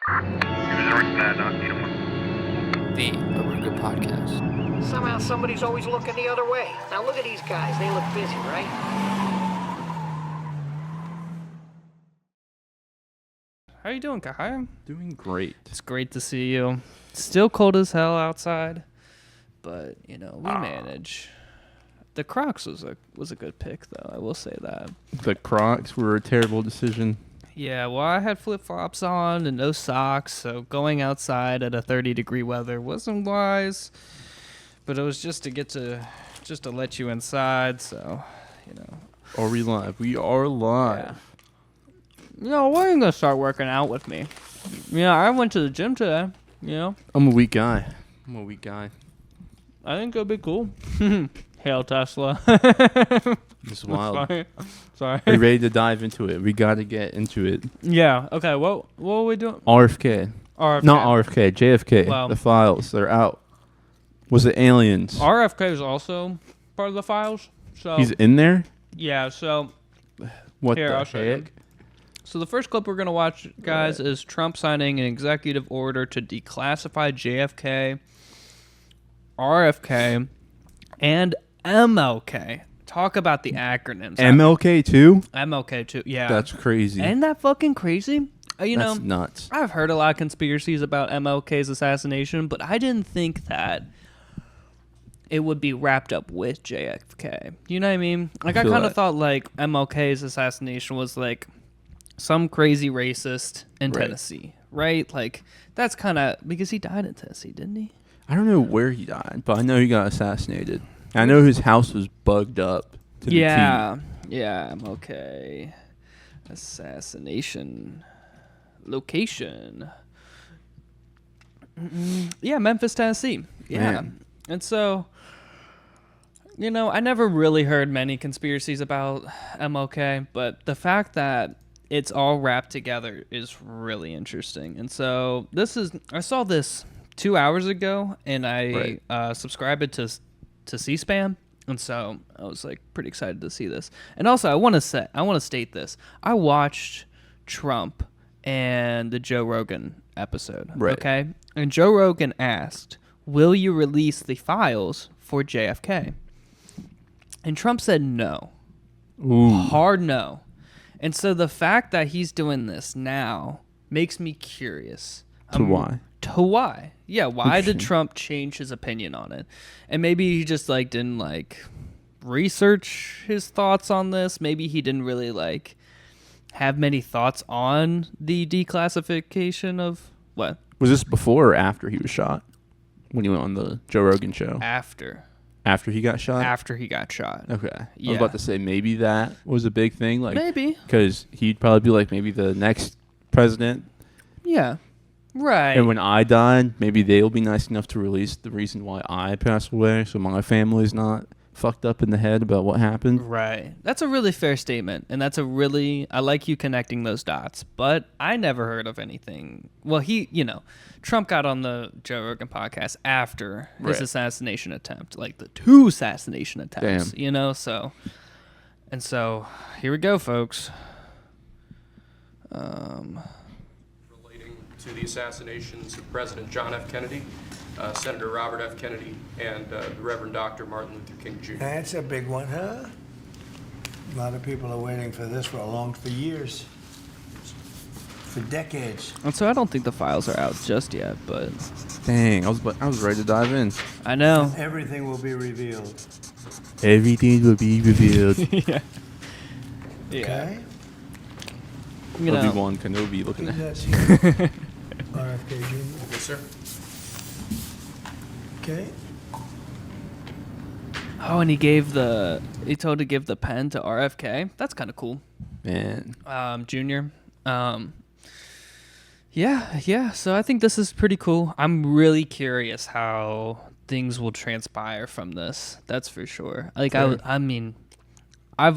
The Oruga Podcast. Somehow somebody's always looking the other way. Now look at these guys. They look busy, right? How you doing, Kahaya? Doing great. It's great to see you. It's still cold as hell outside, but we manage. The Crocs was a good pick, though. I will say that. The Crocs were a terrible decision. Yeah, well, I had flip-flops on and no socks, so going outside at a 30-degree weather wasn't wise. But it was just to let you inside, so, Are we live? We are live. Yeah. Why are you going to start working out with me? I went to the gym today, I'm a weak guy. I think it'll be cool. Hail Tesla. It's wild. Sorry. Are you ready to dive into it? We got to get into it. Yeah, okay, what are we doing? RFK. RFK. Not RFK, JFK. Well, the files, they're out. Was it aliens? RFK is also part of the files. So He's in there? Yeah, so What here, the I'll show you. heck? So the first clip we're going to watch, guys, is Trump signing an executive order to declassify JFK, RFK, and MLK. Talk about the acronyms. MLK too? MLK too, yeah. That's crazy. Ain't that fucking crazy? That's nuts. I've heard a lot of conspiracies about MLK's assassination, but I didn't think that it would be wrapped up with JFK. You know what I mean? Like, I kind of thought, like, MLK's assassination was, like, some crazy racist in Tennessee, right? Like, that's kind of... Because he died in Tennessee, didn't he? I don't know where he died, but I know he got assassinated. I know his house was bugged up to the T. Yeah, MLK. Assassination location. Yeah, Memphis, Tennessee. Yeah. Man. And so, I never really heard many conspiracies about MLK, but the fact that it's all wrapped together is really interesting. And so I saw this 2 hours ago, and I subscribed to C-SPAN, and so I was like pretty excited to see this. And also, I want to state this: I watched Trump and the Joe Rogan episode. Right. Okay, and Joe Rogan asked, "Will you release the files for JFK?" And Trump said no. Ooh. Hard no. And so the fact that he's doing this now makes me curious. Why? To why? Yeah, why did Trump change his opinion on it? And maybe he just didn't research his thoughts on this. Maybe he didn't really have many thoughts on the declassification of what? Was this before or after he was shot? When he went on the Joe Rogan show? After he got shot? After he got shot. Okay. Yeah. I was about to say maybe that was a big thing. Maybe. Because he'd probably be maybe the next president. Yeah. Right. And when I died, maybe they'll be nice enough to release the reason why I passed away, so my family's not fucked up in the head about what happened. Right. That's a really fair statement, and I like you connecting those dots, but I never heard of anything. Well, Trump got on the Joe Rogan podcast after his assassination attempt, the 2 assassination attempts, so. And so, here we go, folks. To the assassinations of President John F. Kennedy, Senator Robert F. Kennedy, and the Reverend Dr. Martin Luther King Jr. That's a big one, huh? A lot of people are waiting for this for years, for decades. And so I don't think the files are out just yet, but... Dang, I was ready to dive in. I know. Everything will be revealed. Everything will be revealed. Yeah. Okay? Obi-Wan Kenobi looking at That's here. RFK Jr. Yes, sir. Okay? Oh, and he told to give the pen to RFK. That's kind of cool. Man. Junior. Yeah. So I think this is pretty cool. I'm really curious how things will transpire from this. That's for sure. I've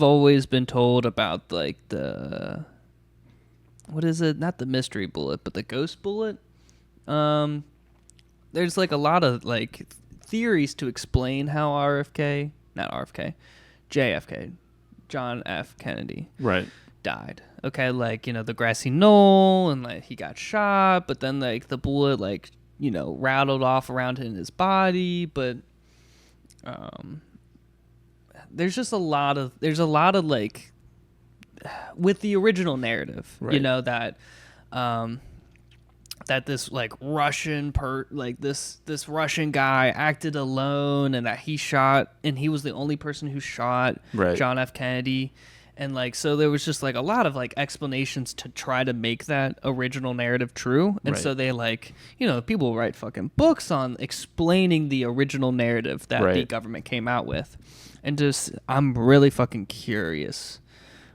always been told about the... What is it? Not the mystery bullet, but the ghost bullet. There's a lot of theories to explain how JFK, John F. Kennedy, Right. died. Okay, like, you know, the grassy knoll, and like he got shot, but then like the bullet like, you know, rattled off around in his body, but there's a lot of like with the original narrative, Right. you know, that that this like this Russian guy acted alone, and that he was the only person who shot Right. John F. Kennedy. And like, so there was just like a lot of like explanations to try to make that original narrative true. And Right. so they like, you know, people write fucking books on explaining the original narrative that the Right. government came out with. And just, I'm really fucking curious.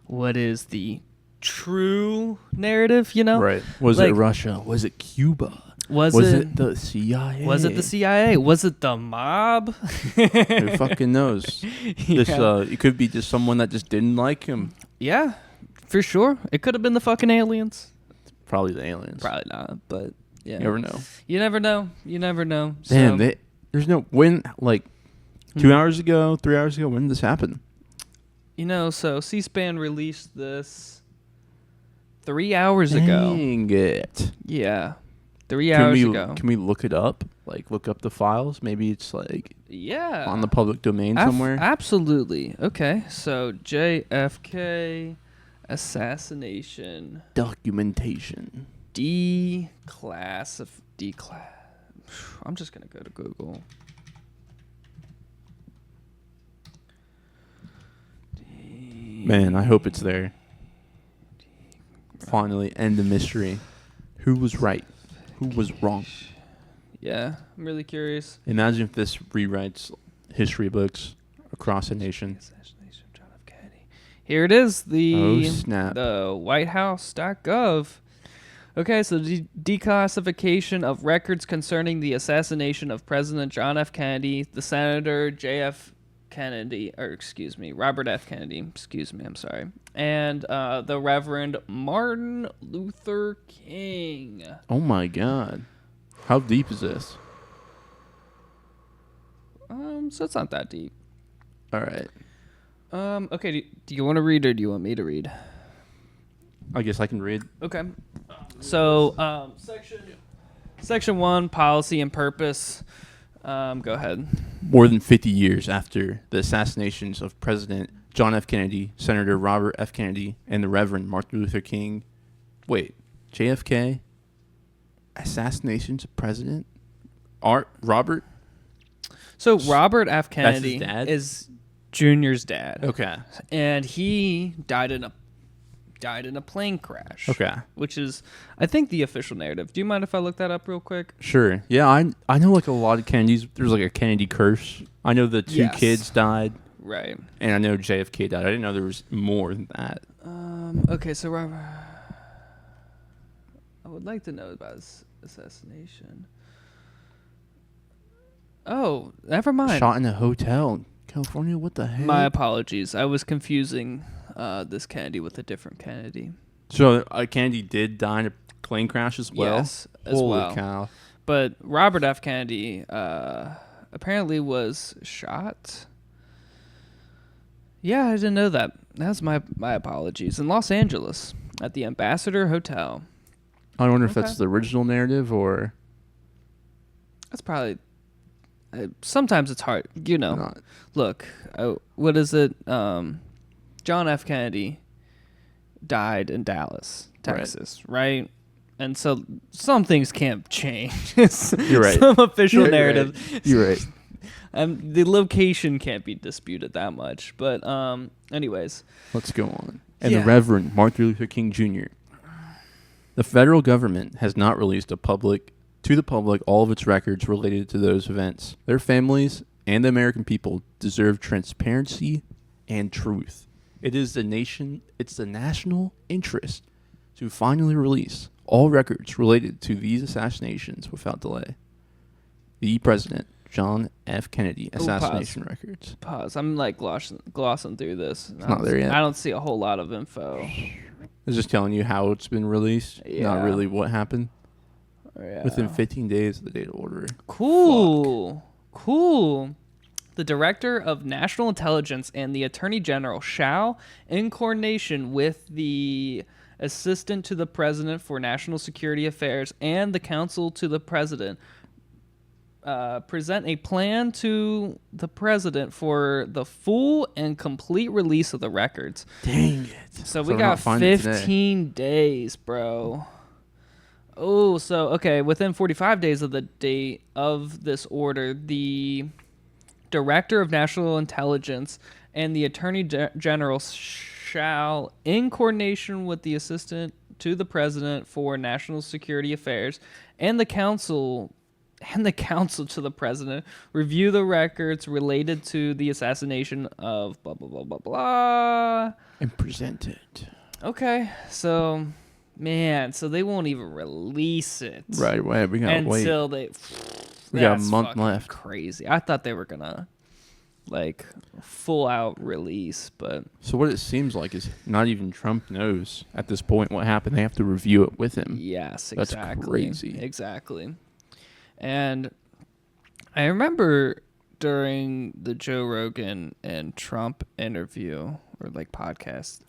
What is the true narrative, you know? Right. Was Like, it Russia? Was it Cuba? Was it it the CIA? Was it the CIA? Was it the mob? Who fucking knows? This it could be just someone that just didn't like him. Yeah, for sure. It could have been the fucking aliens. Probably the aliens. Probably not, but yeah. You never know. You never know. You never know. So, Damn, there's no when like 2 hours ago, 3 hours ago. When did this happen? you know, so C-SPAN released this 3 hours ago. Dang it. Yeah. 3 hours ago. Can we look it up? Like look up the files? Maybe it's like Yeah. on the public domain somewhere. Absolutely. Okay. So JFK assassination Documentation. declass. I'm just gonna go to Google. Man, I hope it's there. Finally, end the mystery. Who was right? Who was wrong? Yeah, I'm really curious. Imagine if this rewrites history books across the nation. Assassination of John F. Kennedy. Here it is. Oh, snap. The WhiteHouse.gov. Okay, so declassification of records concerning the assassination of President John F. Kennedy, the Senator Robert F. Kennedy, I'm sorry, and the Reverend Martin Luther King. Oh my God. How deep is this? So it's not that deep. All right. Okay, do you want to read or do you want me to read? I guess I can read. Okay. So, section 1, policy and purpose. Go ahead. More than 50 years after the assassinations of President John F. Kennedy, Senator Robert F. Kennedy, and the Reverend Martin Luther King. Wait, JFK? Assassinations of President? Robert? So Robert F. That's Kennedy his dad? is Junior's dad. Okay. And he died in a plane crash. Okay. Which is, I think, the official narrative. Do you mind if I look that up real quick? Sure. Yeah, I know like a lot of Kennedys. There's like a Kennedy curse. I know the two Yes. kids died, Right. and I know JFK died. I didn't know there was more than that. Okay, so Robert, I would like to know about his assassination. Oh, never mind. Shot in a hotel in California? What the heck? My apologies. I was confusing this Kennedy with a different Kennedy. So Kennedy did die in a plane crash as well? Yes, as Holy well. cow. But Robert F. Kennedy apparently was shot. Yeah, I didn't know that. That's my apologies. In Los Angeles at the Ambassador Hotel. I wonder if Okay. that's the original narrative or That's probably... sometimes it's hard, you know. not. Look, what is it? John F. Kennedy died in Dallas, Texas, right? And so some things can't change. You're right. Some official You're narrative. right. You're right. The location can't be disputed that much. But anyways. Let's go on. And Yeah. the Reverend Martin Luther King Jr. The federal government has not released to the public all of its records related to those events. Their families and the American people deserve transparency and truth. It's the national interest to finally release all records related to these assassinations without delay. The President John F. Kennedy assassination records. Pause. I'm like glossing through this. It's not there yet. I don't see a whole lot of info. It's just telling you how it's been released, not Yeah. really what happened. Yeah. Within 15 days of the date of order. Cool. The Director of National Intelligence and the Attorney General shall, in coordination with the Assistant to the President for National Security Affairs and the Counsel to the President, present a plan to the President for the full and complete release of the records. Dang it. So we we're got not finding it today. 15 days, bro. Oh, so, okay, within 45 days of the date of this order, the Director of National Intelligence and the Attorney General shall, in coordination with the Assistant to the President for National Security Affairs and the Counsel to the President, review the records related to the assassination of blah, blah, blah, blah, blah. And present it. Okay, so, man, so they won't even release it. Right, wait, we gotta wait. Until they... We got a That's month fucking left. Crazy. I thought they were gonna like full out release, but So what it seems like is not even Trump knows at this point what happened. They have to review it with him. yes, That's exactly. crazy. Exactly. And I remember during the Joe Rogan and Trump interview or like podcast,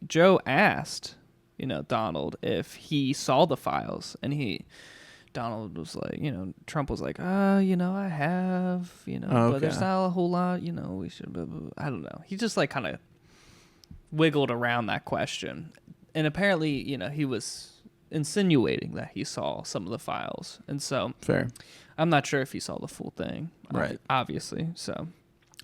Joe asked, Donald if he saw the files, and Donald was like, Trump was like, I have, but there's Okay. not a whole lot, we should, blah, blah, blah. I don't know. He just like kind of wiggled around that question. And apparently, he was insinuating that he saw some of the files. And so Fair. I'm not sure if he saw the full thing. Right. Obviously. So,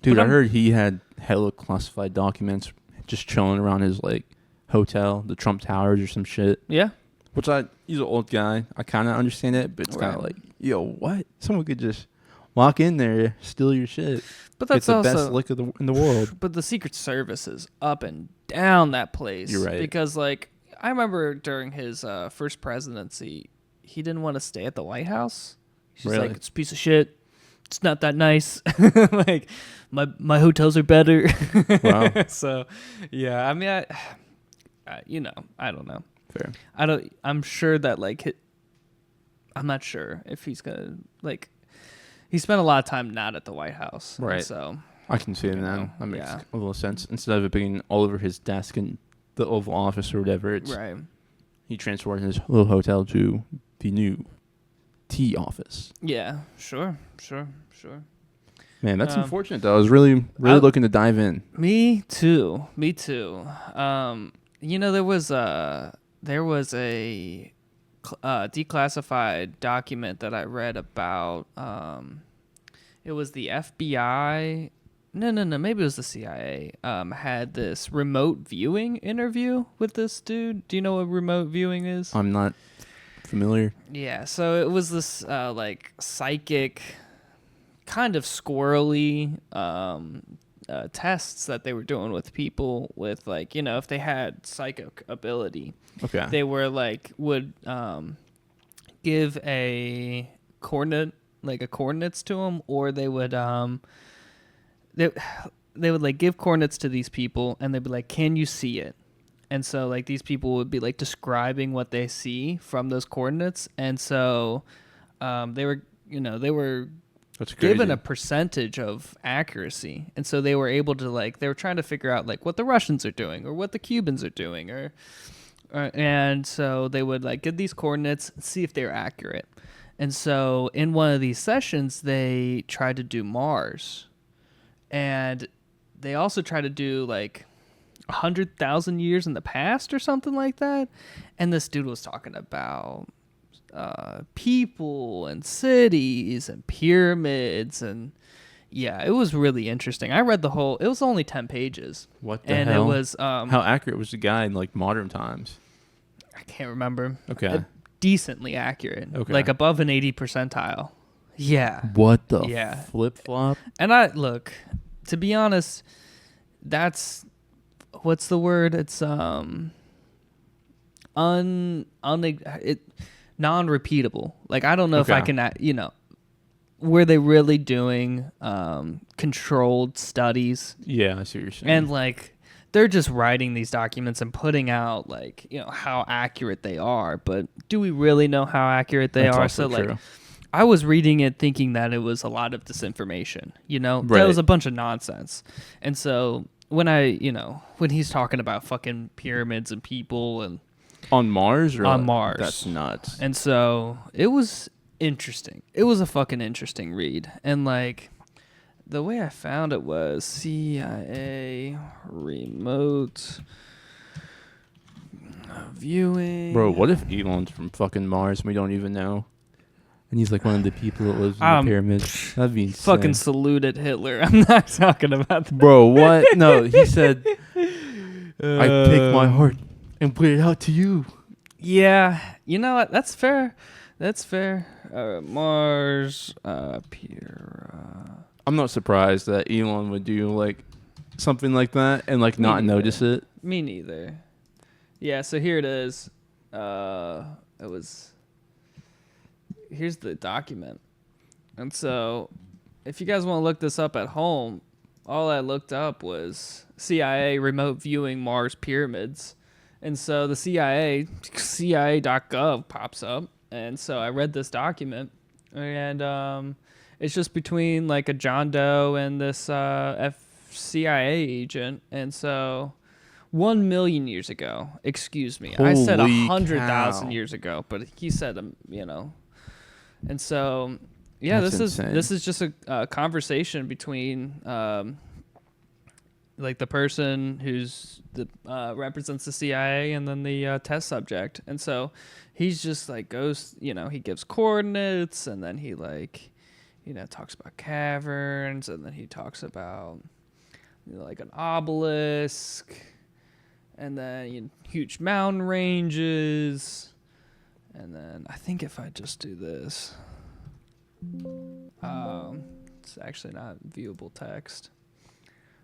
Dude, But I I'm- heard he had hella classified documents just chilling around his like hotel, the Trump Towers or some shit. yeah. Which he's an old guy. I kind of understand it, but it's kind of Right. like, yo, what? Someone could just walk in there, steal your shit. But It's that's the also best lick in the world. But the Secret Service is up and down that place. You're right. Because, like, I remember during his first presidency, he didn't want to stay at the White House. He's Really? like, it's a piece of shit. It's not that nice. Like, my hotels are better. Wow. So, yeah, I mean, I don't know. Fair. I'm sure that, like, I'm not sure if he's going to, like, he spent a lot of time not at the White House. Right. So, I can see it You now. know, That makes yeah. a little sense. Instead of it being all over his desk in the Oval Office or whatever, right. he transferred his little hotel to the new T office. Yeah, sure. Man, that's Um, unfortunate though. I was really looking to dive in. Me too. There was a declassified document that I read about. It was the FBI. No. Maybe it was the CIA. Had this remote viewing interview with this dude. Do you know what remote viewing is? I'm not familiar. Yeah, so it was this like psychic, kind of squirrely tests that they were doing with people with, like, if they had psychic ability, Okay. they were like would give a coordinates to them, or they would they would like give coordinates to these people, and they'd be like, can you see it? And so, like, these people would be like describing what they see from those coordinates, and so they were That's crazy. given a percentage of accuracy, and so they were able to, like, they were trying to figure out like what the Russians are doing or what the Cubans are doing, and so they would like give these coordinates and see if they're accurate. And so in one of these sessions, they tried to do Mars, and they also tried to do like 100,000 years in the past or something like that. And this dude was talking about people and cities and pyramids, and yeah, it was really interesting. I read the whole. It was only 10 pages. What the and hell? it was How accurate was the guy in like modern times? I can't remember. Okay. Decently accurate. Okay. Like above an 80 percentile. Yeah. What the Yeah. flip flop? And to be honest, that's what's the word? It's non-repeatable. Like, I don't know if I Okay. can, were they really doing controlled studies? Yeah, I see what you're saying. And like they're just writing these documents and putting out like, how accurate they are, but do we really know how accurate they That's are? also So like true. I was reading it thinking that it was a lot of disinformation, that Right. was a bunch of nonsense. And so when when he's talking about fucking pyramids and people and On Mars? Or on Mars. That's nuts. And so it was interesting. It was a fucking interesting read. And like the way I found it was CIA remote viewing. Bro, what if Elon's from fucking Mars and we don't even know? And he's like one of the people that lives in the pyramids. That'd be insane. Fucking saluted Hitler. I'm not talking about that. Bro, what? No, he said, I take my heart and put it out to you. Yeah, you know what? That's fair. That's fair. Mars, I'm not surprised that Elon would do like something like that and like not notice it. Me neither. Yeah, so here it is. Here's the document. And so if you guys want to look this up at home, all I looked up was CIA remote viewing Mars pyramids. And so the CIA.gov pops up. And so I read this document, and it's just between like a John Doe and this CIA agent. And so 1 million years ago, excuse me, I said Holy 100,000 cow. years ago, but he said, And so, yeah, That's this insane. is just a conversation between like the person who's represents the CIA and then the test subject. And so he's just like goes, he gives coordinates, and then he like, talks about caverns, and then he talks about like an obelisk, and then huge mountain ranges. And then I think if I just do this, it's actually not viewable text.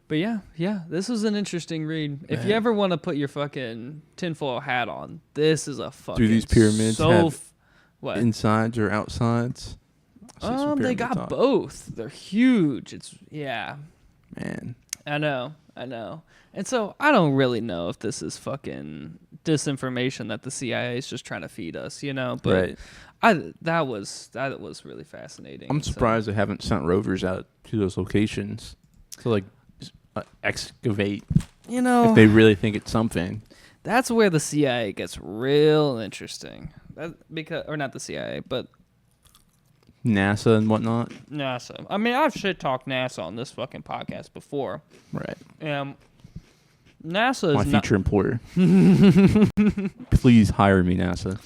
But yeah, this was an interesting read. If you ever want to put your fucking tinfoil hat on, this is a fucking. Do these pyramids have what? insides or outsides? I see some They pyramid got top. both. They're huge. Man. I know. And so I don't really know if this is fucking disinformation that the CIA is just trying to feed us, but Right. that was really fascinating. I'm surprised they haven't sent rovers out to those locations to like excavate if they really think it's something. That's where the CIA gets real interesting. Or not the CIA, but NASA and whatnot. NASA. I mean, I've shit talked NASA on this fucking podcast before. Right. NASA is My not future employer. Please hire me, NASA.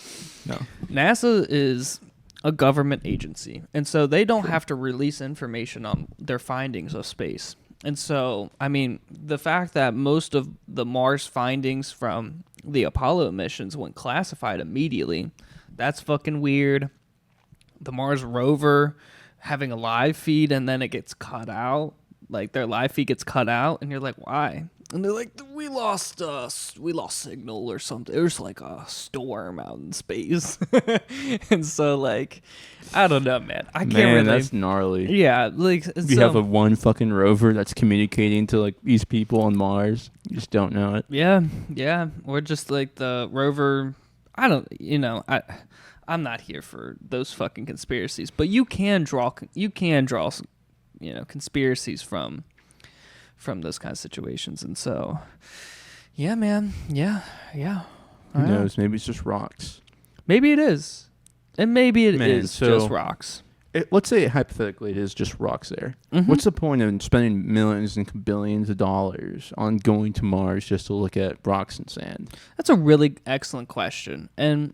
No. NASA is a government agency, and so they don't have to release information on their findings of space. And so, I mean, the fact that most of the Mars findings from the Apollo missions went classified immediately, that's fucking weird. The Mars rover having a live feed and then it gets cut out, like their live feed gets cut out, and you're like, why? And they're like, we lost signal or something. There's like a storm out in space. And so, like, I don't know, man. I can't really. That's gnarly. Yeah, like You have a one fucking rover that's communicating to like these people on Mars. You just don't know it. Yeah. Or just like the rover. I don't. I'm not here for those fucking conspiracies, but you can draw. Conspiracies from those kind of situations. And so, yeah, man. Yeah. Who knows? Maybe it's just rocks. Maybe it is. And maybe it is so just rocks. Let's say hypothetically it is just rocks there. Mm-hmm. What's the point of spending millions and billions of dollars on going to Mars just to look at rocks and sand? That's a really excellent question. And,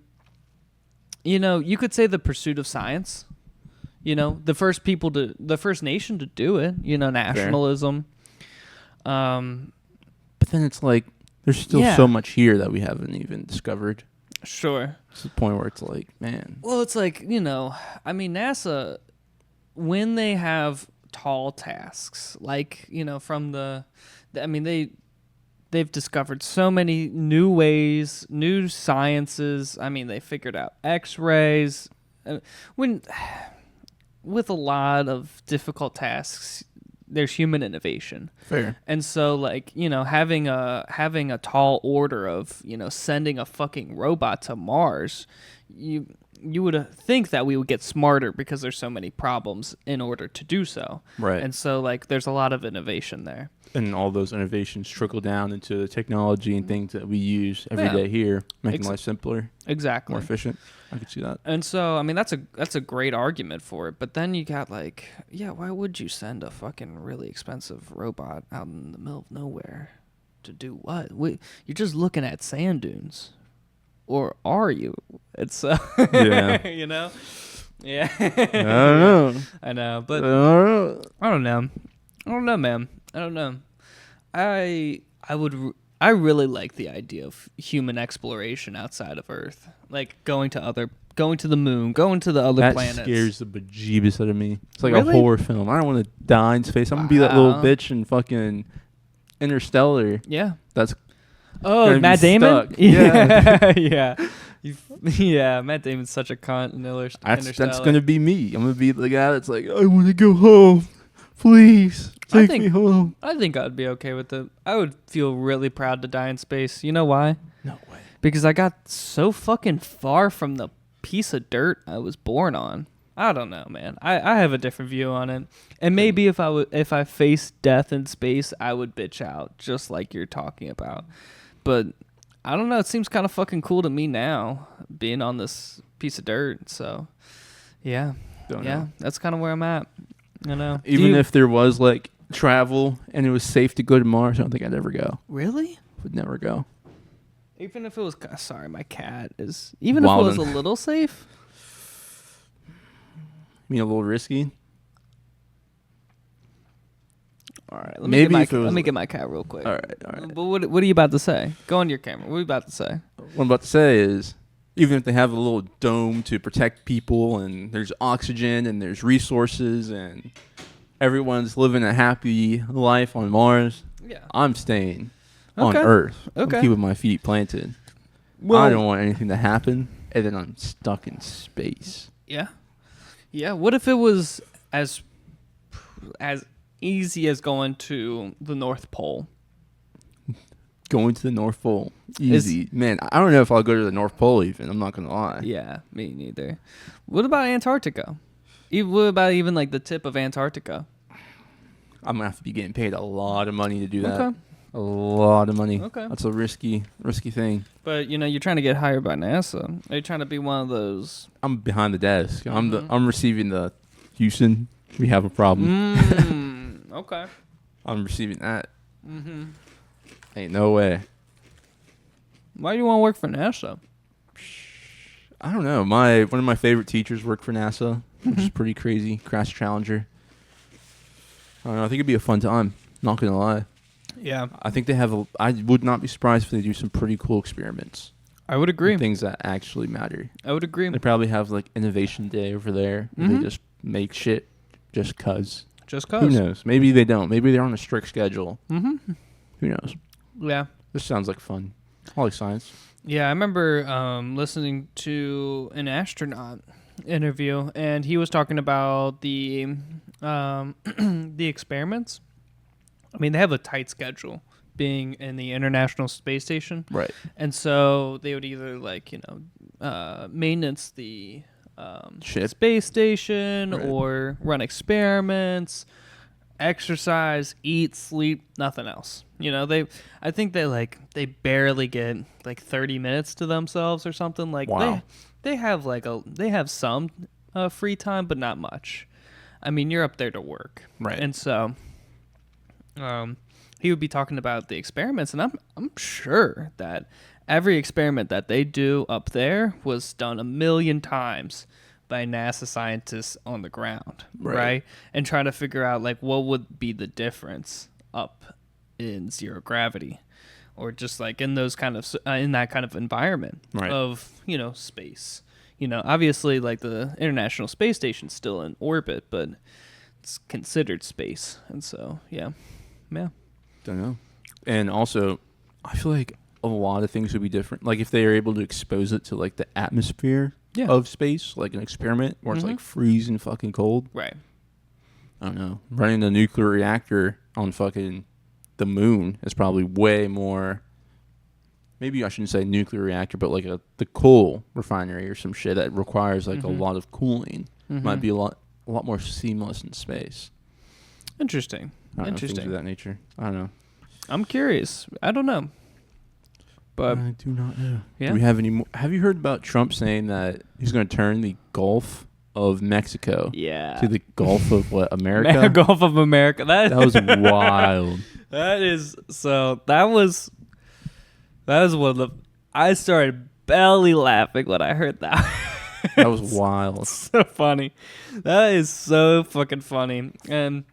you could say the pursuit of science. The first nation to do it, nationalism. But then it's like, there's still so much here that we haven't even discovered. Sure. It's the point where it's like, man. Well, it's like, NASA, when they have tall tasks, like, from they've discovered so many new ways, new sciences. I mean, they figured out X-rays. With a lot of difficult tasks, there's human innovation. Fair. And so, like, having a tall order of, sending a fucking robot to Mars, you would think that we would get smarter because there's so many problems in order to do so. Right. And so, like, there's a lot of innovation there. And all those innovations trickle down into the technology and things that we use every day here, making life simpler, Exactly. more efficient. I could see that. And so, I mean, that's a great argument for it. But then you got, like, yeah, why would you send a fucking really expensive robot out in the middle of nowhere to do what? You're just looking at sand dunes. Or are you? It's Yeah. you know? Yeah. I don't know. I know, but I don't know. I don't know, man. I don't know. I really like the idea of human exploration outside of Earth, like going to the moon, going to the other planets. That scares the bejeebus out of me. It's like Really? a horror film. I don't want to die in space. I'm gonna be that little bitch in fucking Interstellar. Yeah. That's Oh, gonna be Matt Damon. stuck. Yeah. Yeah. Yeah. Matt Damon's such a cunt in that's Interstellar. gonna be me. I'm gonna be the guy that's like, I want to go home. Please take me home. I think I'd be okay with it. I would feel really proud to die in space. You know why? No way. Because I got so fucking far from the piece of dirt I was born on. I don't know, man. I have a different view on it. And maybe if I faced death in space, I would bitch out just like you're talking about. But I don't know. It seems kind of fucking cool to me now, being on this piece of dirt. So, yeah. Don't know. That's kind of where I'm at. I know. Even if there was like travel and it was safe to go to Mars, I don't think I'd ever go. Really? Would never go. Even if it was, sorry, my cat is. Even if it was a little safe. You mean a little risky? All right, let me get my cat real quick. All right. But what are you about to say? Go on your camera. What are you about to say? What I'm about to say is, even if they have a little dome to protect people and there's oxygen and there's resources and everyone's living a happy life on Mars, Yeah. I'm staying on Okay. Earth. Okay. I'm keeping my feet planted. Well- I don't want anything to happen, and then I'm stuck in space. Yeah. Yeah. What if it was as easy as going to the North Pole? Going to the North Pole. Easy. Man, I don't know if I'll go to the North Pole even. I'm not going to lie. Yeah, me neither. What about Antarctica? What about even like the tip of Antarctica? I'm going to have to be getting paid a lot of money to do that. Okay. A lot of money. Okay. That's a risky thing. But, you're trying to get hired by NASA. Are you trying to be one of those? I'm behind the desk. I'm receiving the Houston. We have a problem. Okay. I'm receiving that. Ain't no way. Why do you want to work for NASA? I don't know. One of my favorite teachers worked for NASA, which is pretty crazy. Crash Challenger. I don't know. I think it'd be a fun time. Not gonna lie. Yeah. I think they have. I would not be surprised if they do some pretty cool experiments. I would agree. Things that actually matter. I would agree. They probably have like Innovation Day over there. Where they just make shit just cause. Just cause. Who knows? Maybe they don't. Maybe they're on a strict schedule. Who knows? Yeah. This sounds like fun. I like science. Yeah, I remember listening to an astronaut interview, and he was talking about the the experiments. I mean, they have a tight schedule, being in the International Space Station, Right. and so they would either maintenance the Ship. space station Right. or run experiments, exercise, eat, sleep, nothing else. I think they barely get like 30 minutes to themselves or something. Like Wow. they have some free time, but not much. I mean, you're up there to work. Right. And so he would be talking about the experiments, and I'm sure that every experiment that they do up there was done a million times by NASA scientists on the ground, right? And trying to figure out like what would be the difference up in zero gravity, or just like in those kind of in that kind of environment of space. Obviously like the International Space Station's still in orbit, but it's considered space, and so yeah. Don't know. And also, I feel like a lot of things would be different. Like if they are able to expose it to like the atmosphere of space, like an experiment where it's like freezing fucking cold. Right. I don't know. Running a nuclear reactor on fucking the moon is probably way more maybe I shouldn't say nuclear reactor, but like the coal refinery or some shit that requires like a lot of cooling might be a lot more seamless in space. Interesting. I don't know, things of that nature. I don't know. I'm curious. I don't know. But I do not know. Yeah. Do we have any more? Have you heard about Trump saying that he's going to turn the Gulf of Mexico to the Gulf of what, America? Gulf of America. That was wild. That was one of the. I started belly laughing when I heard that. That was wild. So funny. That is so fucking funny. And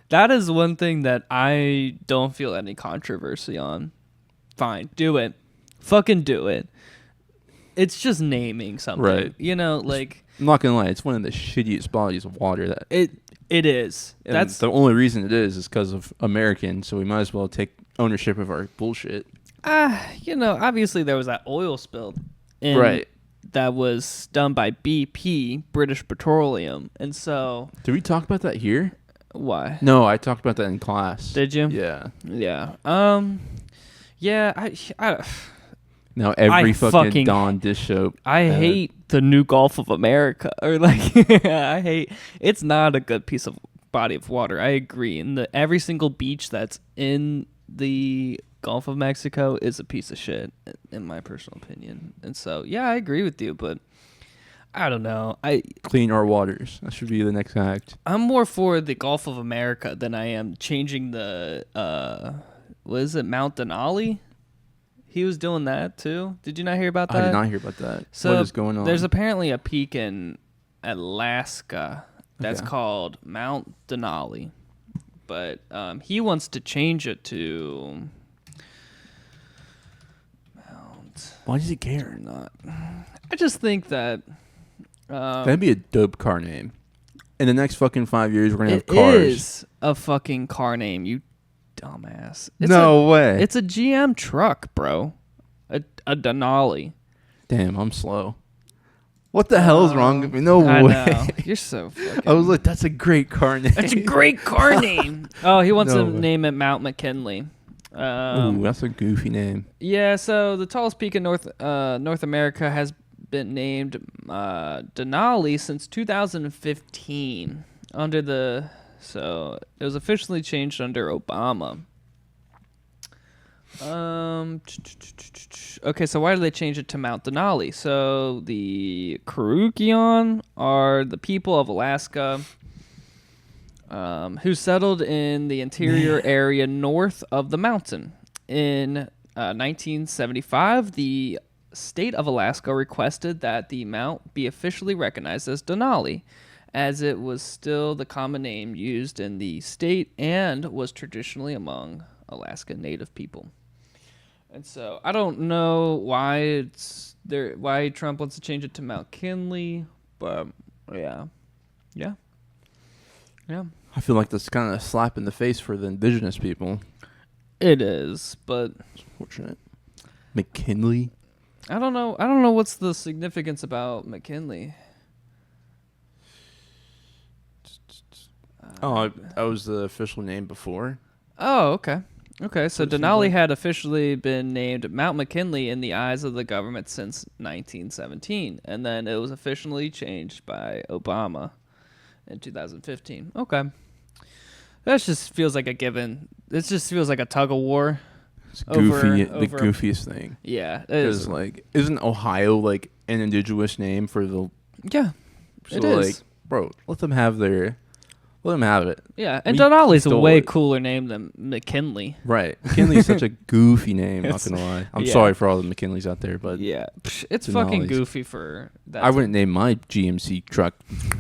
that is one thing that I don't feel any controversy on. Fine, do it. Fucking do it. It's just naming something. Right. You know, like, I'm not gonna lie, it's one of the shittiest bodies of water that it is. And that's the only reason it is because of Americans, so we might as well take ownership of our bullshit. You know, obviously there was that oil spill right. that was done by BP, British Petroleum. And so did we talk about that here? Why? No, I talked about that in class. Did you? Yeah. Yeah. Yeah, I now every fucking Dawn dish show. I hate the new Gulf of America, or like I hate. It's not a good piece of body of water. I agree. And every single beach that's in the Gulf of Mexico is a piece of shit, in my personal opinion. And so, yeah, I agree with you, but I don't know. Clean our waters. That should be the next act. I'm more for the Gulf of America than I am changing the what is it, Mount Denali? He was doing that too. Did you not hear about that? I did not hear about that. So what is going on? There's apparently a peak in Alaska that's called Mount Denali, but he wants to change it to Mount. Why does he care? Not. I just think that that'd be a dope car name. In the next fucking 5 years, we're gonna have It cars. is a fucking car name, you dumbass. No way. It's a GM truck, bro. A Denali. Damn, I'm slow. What the hell is wrong with me? No I way. know. You're so fucking... I was like, that's a great car name. That's a great car name. Oh, he wants to name it Mount McKinley. Ooh, that's a goofy name. Yeah, so the tallest peak in North America has been named Denali since 2015 so it was officially changed under Obama. Okay, so why did they change it to Mount Denali? So the Cherokee are the people of Alaska who settled in the interior area north of the mountain. In 1975, the state of Alaska requested that the mount be officially recognized as Denali, as it was still the common name used in the state and was traditionally among Alaska Native people. And so I don't know why why Trump wants to change it to Mount Kinley, but yeah. I feel like that's kind of a slap in the face for the indigenous people. It is, but it's fortunate. McKinley. I don't know what's the significance about McKinley. That was the official name before. Oh, okay. Okay, so Denali had officially been named Mount McKinley in the eyes of the government since 1917, and then it was officially changed by Obama in 2015. Okay. That just feels like a given. This just feels like a tug of war. It's goofy, the goofiest thing. Yeah. Because, like, isn't Ohio, like, an indigenous name for the... Yeah, so, it is. Like, bro, let them have it. Yeah, and Denali's a way cooler name than McKinley. Right. McKinley's such a goofy name, not going to lie. I'm sorry for all the McKinleys out there, but... Yeah, it's fucking goofy for that. I wouldn't name my GMC truck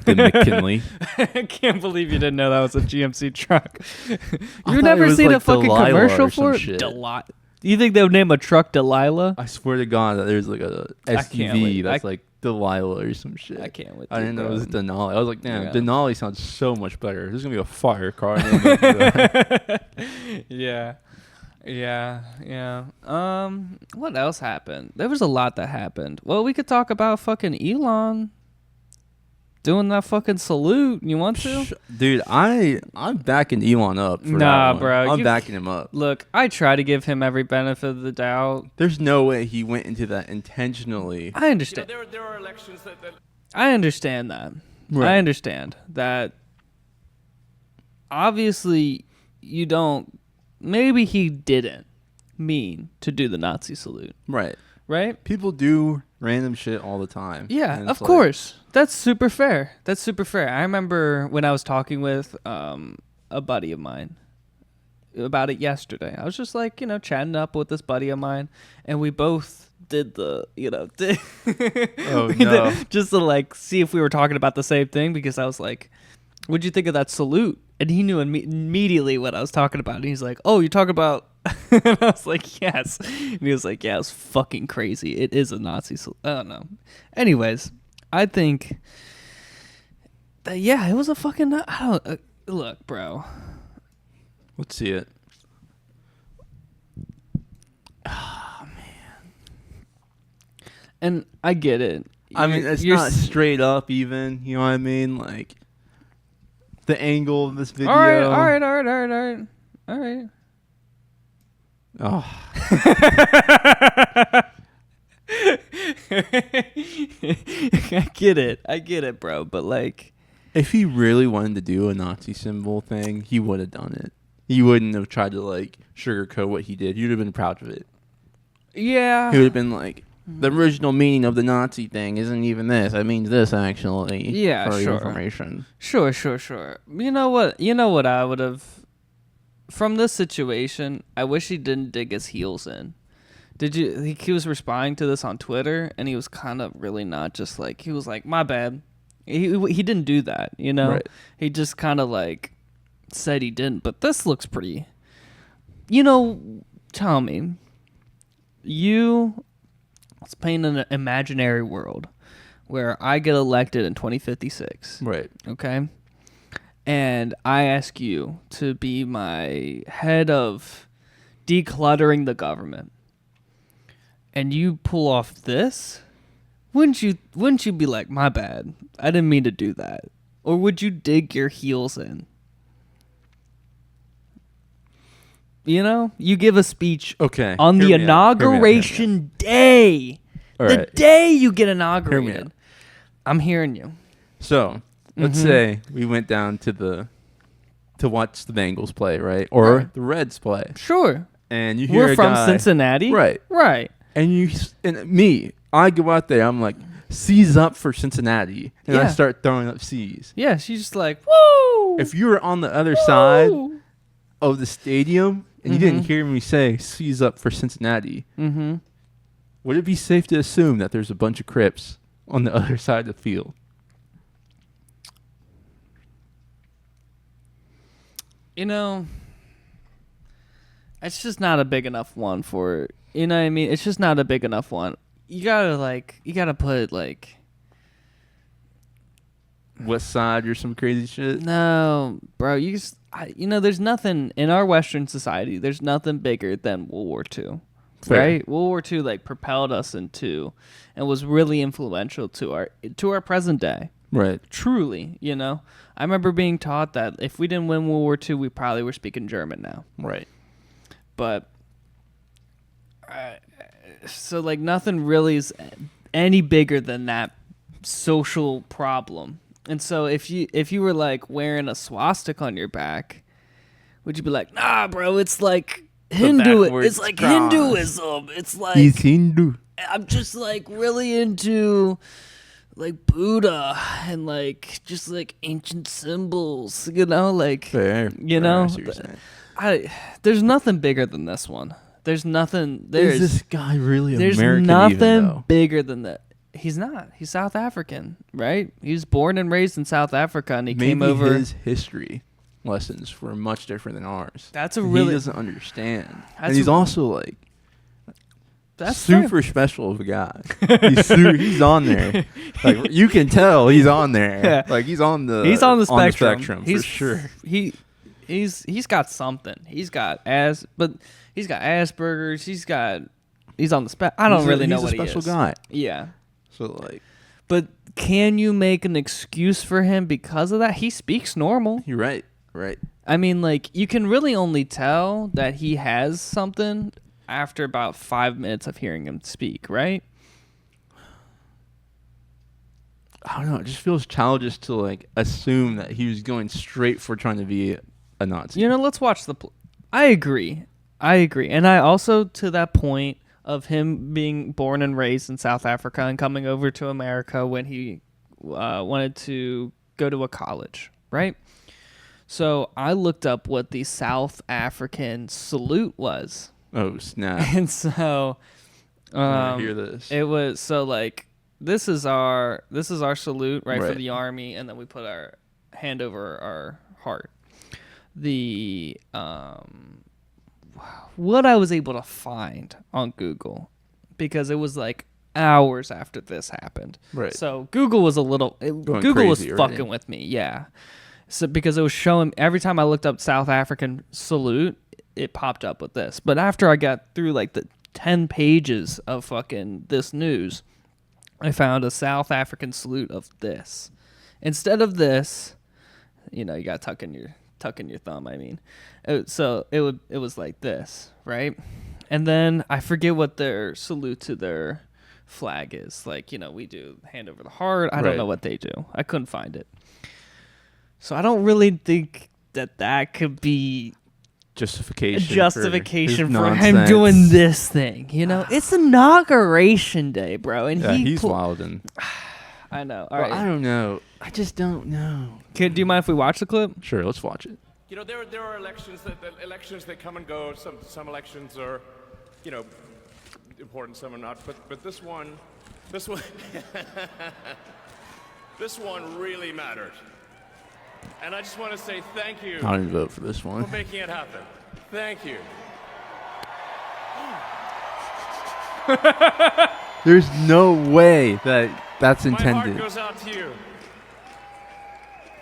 the McKinley. I can't believe you didn't know that was a GMC truck. You've never seen a fucking commercial for it? Delilah. You think they would name a truck Delilah? I swear to God that there's like a SUV that's like Delilah or some shit. I can't with I didn't know it was Denali. I was like, damn, Yeah. Denali sounds so much better. This is gonna be a fire car. Yeah. What else happened? There was a lot that happened. Well, we could talk about fucking Elon. doing that fucking salute. You want to? Dude, I'm backing Elon up. For Nah, that one. bro, I'm backing him up. Look, I try to give him every benefit of the doubt. There's no way he went into that intentionally. I understand. There are elections that I understand that. Right. I understand that. Obviously, you don't. Maybe he didn't mean to do the Nazi salute, Right. right? People do random shit all the time. Yeah, And of it's like- course. That's super fair. I remember when I was talking with a buddy of mine about it yesterday. I was just like, chatting up with this buddy of mine, and we both did the, Oh, no. just to like see if we were talking about the same thing, because I was like, what'd you think of that salute? And he knew immediately what I was talking about. And he's like, oh, you're talking about... and I was like, yes. And he was like, yeah, it's fucking crazy. It is a Nazi salute. I don't know. Anyways, I think that, yeah, it was a fucking... look, bro. Let's see it. And I get it. I mean, it's You're not straight up even. You know what I mean? Like, the angle of this video. All right. Oh. I get it, bro. But like, If he really wanted to do a Nazi symbol thing, he would have done it. He wouldn't have tried to, like, sugarcoat what he did. He would have been proud of it. yeah, He would have been like, the original meaning of the Nazi thing isn't even this. It means this, actually. Yeah, for your sure. information. Sure. You know what I would have, from this situation, I wish he didn't dig his heels in. He was responding to this on Twitter, and he was kind of really not just like, he was like, my bad. He didn't do that, Right. He just kind of like said he didn't, but this looks pretty, tell me, let's paint an imaginary world where I get elected in 2056. Right. Okay? And I ask you to be my head of decluttering the government. And you pull off this? Wouldn't you be like, my bad, I didn't mean to do that? Or would you dig your heels in? You give a speech Okay. on the Hear me out. Hear me out. inauguration day. All The right. day you get Hear me inaugurated. out. I'm hearing you. So, let's say we went down to watch the Bengals play, right? Or Right. the Reds play. Sure. And you hear We're a from guy, Cincinnati. Right. Right. And I go out there, I'm like, C's up for Cincinnati. And I Yeah. start throwing up C's. Yeah, she's just like, woo! If you were on the other side Woo! of the stadium and you didn't hear me say C's up for Cincinnati, Mm-hmm. would it be safe to assume that there's a bunch of Crips on the other side of the field? It's just not a big enough one for, you know what I mean? It's just not a big enough one. You gotta put, like, West Side or some crazy shit? no, bro, there's nothing, in our Western society, there's nothing bigger than World War II. Fair. Right? World War II, like, propelled us into, and was really influential to our present day. Right. Truly, I remember being taught that if we didn't win World War II, we probably were speaking German now. Right. But so like nothing really is any bigger than that social problem. And so if you were like wearing a swastika on your back, would you be like, nah, bro, it's like backwards It's like cross. Hinduism. It's like He's Hindu. I'm just like really into like Buddha and like just like ancient symbols, like Fair. You Fair, I know, see what you're saying. there's nothing bigger than this one. There's nothing. Is this guy really There's American nothing even, though? bigger than that. He's not. He's South African, right? He was born and raised in South Africa, and he Maybe came over. his history lessons were much different than ours. That's a And really. he doesn't understand. That's And he's a- also like That's super special of a guy. He's on there. Like you can tell he's on there. Yeah. Like he's on the spectrum. for sure. He's got something. He's got Asperger's. He's on the spec. I don't really know what he is. He's a special guy. Yeah. So like But can you make an excuse for him because of that? He speaks normal. You're right. Right. I mean, like, you can really only tell that he has something after about 5 minutes of hearing him speak, right? I don't know. It just feels childish to like assume that he was going straight for trying to be a Nazi. You know, let's watch the. I agree, and I also to that point of him being born and raised in South Africa and coming over to America when he wanted to go to a college, right? So I looked up what the South African salute was, Oh snap! and so I hear this. it was so like. This is our salute, right, for Right. the Army, and then we put our hand over our heart. The what I was able to find on Google, because it was like hours after this happened. Right. So Google was Google was crazy fucking already. with me, yeah. So because it was showing every time I looked up South African salute, it popped up with this. But after I got through like the 10 pages of fucking this news, I found a South African salute of this. Instead of this, you know, you got tuck in your thumb. I mean, it was like this, right? And then I forget what their salute to their flag is. Like, you know, we do hand over the heart. I don't Right. know what they do. I couldn't find it. So I don't really think that could be Justification for him doing this thing. You know, it's inauguration day, bro, and Yeah, he's wildin'. I know. All Well, right. I don't know. I just don't know. Do you mind if we watch the clip? Sure, let's watch it. You know, there are elections that come and go. Some elections are, you know, important. Some are not. But this one, this one really mattered. And I just want to say thank you I didn't vote for this one. for making it happen. Thank you. There's no way that's My heart intended. goes out to you.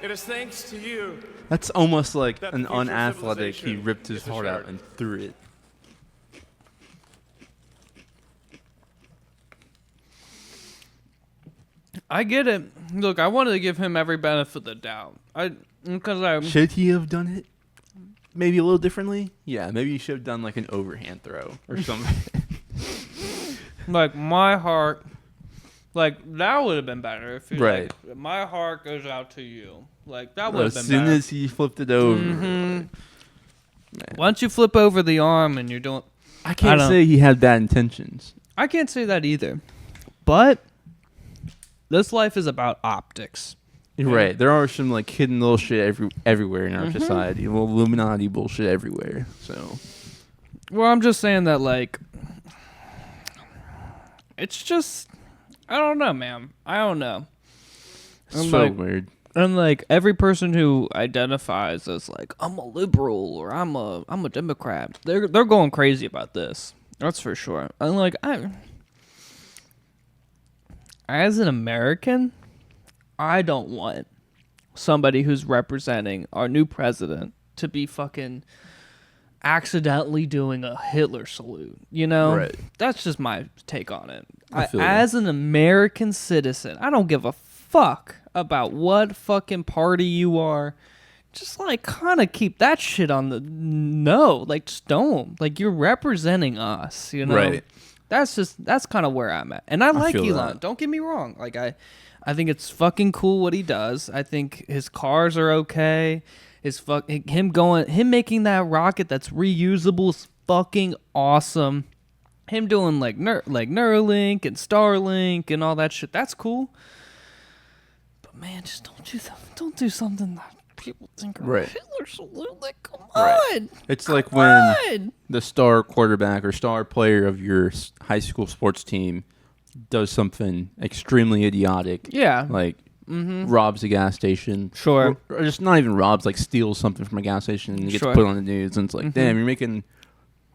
It is thanks to you. That's almost like That an future unathletic. He civilization ripped his is a heart out shirt. and threw it. I get it. Look, I wanted to give him every benefit of the doubt. Should he have done it? Maybe a little differently? Yeah, maybe he should have done like an overhand throw or something. like my heart, like that would have been better if he Right. like, my heart goes out to you. Like that would have As been soon better. as he flipped it over. Mhm. Once you flip over the arm and you're doing, I can't don't- say he had bad intentions. I can't say that either. But this life is about optics. You're right. There are some like hidden little shit everywhere in our society. Little Illuminati bullshit everywhere. So Well, I'm just saying that, like, it's just, I don't know, man. I don't know. it's I'm so like- weird. And like every person who identifies as like I'm a liberal or I'm a Democrat, they're going crazy about this. That's for sure. And like as an American, I don't want somebody who's representing our new president to be fucking accidentally doing a Hitler salute. You know? Right. That's just my take on it. I feel you. As an American citizen, I don't give a fuck about what fucking party you are. Just like kind of keep that shit on the like just don't. Like you're representing us, you know. Right. That's kind of where I'm at. And I like feel Elon. that. Don't get me wrong. Like I think it's fucking cool what he does. I think his cars are okay. Him making that rocket that's reusable is fucking awesome. Him doing like Neuralink and Starlink and all that shit. That's cool. But man, just don't do something that people think are Right. Hitler salute. Like, come Right. on. It's like Come when on. the star quarterback or star player of your high school sports team does something extremely idiotic. Yeah. Like robs a gas station. Sure. Or just not even robs, like steals something from a gas station and gets Sure. put on the news. And it's like, damn, you're making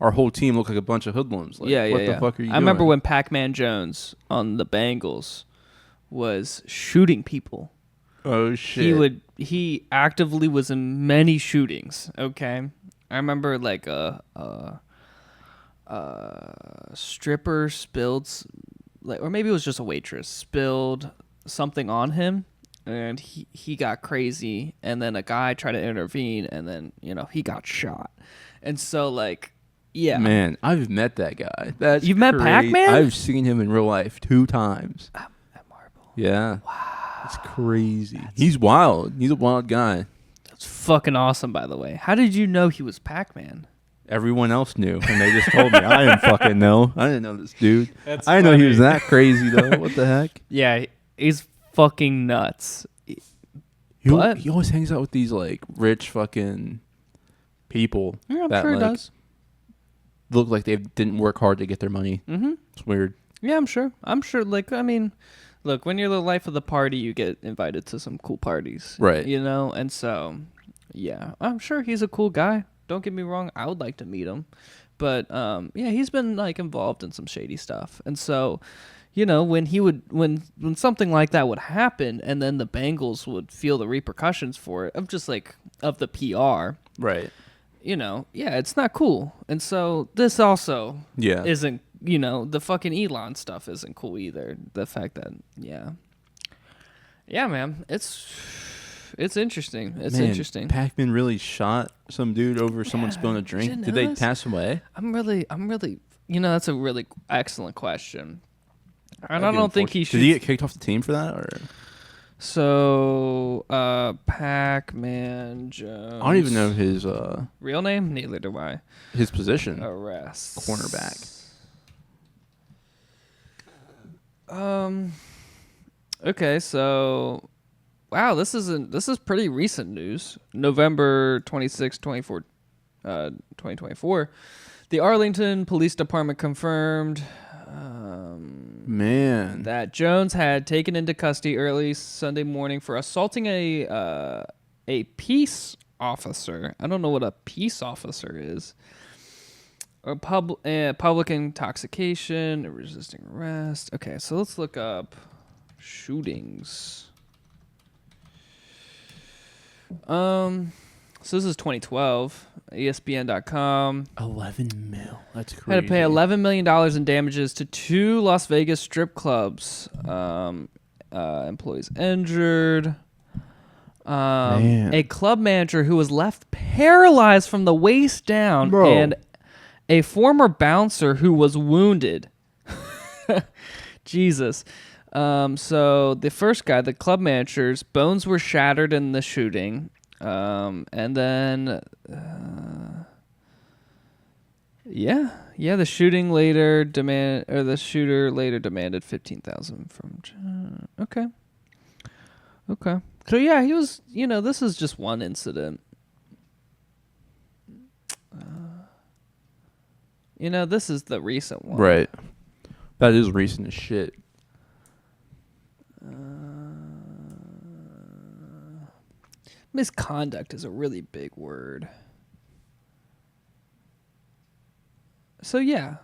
our whole team look like a bunch of hoodlums. Like, Yeah, what the fuck are you doing? I remember when Pac-Man Jones on the Bengals was shooting people. Oh, shit. He actively was in many shootings, okay? I remember like a stripper spilled like, or maybe it was just a waitress spilled something on him, and he got crazy, and then a guy tried to intervene, and then he got shot, and so like. Yeah, Man, I've met that guy. That's You've met crazy. Pac-Man? I've seen him in real life 2 times. At Marble. Yeah. Wow. It's crazy. He's wild. He's a wild guy. That's fucking awesome, by the way. How did you know he was Pac-Man? Everyone else knew, and they just told me. I didn't fucking know. I didn't know this dude. That's I didn't know he funny. was that crazy, though. What the heck? Yeah, he's fucking nuts. He always hangs out with these, like, rich fucking people Yeah, I'm that, sure he like, does. look like they didn't work hard to get their money. Mm-hmm. It's weird. Yeah, I'm sure. Like, I mean, look, when you're the life of the party, you get invited to some cool parties. Right. And so, yeah, I'm sure he's a cool guy. Don't get me wrong. I would like to meet him. But, yeah, he's been, like, involved in some shady stuff. And so, when something like that would happen and then the Bengals would feel the repercussions for it, of just, like, of the PR. Right. It's not cool. And so this also Yeah. isn't, the fucking Elon stuff isn't cool either. The fact that, man, it's interesting. It's Man, interesting. Pac-Man really shot some dude over someone spilling a drink. didn't Did know they this? pass away? I'm really, that's a really excellent question. And I That'd be don't think he unfortunate. should. Did he get kicked off the team for that? Or So, Pac-Man Jones. I don't even know his real name. Neither do I. his position. Arrest. Cornerback. Okay, so wow, this is pretty recent news. November 26, 2024. The Arlington Police Department confirmed Man. that Jones had taken into custody early Sunday morning for assaulting a peace officer. I don't know what a peace officer is. Or public intoxication, resisting arrest. Okay, so let's look up shootings. So this is 2012. ESPN.com. 11 mil. That's crazy. Had to pay $11 million in damages to 2 Las Vegas strip clubs. Employees injured. Man. A club manager who was left paralyzed from the waist down. Bro. And a former bouncer who was wounded. Jesus. So the first guy, the club manager's bones were shattered in the shooting. And then, the shooter later demanded $15,000 from. Okay. So yeah, he was. This is just one incident. This is the recent one. Right. That is recent as shit. Misconduct is a really big word. So yeah,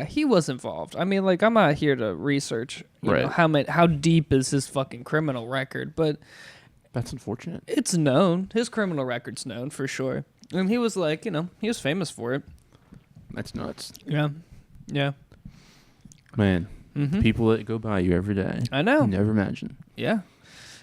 he was involved. I mean, like, I'm not here to research, Right. how deep is his fucking criminal record, but That's unfortunate. it's known. His criminal record's known for sure. And he was like, he was famous for it. That's nuts. Yeah. Man, Mm-hmm. people that go by you every day. I know. You never imagine. Yeah.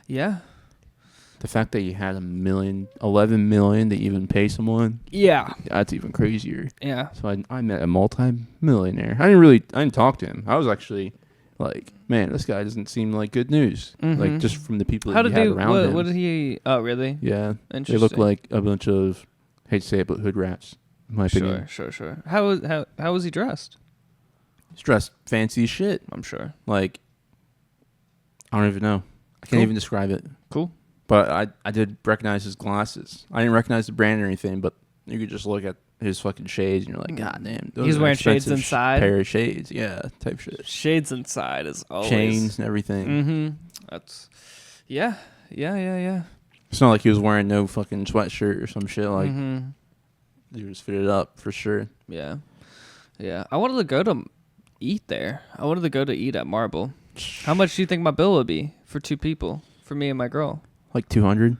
The fact that you had $11 million to even pay someone, Yeah. that's even crazier. Yeah. So I met a multi-millionaire. I didn't talk to him. I was actually like, man, this guy doesn't seem like good news. Like, just from the people that he had around him. What did he? Oh, really? Yeah. They Interesting. look like a bunch of, hate to say it, but hood rats, in my opinion. Sure. How was he dressed? He's dressed fancy as shit. I'm sure. Like, I don't even know. I can't Cool. even describe it. Cool. But I did recognize his glasses. I didn't recognize the brand or anything, but you could just look at his fucking shades and you're like, God damn. Those He's are wearing shades expensive inside? Pair of shades. Yeah, type shit. Shades inside is always Chains and everything. Mm-hmm. That's yeah. It's not like he was wearing no fucking sweatshirt or some shit. Like, Mm-hmm. he was fitted up for sure. Yeah. I wanted to go to eat there. I wanted to go to eat at Marble. How much do you think my bill would be for 2 people, for me and my girl? Like 200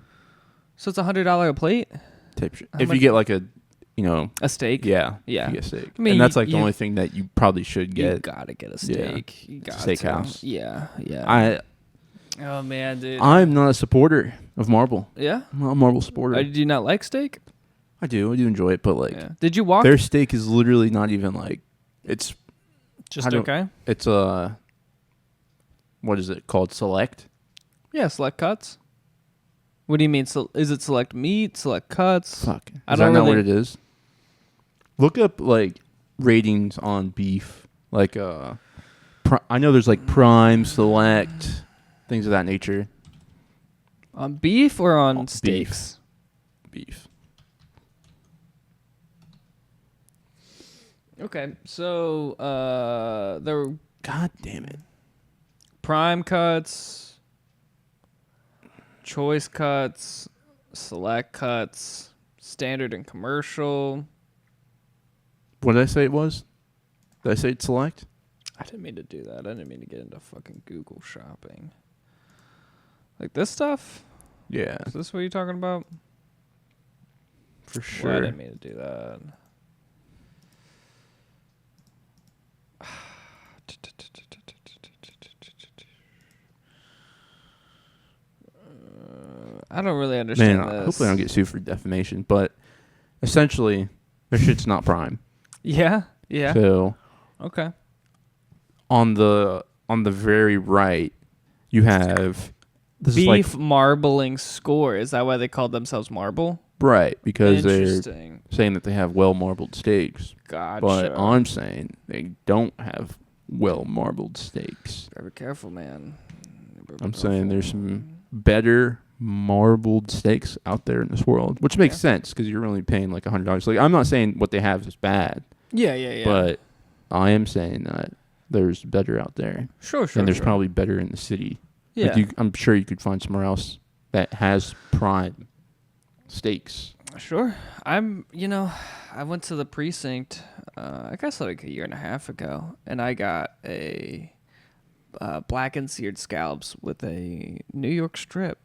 So it's $100 a plate, type shit. How If much- you get like a a steak. yeah. Yeah. If you get steak. I mean, and that's like the you- only thing that you probably should You get. gotta get a Yeah. steak. You got Steakhouse. Yeah. I Oh man, dude. I'm not a supporter of Marble. Yeah. I'm not a Marble supporter. Do you not like steak? I do enjoy it, but like, Yeah. Did you walk? their steak is literally not even like, it's Just okay. It's what is it called? Select. Yeah, select cuts. What do you mean? Is it select meat, select cuts? Fuck. I Is don't that not really- what it is? Look up like ratings on beef. Like I know there's like prime, select, things of that nature. On beef or on Oh, steaks? Beef. Okay, so there were God damn it. prime cuts, choice cuts, select cuts, standard and commercial. What did I say it was? Did I say it's select? I didn't mean to do that. I didn't mean to get into fucking Google shopping. Like this stuff? Yeah, Is this what you're talking about? for Well, I sure. didn't mean to do that. I don't really understand Man, this. hopefully I don't get sued for defamation, but essentially, their shit's not prime. Yeah, yeah. So Okay. on the very right, you have this is like Beef marbling score. Is that why they called themselves Marble? right because they're Interesting. saying that they have well marbled steaks, Gotcha. but I'm saying they don't have well marbled steaks. Be careful, man. I'm saying there's some better marbled steaks out there in this world, which makes sense because you're only paying like $100. Like I'm not saying what they have is bad, Yeah, yeah, yeah. but I am saying that there's better out there, sure. and there's sure. probably better in the city. Yeah. Like I'm sure you could find somewhere else that has prime steaks. Sure. I went to the precinct, I guess like a year and a half ago, and I got a blackened seared scallops with a New York strip.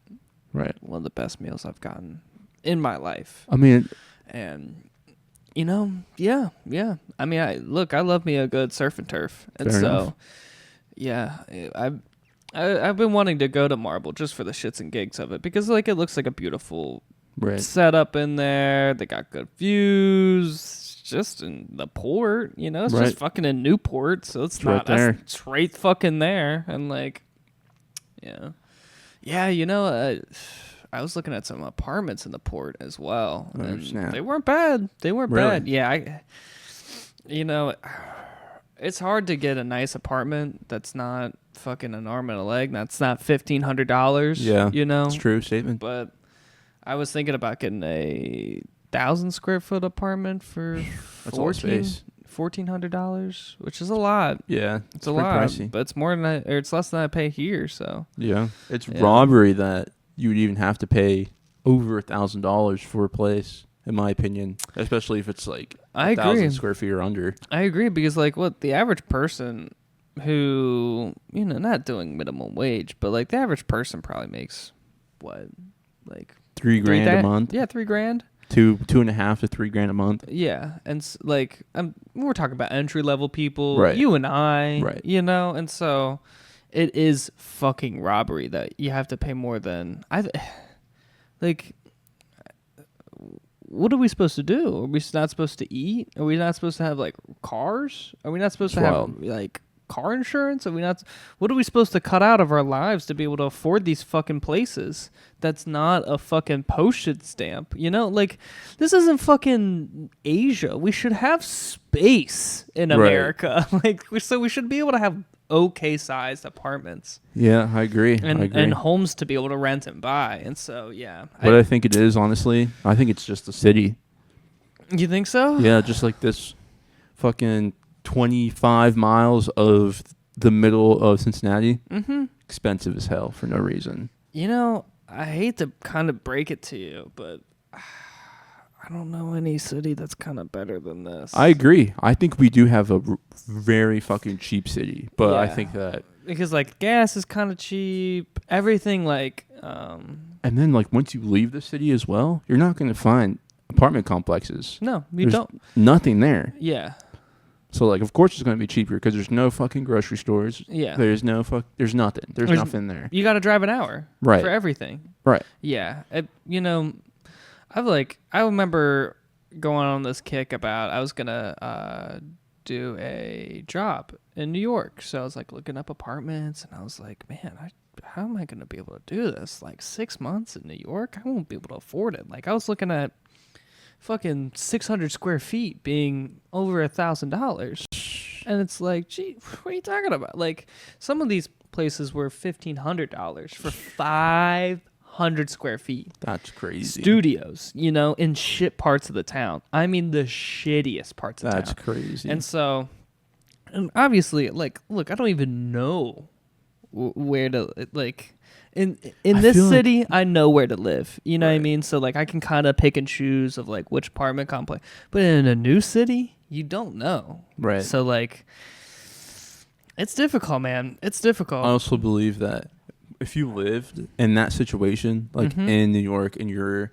Right. One of the best meals I've gotten in my life. I mean, And, yeah. I mean, I love me a good surf and turf. And Fair so, enough. yeah, I've been wanting to go to Marble just for the shits and gigs of it because, like, it looks like a beautiful right. setup in there. They got good views just in the port, it's Right. just fucking in Newport, so it's right not there. It's right fucking there. And like, yeah, I was looking at some apartments in the port as well, Oh, and snap. they weren't bad. Really? Bad. Yeah, it's hard to get a nice apartment that's not fucking an arm and a leg. That's not $1,500. Yeah, it's It's true statement. But I was thinking about getting a 1,000 square foot apartment for That's a lot of space. $1,400, which is a lot. Yeah, It's a pretty lot, pricey. but it's more than it's less than I pay here. So Yeah, it's Yeah. robbery that you would even have to pay over $1,000 for a place, in my opinion. Especially if it's like I 1,000 agree. square feet or under. I agree because like what the average person who not doing minimum wage, but like the average person probably makes what like $3,000 a month. Yeah, $3,000. $2.5 to $3,000 a month. Yeah, and like we're talking about entry level people, Right. you and I, Right. and so it is fucking robbery that you have to pay more than like. What are we supposed to do? Are we not supposed to eat? Are we not supposed to have like cars? Are we not supposed It's to have wild. like car insurance? Are we not? What are we supposed to cut out of our lives to be able to afford these fucking places? That's not a fucking postage stamp. Like this isn't fucking Asia. We should have space in Right. America. So we should be able to have okay sized apartments Yeah, I agree. and I agree. and homes to be able to rent and buy. And so yeah, What I think it is, honestly, I think it's just the city. you think so? Yeah, just like this fucking 25 miles of the middle of Cincinnati. Mm-hmm. Expensive as hell for no reason. I hate to kind of break it to you, but I don't know any city that's kind of better than this. I agree. I think we do have a very fucking cheap city, but I Yeah. think that, because like gas is kind of cheap. Everything like and then like once you leave the city as well, you're not going to find apartment complexes. no, you There's don't. nothing there. Yeah. So, like, of course it's going to be cheaper because there's no fucking grocery stores. Yeah. There's nothing. There's nothing there. You got to drive an hour. Right. For everything. Right. Yeah. I remember going on this kick about I was going to do a job in New York. So I was like looking up apartments and I was like, man, how am I going to be able to do this? Like 6 months in New York? I won't be able to afford it. Like I was looking at fucking 600 square feet being over $1,000. And it's like, gee, what are you talking about? Like some of these places were $1,500 for 500 square feet. That's crazy. Studios, in shit parts of the town. I mean, the shittiest parts of town. That's crazy. And so, and obviously, like, look, I don't even know where to, like, in this city, I know where to live. You know what I mean? So, like, I can kind of pick and choose of, like, which apartment complex. But in a new city, you don't know. Right. So, like, it's difficult, man. It's difficult. I also believe that if you lived in that situation, like in New York, and you're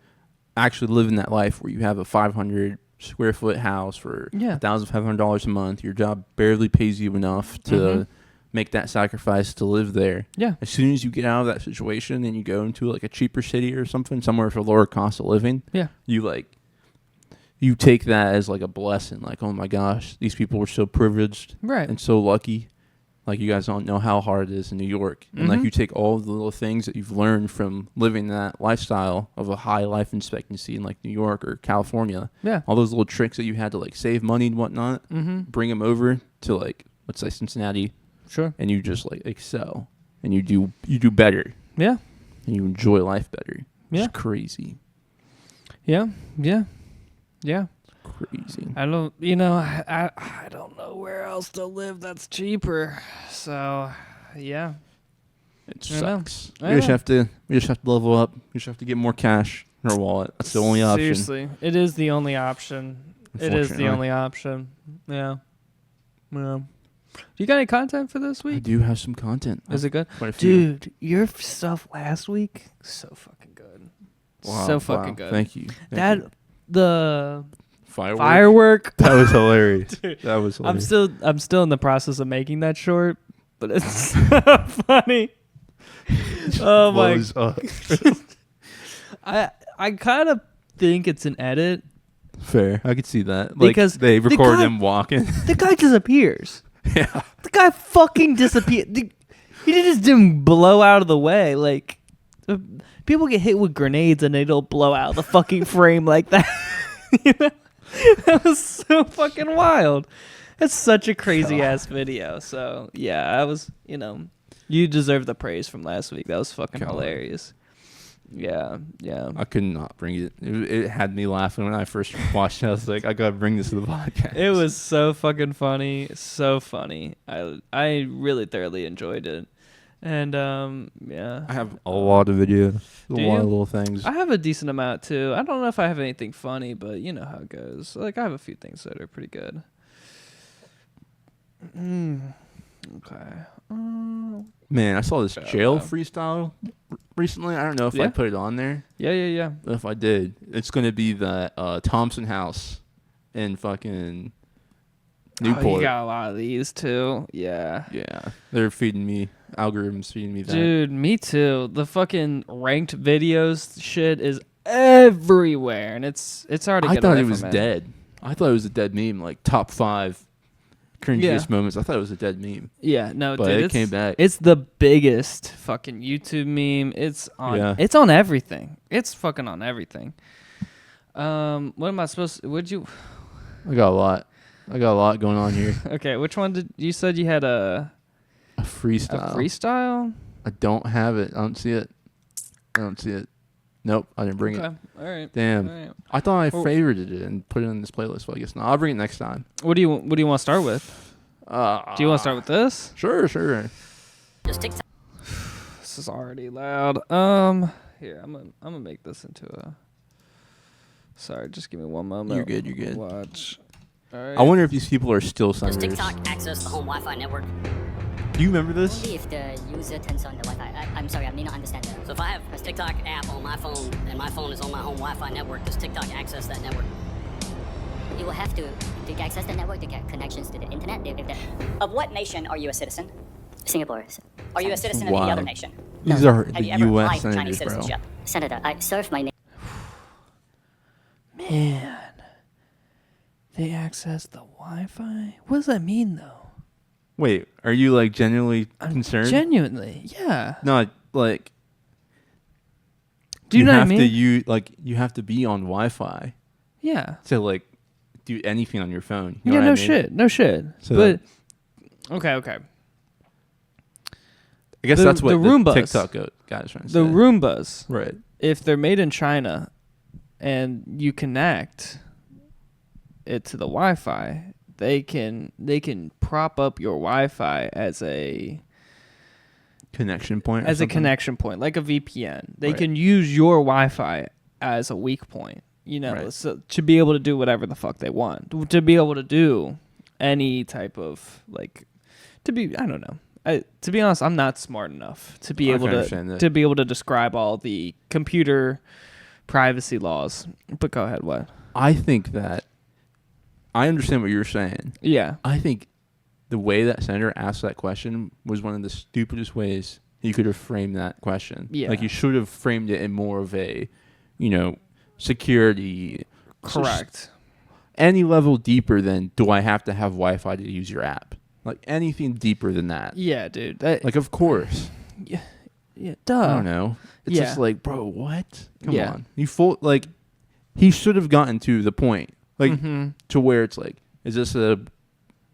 actually living that life where you have a 500 square foot house for $1,500 a month, your job barely pays you enough to make that sacrifice to live there. Yeah. As soon as you get out of that situation and you go into like a cheaper city or something, somewhere for lower cost of living, you take that as like a blessing. Like, oh my gosh, these people were so privileged and so lucky. Like, you guys don't know how hard it is in New York. And like, you take all the little things that you've learned from living that lifestyle of a high life expectancy in like New York or California. Yeah. All those little tricks that you had to like save money and whatnot, bring them over to like, let's say Cincinnati. Sure. And you just like excel and you do better. Yeah. And you enjoy life better. Yeah. It's crazy. Yeah. Yeah. Yeah. Crazy. I don't, I don't know where else to live that's cheaper. So, yeah. It sucks. We just have to level up. We just have to get more cash in our wallet. That's the only option. Seriously. It is the only option. It is the only option. Yeah. Yeah. You got any content for this week? I do have some content. Is it good? Dude, your stuff last week, so fucking good. Wow, so fucking good. Thank you. The firework. That was hilarious. Dude, that was hilarious. I'm still in the process of making that short, but it's so funny. Oh my god. I kind of think it's an edit. Fair. I could see that. Like, because they record him walking. The guy disappears. Yeah. The guy fucking disappeared. He just didn't blow out of the way. Like, people get hit with grenades and they don't blow out the fucking frame like that. That was so fucking wild. It's such a crazy ass video. So, yeah, I was, you deserve the praise from last week. That was fucking hilarious. Yeah, yeah. I could not bring it. It had me laughing when I first watched it. I was like, I gotta bring this to the podcast. It was so fucking funny. So funny. I really thoroughly enjoyed it. And, yeah. I have a lot of videos. A lot of little things. I have a decent amount, too. I don't know if I have anything funny, but you know how it goes. Like, I have a few things that are pretty good. Okay. Man, I saw this jail freestyle recently. I don't know if I put it on there. Yeah. If I did, it's going to be the Thompson House in fucking Newport. Oh, you got a lot of these, too. Yeah. Yeah. They're feeding me. Algorithms feeding me that. Dude, me too. The fucking ranked videos shit is everywhere, and it's hard to get away from it. I thought it was dead. I thought it was a dead meme, like top 5 cringiest moments. I thought it was a dead meme. Yeah, no, but dude, it came back. It's the biggest fucking YouTube meme. It's on everything. It's fucking on everything. What am I supposed to, I got a lot going on here. Okay, which one did you said you had a freestyle? A freestyle? I don't have it. I don't see it. Nope, I didn't bring it. All right. Damn. All right. I thought I favorited it and put it in this playlist, but I guess not. I'll bring it next time. What do you want to start with? Do you want to start with this? Sure. Just TikTok. This is already loud. Here, I'm gonna make this into a. Sorry, just give me one moment. You're good. Watch. All right. I wonder if these people are still Does senators. TikTok access the home Wi-Fi network? Do you remember this? Only if the user turns on the Wi-Fi. I'm sorry, I may not understand that. So if I have a TikTok app on my phone and my phone is on my home Wi-Fi network, does TikTok access that network? you will have to access the network to get connections to the internet. Of what nation are you a citizen? Singapore. Are you a citizen of any other nation? These are Have the you ever applied U.S. for Chinese senators, bro. citizenship? Senator, I served my nation. Man, they access the Wi-Fi. What does that mean, though? Wait, are you like genuinely concerned? Genuinely, yeah. No, like. Do you know what I have mean? You have to be on Wi-Fi Yeah. to like do anything on your phone. You know Yeah, what no I mean? shit. No shit. So but okay. I guess The- that's what the the Roombas. TikTok guy is trying to say. The Roombas, Right. if they're made in China and you connect it to the Wi-Fi, they can prop up your Wi-Fi as a Connection point. or as a something? connection point, like a VPN. They Right. can use your Wi-Fi as a weak point, you know, Right. so to be able to do whatever the fuck they want, to be able to do any type of like, I don't know. To be honest, I'm not smart enough to be I able can understand to that. be able to describe all the computer privacy laws. But go ahead, what? I think that I understand what you're saying. Yeah. I think the way that senator asked that question was one of the stupidest ways you could have framed that question. Yeah. Like you should have framed it in more of a, security. Correct. Any level deeper than do I have to have Wi-Fi to use your app? Like anything deeper than that. Yeah, dude. Like of course. Yeah, duh. I don't know. It's yeah. just like, bro, what? Come Yeah. on. He should have gotten to the point. Like to where it's like, is this a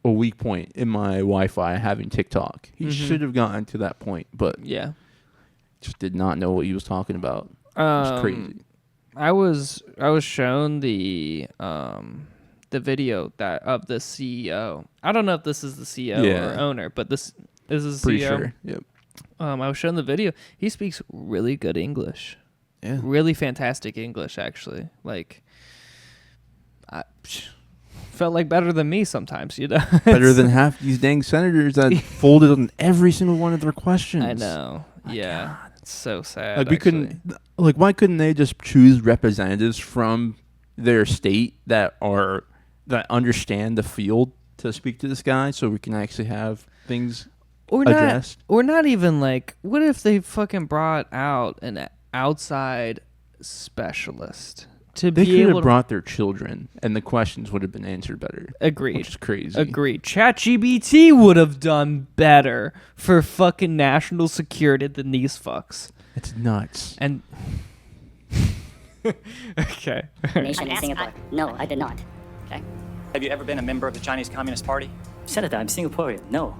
weak point in my Wi-Fi having TikTok? He should have gotten to that point, but Yeah. just did not know what he was talking about. It's crazy. I was shown the video of the CEO. I don't know if this is the CEO Yeah. or owner, but this is the Pretty CEO. sure. Yep. I was shown the video. He speaks really good English. Yeah. Really fantastic English, actually. Like, felt like better than me sometimes, you know. Better than half these dang senators that folded on every single one of their questions. I know. yeah. It's so sad. Like we couldn't. Like why couldn't they just choose representatives from their state that understand the field to speak to this guy, so we can actually have things addressed? Or not even like, what if they fucking brought out an outside specialist to They be could able have brought their children, and the questions would have been answered better. Agreed. Which is crazy. Agreed. ChatGPT would have done better for fucking national security than these fucks. It's nuts. And okay. Nation in Singapore. No, I did not. Okay. Have you ever been a member of the Chinese Communist Party? Senator, I'm Singaporean. No.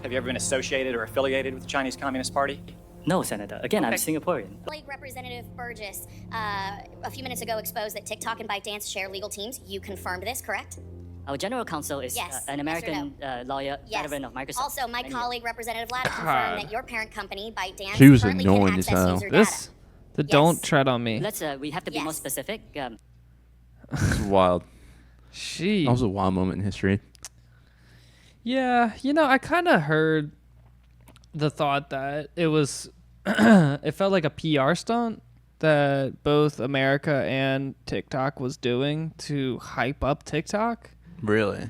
Have you ever been associated or affiliated with the Chinese Communist Party? No, Senator. Again, I'm Singaporean. Representative Burgess, a few minutes ago exposed that TikTok and ByteDance share legal teams. You confirmed this, correct? Our general counsel is Yes. an American lawyer, Yes. veteran of Microsoft. Also, my colleague, Representative Latta, God. confirmed that your parent company, ByteDance, She was currently annoying can as access hell. user This data. don't tread on me. We have to be more specific. It's wild. She. That was a wild moment in history. Yeah, I kind of heard the thought that it was it felt like a PR stunt that both America and TikTok was doing to hype up TikTok. Really?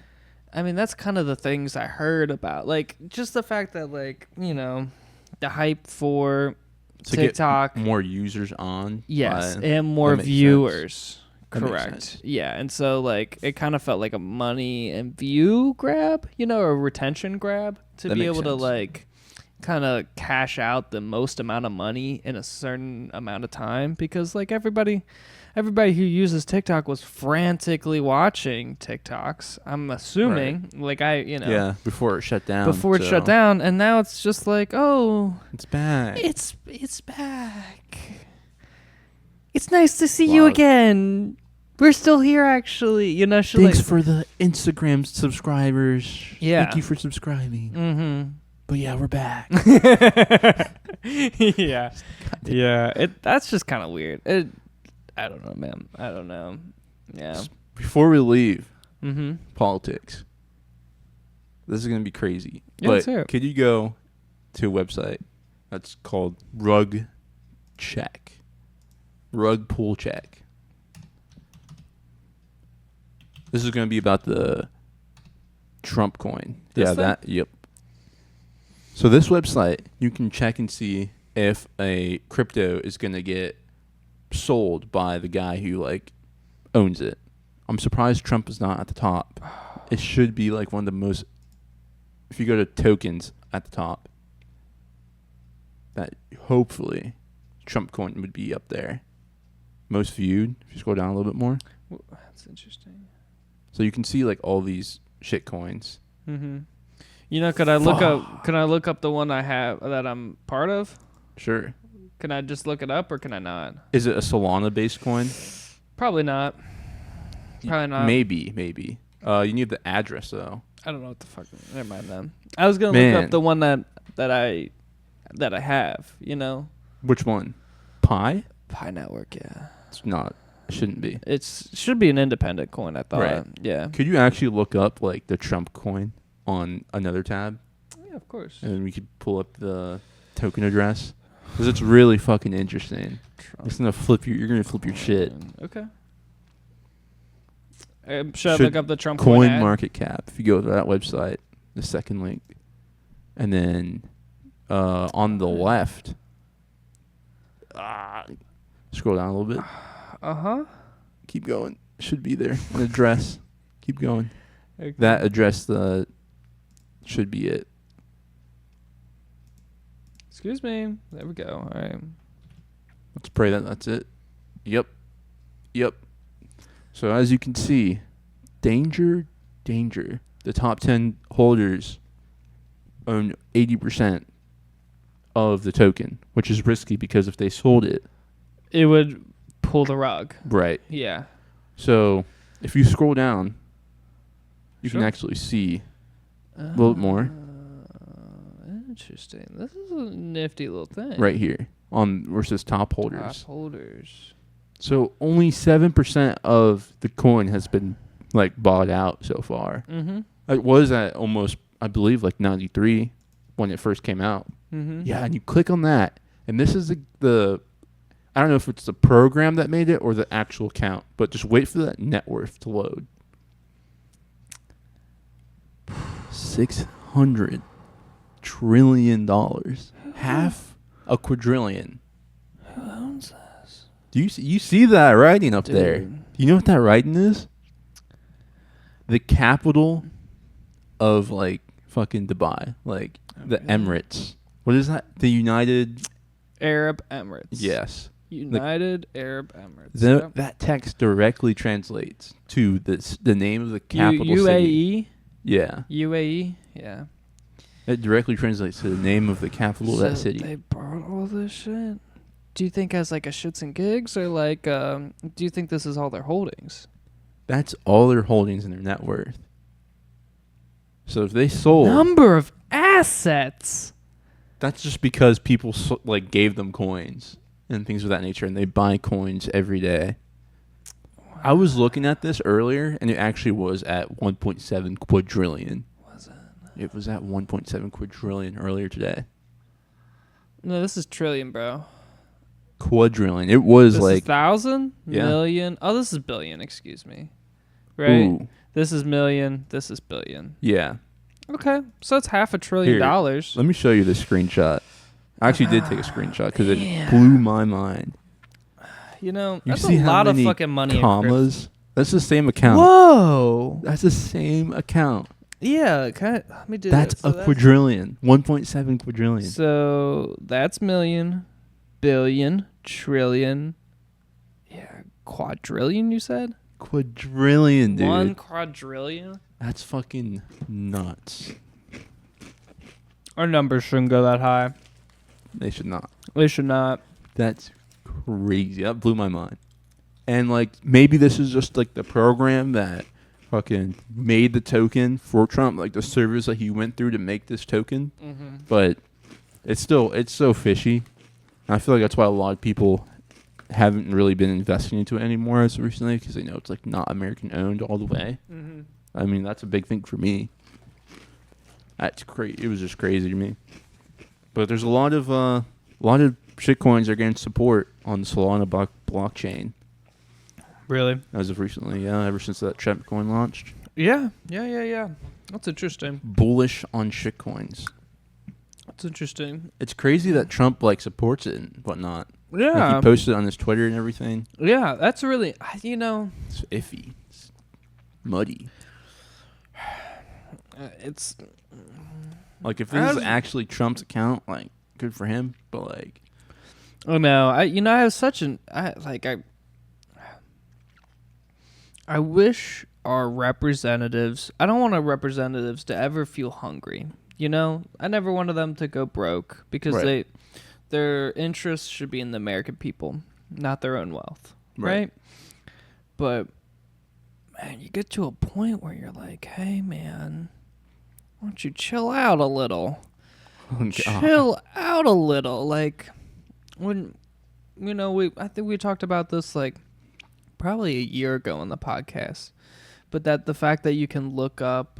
I mean, that's kind of the things I heard about. Like, just the fact that, like, the hype for To TikTok. get more users on. Yes, by- and more that makes viewers. sense. That makes Correct. sense. Yeah, and so, like, it kind of felt like a money and view grab, or a retention grab to That be makes able to, sense. like, kind of cash out the most amount of money in a certain amount of time, because, like, everybody who uses TikTok was frantically watching TikToks. I'm assuming, Yeah, before it shut down. before it so shut down, and now it's just like, oh, It's back. it's back. It's nice to see you Wow. again. We're still here, actually. Thanks for the Instagram subscribers. Yeah. Thank you for subscribing. Mm-hmm. But yeah, we're back. Yeah. Yeah. That's just kind of weird. I don't know, man. I don't know. Yeah. Before we leave, Mm-hmm. politics. This is going to be crazy. Yeah, let's but hear it. could you go to a website that's called Rug Check? Rug Pull Check. This is going to be about the Trump coin. This yeah, thing? that. Yep. So this website, you can check and see if a crypto is going to get sold by the guy who like owns it. I'm surprised Trump is not at the top. It should be like one of the most. If you go to tokens at the top, that hopefully Trump coin would be up there. Most viewed. If you scroll down a little bit more. That's interesting. So you can see like all these shit coins. Mm-hmm. You know, could I look up? Can I look up the one I have that I'm part of? Sure. Can I just look it up, or can I not? Is it a Solana-based coin? Probably not. Probably not. Maybe. You need the address though. I don't know what the fuck. Never mind then. I was gonna look up the one that I have. You know. Which one? Pi? Pi Network. Yeah. It's not. It shouldn't be. It should be an independent coin. I thought. Right. Yeah. Could you actually look up like the Trump coin on another tab? Yeah, of course. And then we could pull up the token address because it's really fucking interesting. It's gonna flip you. You're gonna flip your shit. Okay. Should I look up the Trump coin ad? market cap? If you go to that website, the second link, and then on the left, scroll down a little bit. Keep going. Should be there. An address. Keep going. Okay. That address should be it. Excuse me. There we go. All right. Let's pray that that's it. Yep. So as you can see, danger. The top 10 holders own 80% of the token, which is risky because if they sold it, it would pull the rug. Right. Yeah. So if you scroll down, you Sure. can actually see a little bit more. Interesting. This is a nifty little thing. Right here on where it says top holders. Top holders. So only 7% of the coin has been like bought out so far. Mm-hmm. It was at almost, I believe, like 93 when it first came out. Mm-hmm. Yeah, and you click on that, and this is the I don't know if it's the program that made it or the actual count, but just wait for that net worth to load. $600 trillion. Half a quadrillion. Who owns this? Do you see that writing up Dude. there? Do you know what that writing is? The capital of like fucking Dubai, like the Emirates. What is that? The United Arab Emirates. Yes. United Arab Emirates. Yep. That text directly translates to the name of the capital UAE? city. Yeah. UAE? Yeah. It directly translates to the name of the capital of that city. They bought all this shit? Do you think as like a shits and gigs, or like do you think this is all their holdings? That's all their holdings and their net worth. So if they sold Number of assets. That's just because people like gave them coins and things of that nature, and they buy coins every day. Wow. I was looking at this earlier, and it actually was at 1.7 quadrillion. Was it? It was at 1.7 quadrillion earlier today. No, this is trillion, bro. Quadrillion. It was this like is thousand, million. Oh, this is billion. Excuse me. Right. Ooh. This is million. This is billion. Yeah. Okay, so it's $500 billion. Let me show you the screenshot. I actually did take a screenshot because it blew my mind. You know, You that's see a how lot of many fucking money. commas? That's the same account. Whoa. That's the same account. Yeah, let me do That's this. a quadrillion. 1.7 quadrillion. So that's million, billion, trillion. Yeah, quadrillion, you said? Quadrillion, dude. 1 quadrillion? That's fucking nuts. Our numbers shouldn't go that high. They should not. They should not. That's crazy. That blew my mind. And like maybe this is just like the program that fucking made the token for Trump, like the servers that he went through to make this token. Mm-hmm. But it's so fishy. And I feel like that's why a lot of people haven't really been investing into it anymore as recently, because they know it's like not American owned all the way. Mm-hmm. I mean, that's a big thing for me. That's crazy. It was just crazy to me. But there's a lot of shitcoins that are getting support on the Solana blockchain. Really? As of recently, yeah, ever since that Trump coin launched. Yeah. That's interesting. Bullish on shitcoins. That's interesting. It's crazy that Trump like supports it and whatnot. Yeah. Like, he posted on his Twitter and everything. Yeah, that's really, you know, it's iffy. It's muddy. It's like if this is actually Trump's account, like good for him. But like, oh no, I have such an I wish our representatives. I don't want our representatives to ever feel hungry. You know, I never wanted them to go broke because their interests should be in the American people, not their own wealth, right? But man, you get to a point where you're like, hey man, why don't you chill out a little? Chill out a little. Like when I think we talked about this like probably a year ago on the podcast, but that the fact that you can look up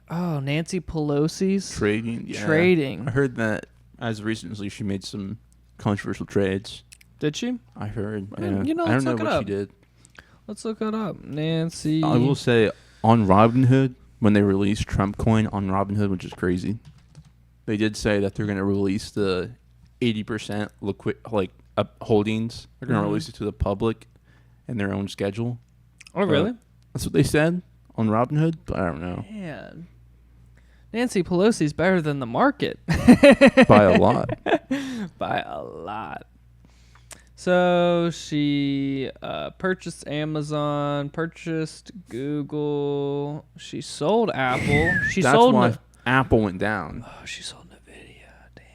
Nancy Pelosi's trading. I heard that as recently she made some controversial trades. Did she? I heard. Yeah. I don't know what she did. Let's look it up. Nancy. I will say on Robinhood, when they released Trump coin on Robinhood, which is crazy, they did say that they're going to release the 80% liquid holdings. They're going to release it to the public in their own schedule. Oh, really? That's what they said on Robinhood, but I don't know. Man. Nancy Pelosi's better than the market. By a lot. By a lot. So she purchased Amazon, purchased Google. She sold Apple. That's why Apple went down. Oh, she sold Nvidia. Damn.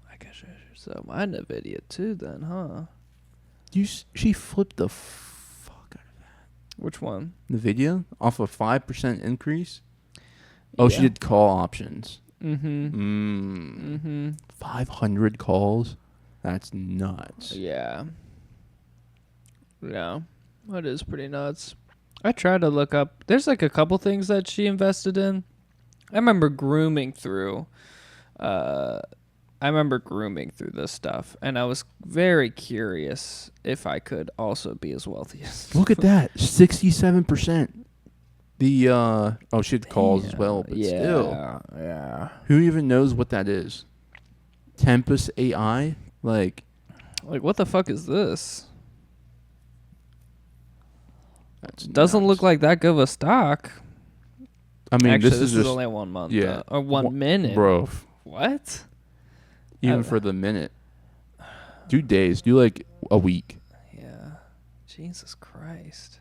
I guess I should sell my Nvidia too then, huh? She flipped the fuck out of that. Which one? Nvidia? Off a 5% increase? Oh, she did call options. 500 calls? That's nuts. Yeah. Yeah. That is pretty nuts. I tried to look up. There's like a couple things that she invested in. I remember grooming through this stuff, and I was very curious if I could also be as wealthy as. Look at that, 67%. The she had calls as well, but still. Yeah. Who even knows what that is? Tempest AI, like what the fuck is this? That doesn't look like that good of a stock. I mean, actually, this is just only 1 month, yeah, or 1 minute, bro. What? Even for the minute, 2 days, do like a week. Yeah, Jesus Christ.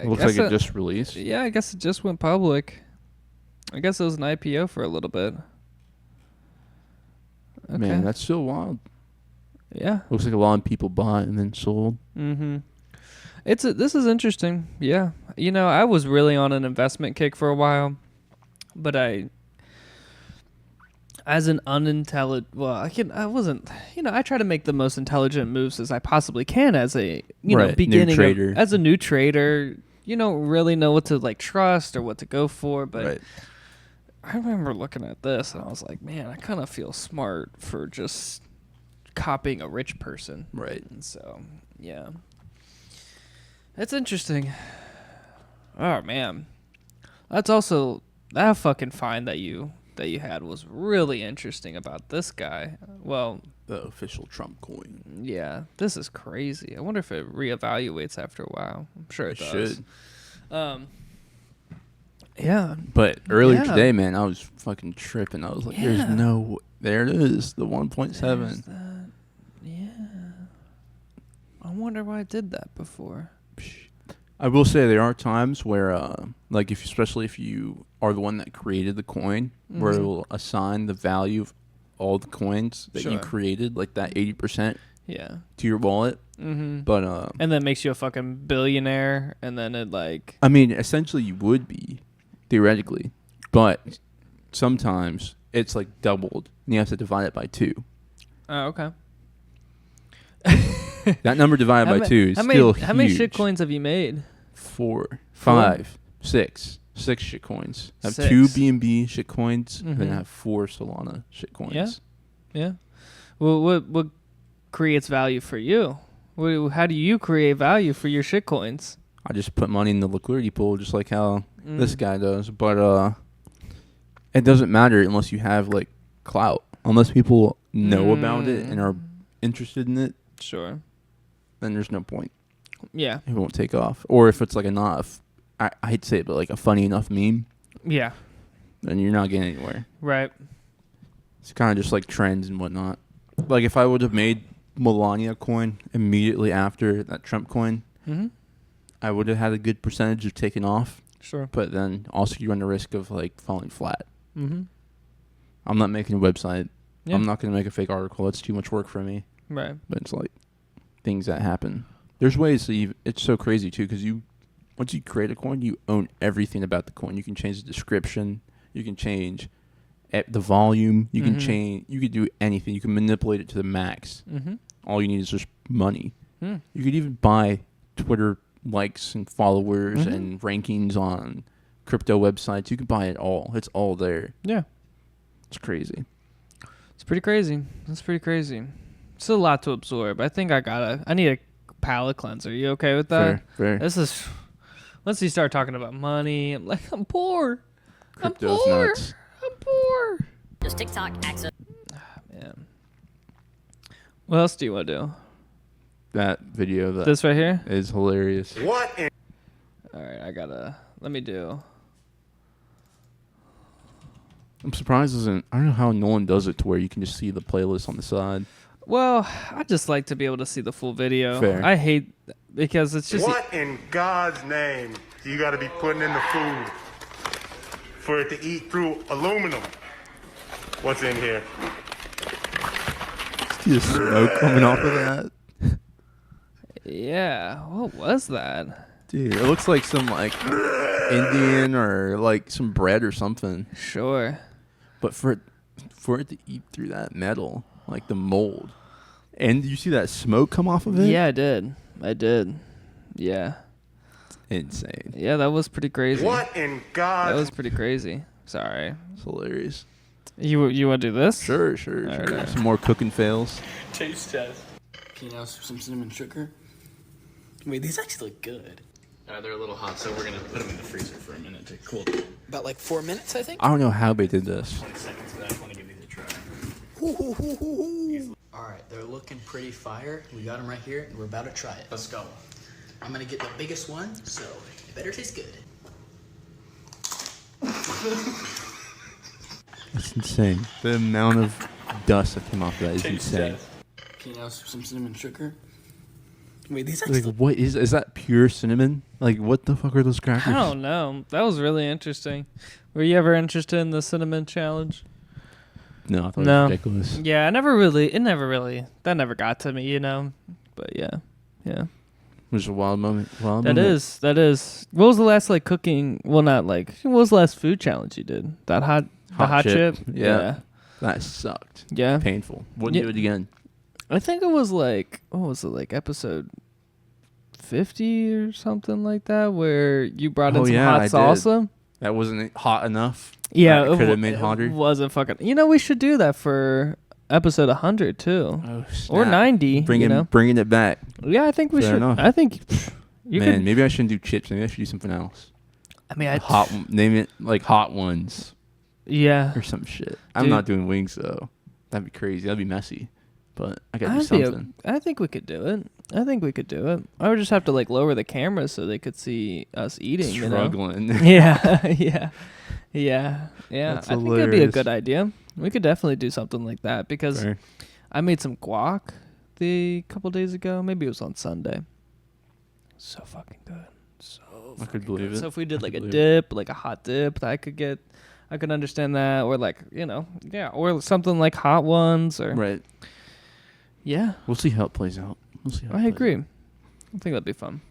Looks like it just released. Yeah, I guess it just went public. I guess it was an IPO for a little bit. Okay. Man, that's so wild. Yeah. Looks like a lot of people bought and then sold. Mm-hmm. This is interesting. Yeah. I was really on an investment kick for a while, but I try to make the most intelligent moves as I possibly can as a beginning new trader. As a new trader. You don't really know what to trust or what to go for, but I remember looking at this and I was like, man, I kind of feel smart for just copying a rich person. Right. And so, yeah. That's interesting. Oh man. That's also that fucking find that you had was really interesting about this guy. Well, the official Trump coin. Yeah, this is crazy. I wonder if it reevaluates after a while. I'm sure it does. Should. Yeah. But earlier today, man, I was fucking tripping. I was like, there's no... There it is, the 1.7. Yeah. I wonder why I did that before. I will say there are times where, especially if you are the one that created the coin, where it will assign the value of all the coins that you created, like that 80%, to your wallet. Mm-hmm. But and then makes you a fucking billionaire, and then it I mean, essentially you would be, theoretically, but sometimes it's like doubled, and you have to divide it by 2. Oh, okay. That number divided by 2 is still huge. How many shit coins have you made? 4, 5, 6. 6 shit coins. I have 6. 2 BNB shit coins, and then I have 4 Solana shit coins. Yeah. Well, what creates value for you? How do you create value for your shitcoins? I just put money in the liquidity pool, just like how this guy does. But it doesn't matter unless you have like clout. Unless people know about it and are interested in it. Sure. Then there's no point. Yeah. It won't take off. Or if it's like I hate to say it, but like a funny enough meme. Yeah. Then you're not getting anywhere. Right. It's kind of just like trends and whatnot. Like if I would have made Melania coin immediately after that Trump coin, I would have had a good percentage of taking off. Sure. But then also you run the risk of like falling flat. Mm-hmm. I'm not making a website. Yeah. I'm not going to make a fake article. That's too much work for me. Right. But it's like things that happen. There's ways to it's so crazy too because once you create a coin, you own everything about the coin. You can change the description. You can change the volume. You can change. You could do anything. You can manipulate it to the max. All you need is just money. You could even buy Twitter likes and followers and rankings on crypto websites. You can buy it all. It's all there. Yeah. It's crazy. It's pretty crazy. It's pretty crazy. It's a lot to absorb. I think I need a palate cleanser. You okay with that? Fair. This is once you start talking about money, I'm like, I'm poor. Crypto's I'm poor. nuts. I'm poor. Does TikTok access? Man. What else do you want to do? That video This right here is hilarious. What? All right, let me do. I'm surprised I don't know how Nolan does it to where you can just see the playlist on the side. Well, I just like to be able to see the full video. Fair. I hate because it's just What in God's name do you got to be putting in the food for it to eat through aluminum? What's in here? See the smoke coming off of that? Yeah, what was that? Dude, it looks like some like Indian or like some bread or something. Sure. But for it to eat through that metal, like the mold. And you see that smoke come off of it? Yeah, I did. Yeah. Insane. Yeah, that was pretty crazy. What in God? That was pretty crazy. Sorry. It's hilarious. You want to do this? Sure. Right. Some more cooking fails. Taste test. Can you have some cinnamon sugar? Wait, these actually look good. They're a little hot, so we're going to put them in the freezer for a minute to cool them. About like 4 minutes, I think? I don't know how they did this. 20 seconds, but I just want to give these a try. Alright, they're looking pretty fire. We got them right here, and we're about to try it. Let's go. I'm going to get the biggest one, so it better taste good. That's insane. The amount of dust that came off of that is insane. Can you have some cinnamon sugar? Wait, these Like, what is that pure cinnamon? Like, what the fuck are those crackers? I don't know. That was really interesting. Were you ever interested in the cinnamon challenge? No, I thought it was ridiculous. Yeah, that never got to me, you know? But yeah. It was a wild moment. That is. What was the last, like, cooking, well, not, like, what was the last food challenge you did? That hot chip? Yeah. That sucked. Yeah. Painful. Wouldn't do it again. I think it was like, what was it, like episode 50 or something like that, where you brought in some hot salsa. That wasn't hot enough. Yeah, it could have made hotter. It wasn't fucking. You know, we should do that for episode 100 too, or 90. Bringing it back. Yeah, I think we should. Enough. I think you could. Maybe I shouldn't do chips. Maybe I should do something else. I mean, name it like hot ones. Yeah, or some shit. I'm not doing wings though. That'd be crazy. That'd be messy. But I gotta do something. I think we could do it. I would just have to like lower the camera so they could see us eating. Struggling. You know? Yeah. That's I think it'd be a good idea. We could definitely do something like that because I made some guac a couple days ago. Maybe it was on Sunday. So fucking good. I could believe it. So if we did like a dip, like a hot dip, I could understand that, or like or something like hot ones, or right. Yeah. We'll see how it plays out. I agree. I think that'd be fun.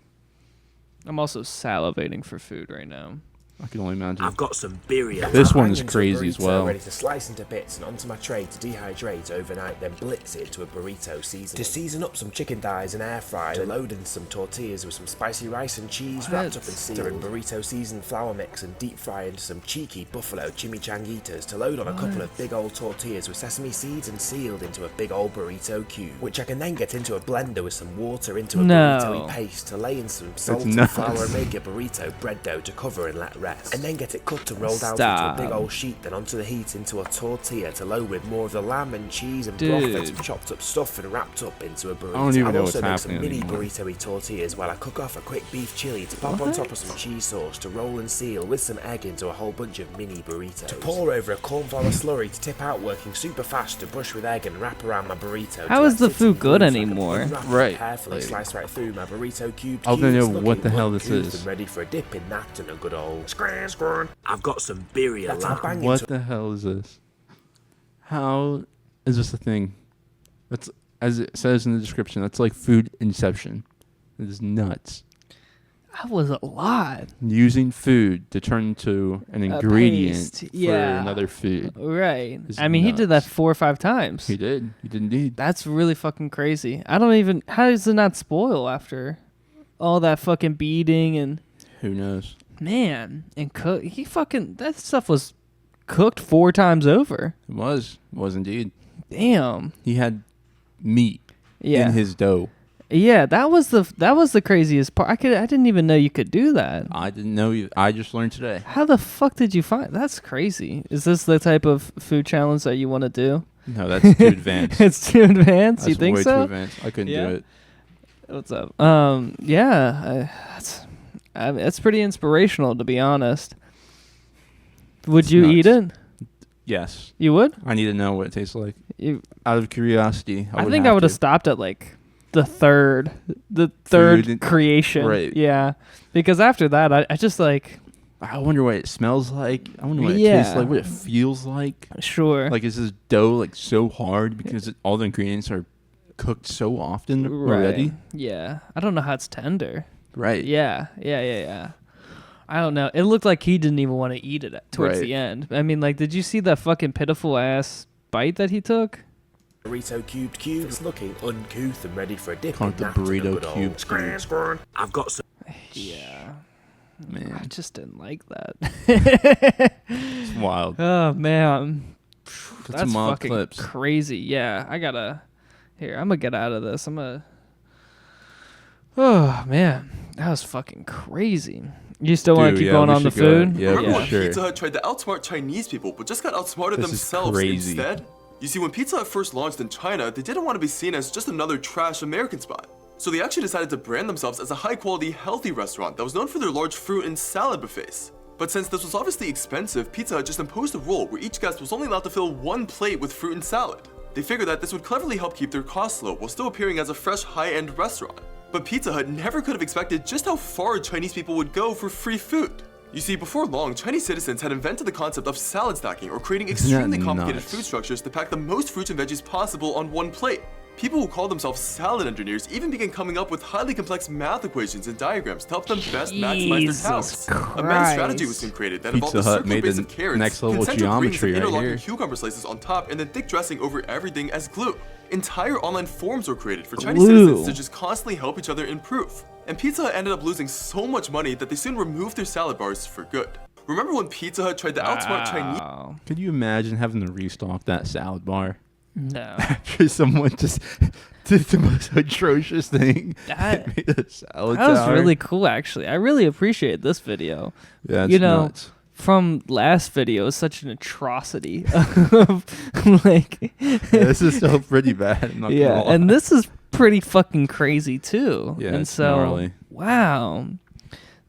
I'm also salivating for food right now. I can only imagine. I've got some birria. This one is crazy as well. Ready to slice into bits and onto my tray to dehydrate overnight, then blitz it into a burrito season. To season up some chicken thighs and air fry. To load in some tortillas with some spicy rice and cheese wrapped up in sealed and burrito seasoned flour mix and deep fry into some cheeky buffalo chimichanguitas. To load on a couple of big old tortillas with sesame seeds and sealed into a big old burrito cube, which I can then get into a blender with some water into a burrito paste. To lay in some salt and flour and make a burrito bread dough to cover and let rest. And then get it cut and rolled out into a big old sheet, then onto the heat into a tortilla to load with more of the lamb and cheese and broth and some chopped up stuff and wrapped up into a burrito. I don't even know I'll what's also make happening some mini anymore. burrito-y tortillas while I cook off a quick beef chili to pop on top of some cheese sauce to roll and seal with some egg into a whole bunch of mini burritos. To pour over a cornflour slurry to tip out working super fast to brush with egg and wrap around my burrito. How is the food good anymore? Right. Carefully slice right through my burrito cube. I don't know what the hell this is. Ready for a dip in that and a good old scran. I've got some birria. What the hell is this? How is this a thing? That's, as it says in the description, that's like food inception. It is nuts. That was a lot. Using food to turn into an ingredient paste. for another food. Right. Is I mean, he did that nuts. 4 or 5 times. He did. He did indeed. That's really fucking crazy. I don't even... How does it not spoil after all that fucking beating and... Who knows? Man, and cook... He fucking... That stuff was cooked 4 times over. It was. It was indeed. Damn. He had meat in his dough. Yeah, that was the craziest part. I didn't even know you could do that. I didn't know either. I just learned today. How the fuck did you find? That's crazy. Is this the type of food challenge that you want to do? No, that's too advanced. It's too advanced. That's You think way so? too advanced. I couldn't do it. What's up? Yeah, that's pretty inspirational, to be honest. Would you eat it? Yes. You would? I need to know what it tastes like. Out of curiosity, I think I would have stopped at like the third creation. Right. Yeah. Because after that, I just like... I wonder what it smells like. I wonder what it tastes like, what it feels like. Sure. Like, is this dough like so hard because all the ingredients are cooked so often already? Yeah. I don't know how it's tender. Right. Yeah. I don't know. It looked like he didn't even want to eat it towards the end. I mean, like, did you see that fucking pitiful ass bite that he took? Burrito cubes looking uncouth and ready for a dip. Call it the burrito cube. Scran. I've got some. Yeah. Man. I just didn't like that. It's wild. Oh, man. Got That's some wild fucking clips. crazy. Yeah, I'm going to get out of this. Oh, man. That was fucking crazy. You still want to keep going on the food? Remember when Pizza Hut tried to outsmart Chinese people, but just got outsmarted themselves instead? You see, when Pizza Hut first launched in China, they didn't want to be seen as just another trash American spot. So they actually decided to brand themselves as a high-quality, healthy restaurant that was known for their large fruit and salad buffets. But since this was obviously expensive, Pizza Hut just imposed a rule where each guest was only allowed to fill 1 plate with fruit and salad. They figured that this would cleverly help keep their costs low while still appearing as a fresh, high-end restaurant. But Pizza Hut never could have expected just how far Chinese people would go for free food. You see, before long, Chinese citizens had invented the concept of salad stacking, or creating extremely complicated food structures to pack the most fruits and veggies possible on 1 plate. People who call themselves salad engineers even began coming up with highly complex math equations and diagrams to help them best maximize their talents. A meta strategy was soon created that involved a circular base of carrots, concentric rings of interlocking cucumber slices on top, and then thick dressing over everything as glue. Entire online forums were created for Chinese citizens to just constantly help each other improve. And Pizza Hut ended up losing so much money that they soon removed their salad bars for good. Remember when Pizza Hut tried to outsmart Chinese? Could you imagine having to restock that salad bar? No. After someone just did the most atrocious thing. That made a salad was tower. really cool, actually. I really appreciate this video. Yeah, it's nuts. From last video, it was such an atrocity of like. This is still pretty bad. I'm not gonna lie. And this is pretty fucking crazy too. Yeah, and it's so gnarly. wow,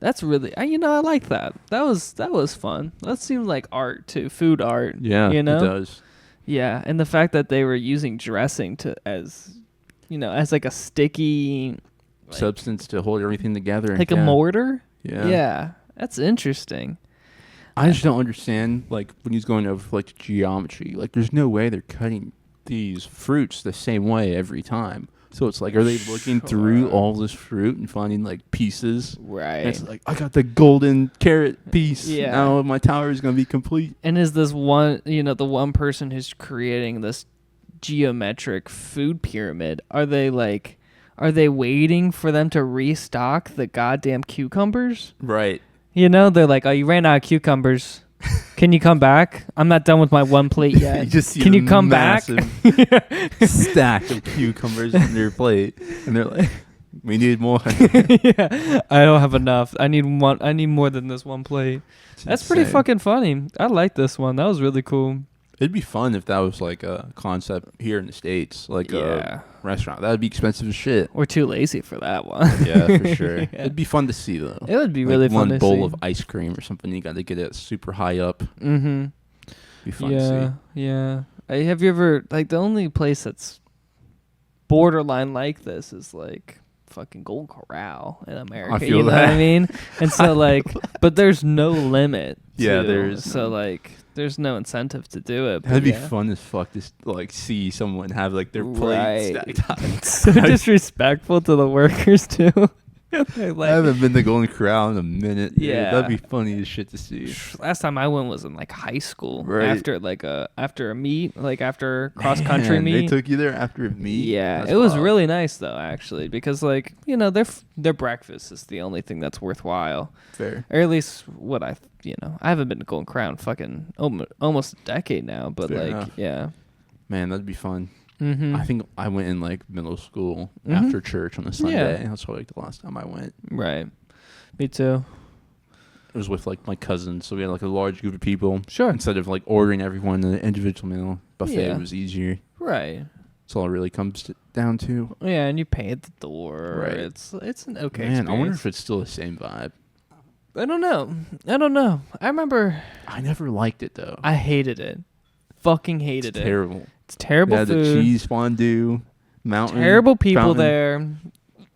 that's really I like that. That was fun. That seemed like art too, food art. Yeah, you know? it does. Yeah, and the fact that they were using dressing as like a sticky substance to hold everything together, like a mortar. Yeah, that's interesting. I just don't understand, like, when he's going over, like, geometry. Like, there's no way they're cutting these fruits the same way every time. So it's like, are they looking through all this fruit and finding like pieces? Right. And it's like, I got the golden carrot piece. Yeah. Now my tower is gonna be complete. And is this one, the one person who's creating this geometric food pyramid? Are they waiting for them to restock the goddamn cucumbers? Right. They're like, oh, you ran out of cucumbers. Can you come back? I'm not done with my one plate yet. You just see Can you come back? Stack of cucumbers on their plate, and they're like, "We need more." Yeah, I don't have enough. I need more than this one plate. That's pretty fucking funny. I like this one. That was really cool. It'd be fun if that was like a concept here in the States, like a restaurant. That would be expensive as shit. We're too lazy for that one. Yeah, for sure. Yeah. It'd be fun to see, though. It would be really fun to see. One bowl of ice cream or something. You got to get it super high up. Mm-hmm. Be fun to see. Yeah. Have you ever, the only place that's borderline like this is, fucking Golden Corral in America. I feel you know that. What I mean? And so, but there's no limit. Yeah, there's. So, there's no incentive to do it. That'd be fun as fuck to see someone have their plate stacked high. So disrespectful to the workers too. I haven't been to Golden Corral in a minute. Yeah, that'd be funny as shit to see. Last time I went was in high school. Right. After a meet, after cross country meet. They took you there after a meet. Yeah, it was really nice though, actually, because their breakfast is the only thing that's worthwhile. Fair. Or at least what I haven't been to Golden Corral in fucking almost a decade now, but yeah. Man, that'd be fun. Mm-hmm. I think I went in middle school after church on a Sunday. Yeah. That's probably the last time I went. Right. Me too. It was with my cousins, so we had a large group of people. Sure. Instead of ordering everyone an individual meal, buffet was easier. Right. That's all it really comes down to. Yeah, and you pay at the door. Right. It's an okay Man, experience. I wonder if it's still the same vibe. I don't know. I remember. I never liked it though. I hated it. Fucking hated it. Terrible. It's terrible food. food. The cheese fondue, mountain. Terrible people fountain. there.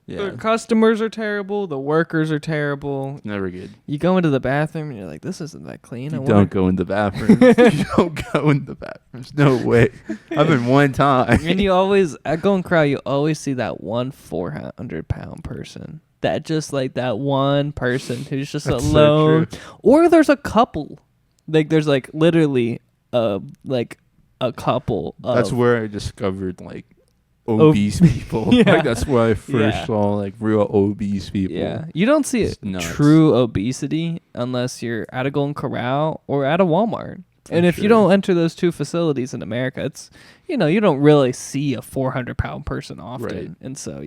Yeah. The customers are terrible. The workers are terrible. Never good. You go into the bathroom and you're like, this isn't that clean. You don't go in the bathroom. You don't go in the bathrooms. No way. I've been one time. And you always, at Golden Corral, you always see that one 400-pound person. That just that one person who's just That's alone. So true. Or there's a couple. There's literally a couple. That's where I discovered obese people. Yeah. That's where I first saw real obese people. Yeah, you don't see true obesity unless you're at a Golden Corral or at a Walmart. And if you don't enter those two facilities in America, it's you don't really see a 400-pound person often. Right. And so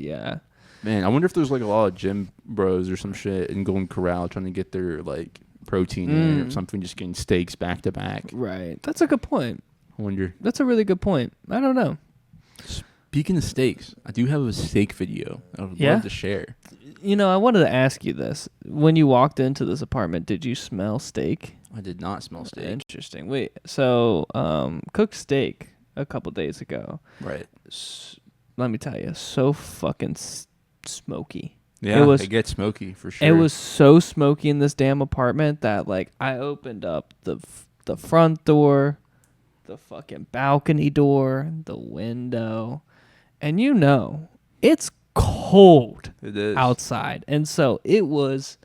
Man, I wonder if there's a lot of gym bros or some shit in Golden Corral trying to get their protein in or something, just getting steaks back to back. Right. That's a good point. I wonder. That's a really good point. I don't know. Speaking of steaks, I do have a steak video I would love to share. I wanted to ask you this. When you walked into this apartment, did you smell steak? I did not smell steak. Interesting. Wait, so cooked steak a couple days ago. Right. Let me tell you, so fucking smoky. Yeah, it gets smoky for sure. It was so smoky in this damn apartment that I opened up the front door, the fucking balcony door, the window, and it's cold outside. And so it was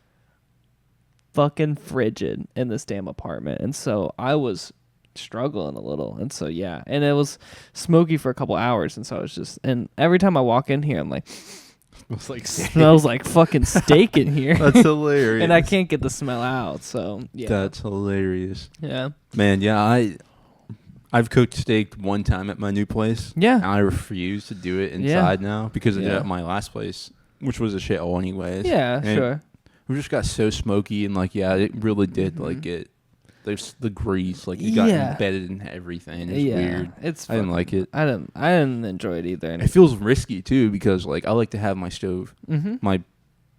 fucking frigid in this damn apartment. And so I was struggling a little. And so, yeah. And it was smoky for a couple hours. And so I was and every time I walk in here, I'm like, smells like fucking steak in here. That's hilarious. And I can't get the smell out. So, yeah. That's hilarious. Yeah. Man, yeah, I've cooked steak one time at my new place. Yeah. And I refuse to do it inside now because I did it at my last place, which was a shithole anyways. Yeah, and sure. We just got so smoky and it really did there's the grease it got embedded in everything. It's weird. I didn't like it. I didn't enjoy it either. It feels risky too because I like to have my stove, my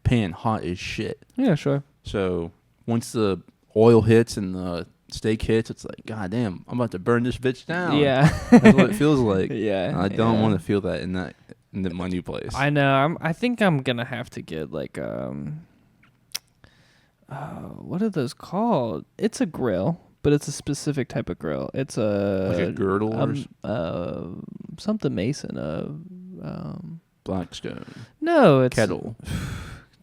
pan hot as shit. Yeah, sure. So once the oil hits and the steak hits, it's god damn, I'm about to burn this bitch down. Yeah. That's what it feels like. Yeah. And I don't want to feel that in my new place. I know. I think I'm gonna have to get what are those called? It's a grill, but it's a specific type of grill. It's a a girdle or something Mason. Blackstone. No, it's Kettle.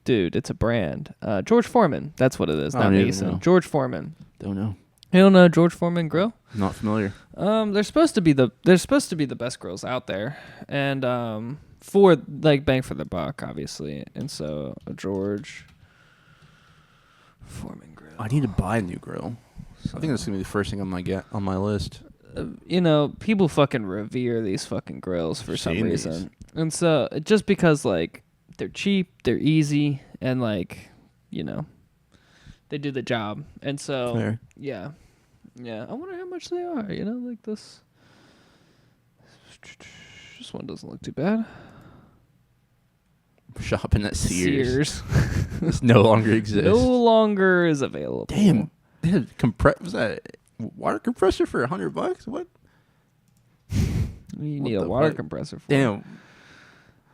Dude, it's a brand. George Foreman. That's what it is. Not Mason. George Foreman. Don't know. You don't know George Foreman grill? Not familiar. They're supposed to be the best grills out there, and for like bang for the buck, obviously. And so a George Foreman grill. I need to buy a new grill. So. I think that's gonna be the first thing I'm gonna get on my list. People fucking revere these fucking grills for some reason, and so just because like they're cheap, they're easy, and like they do the job, and so Fair. yeah. I wonder how much they are. Like this one doesn't look too bad. Shopping at Sears. This no longer exists. No longer is available. Damn. Was that water compressor for $100? What? You need a water compressor for. Damn.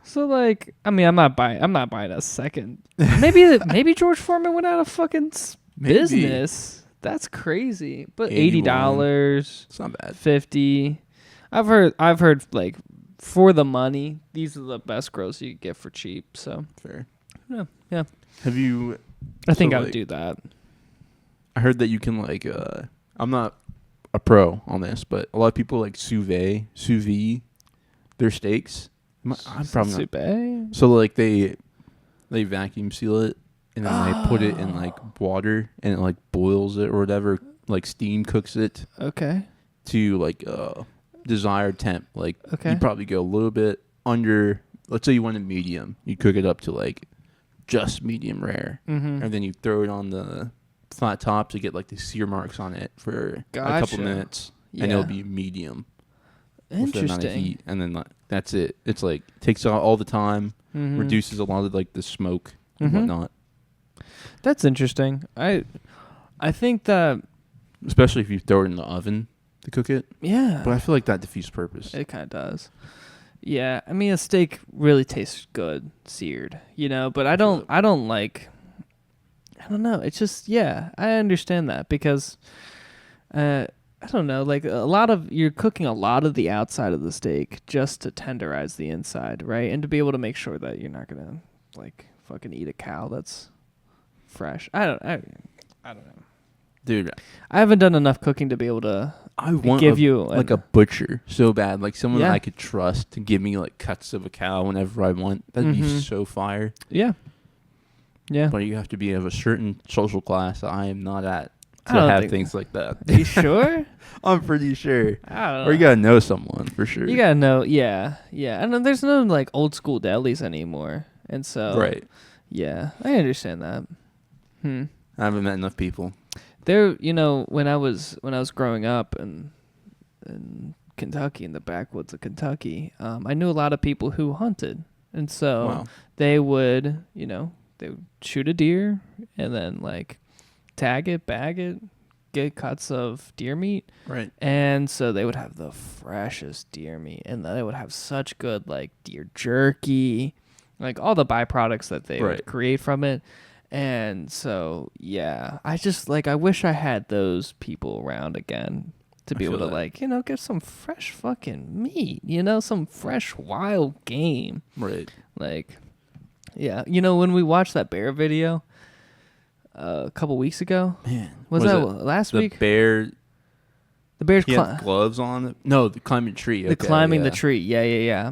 So like, I'm not buying a second. Maybe George Foreman went out of fucking business. That's crazy. But $80. It's not bad. $50. I've heard like for the money, these are the best grills you can get for cheap. So fair. Yeah. Have you? I think I would do that. I heard that you can like. I'm not a pro on this, but a lot of people like sous vide their steaks. I'm probably not. So like they vacuum seal it and then they put it in like water and it like boils it or whatever, like steam cooks it. Okay. To like desired temp. Like you probably go a little bit under. Let's say you want a medium, you cook it up to like just medium rare, and then you throw it on the flat top to get like the sear marks on it for a couple minutes, and it'll be medium. Interesting. Heat, and then like, that's it. It's like takes out all the time, reduces a lot of like the smoke and whatnot. That's interesting. I think that, especially if you throw it in the oven to cook it. Yeah. But I feel like that defeats purpose. It kind of does. Yeah, I mean a steak really tastes good seared, but I don't like. I don't know. It's just I understand that because. I don't know, like you're cooking a lot of the outside of the steak just to tenderize the inside, right? And to be able to make sure that you're not gonna like fucking eat a cow that's fresh. I don't know, dude. I haven't done enough cooking to be able to. I want like a butcher so bad, like someone that I could trust to give me like cuts of a cow whenever I want. That'd be so fire. Yeah. But you have to be of a certain social class that I am not at. To have things like that. Are you sure? I'm pretty sure. I don't know. Or you gotta know someone for sure. You gotta know, yeah. I know there's no like old school delis anymore, and so right. Yeah, I understand that. I haven't met enough people. There, when I was growing up in Kentucky, in the backwoods of Kentucky, I knew a lot of people who hunted, and so they would, they would shoot a deer and then like. Tag it, bag it, get cuts of deer meat. Right. And so they would have the freshest deer meat. And they would have such good, like, deer jerky, like all the byproducts that they would create from it. And so, I just, like, I wish I had those people around again to be able to, like, get some fresh fucking meat, some fresh wild game. Right. Like, when we watched that bear video, a couple weeks ago. Man, was that last week? The bear's gloves on. No, the climbing the tree. The climbing the tree. Yeah.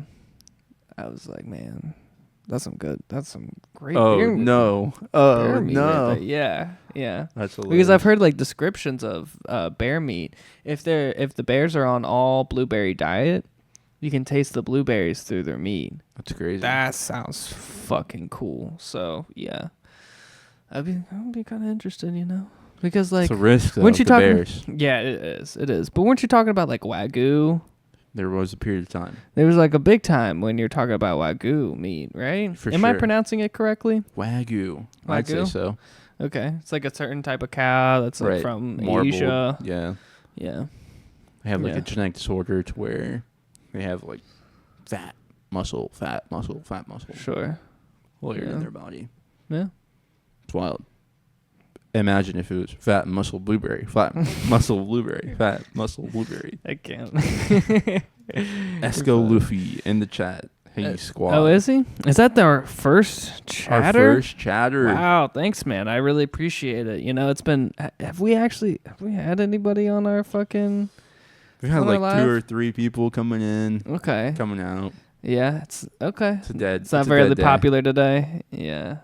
I was like, man, that's some great. Oh no! Oh no! Right, yeah. That's hilarious. Because I've heard like descriptions of bear meat. If the bears are on all blueberry diet, you can taste the blueberries through their meat. That's crazy. That sounds fucking cool. So yeah. I'd be kind of interested, because like it's a risk. Weren't you talking? Bears. Yeah, it is. But weren't you talking about like Wagyu? There was a period of time. There was like a big time when you're talking about Wagyu meat, right? Am I pronouncing it correctly? Wagyu. I'd say so. Okay, it's like a certain type of cow that's like from Asia. Yeah. They have like a genetic disorder to where they have like fat muscle. Sure. Layered in their body. Yeah. It's wild. Imagine if it was fat muscle blueberry, fat muscle blueberry, fat muscle blueberry. I can't. Esco Luffy in the chat. Hey, squad. Oh, is he? Is that our first chatter? Our first chatter. Wow, thanks, man. I really appreciate it. You know, it's been. Have we had anybody on our fucking? We had like 2 or 3 people coming in. Okay. Coming out. Yeah, it's okay. It's not very popular today. Yeah.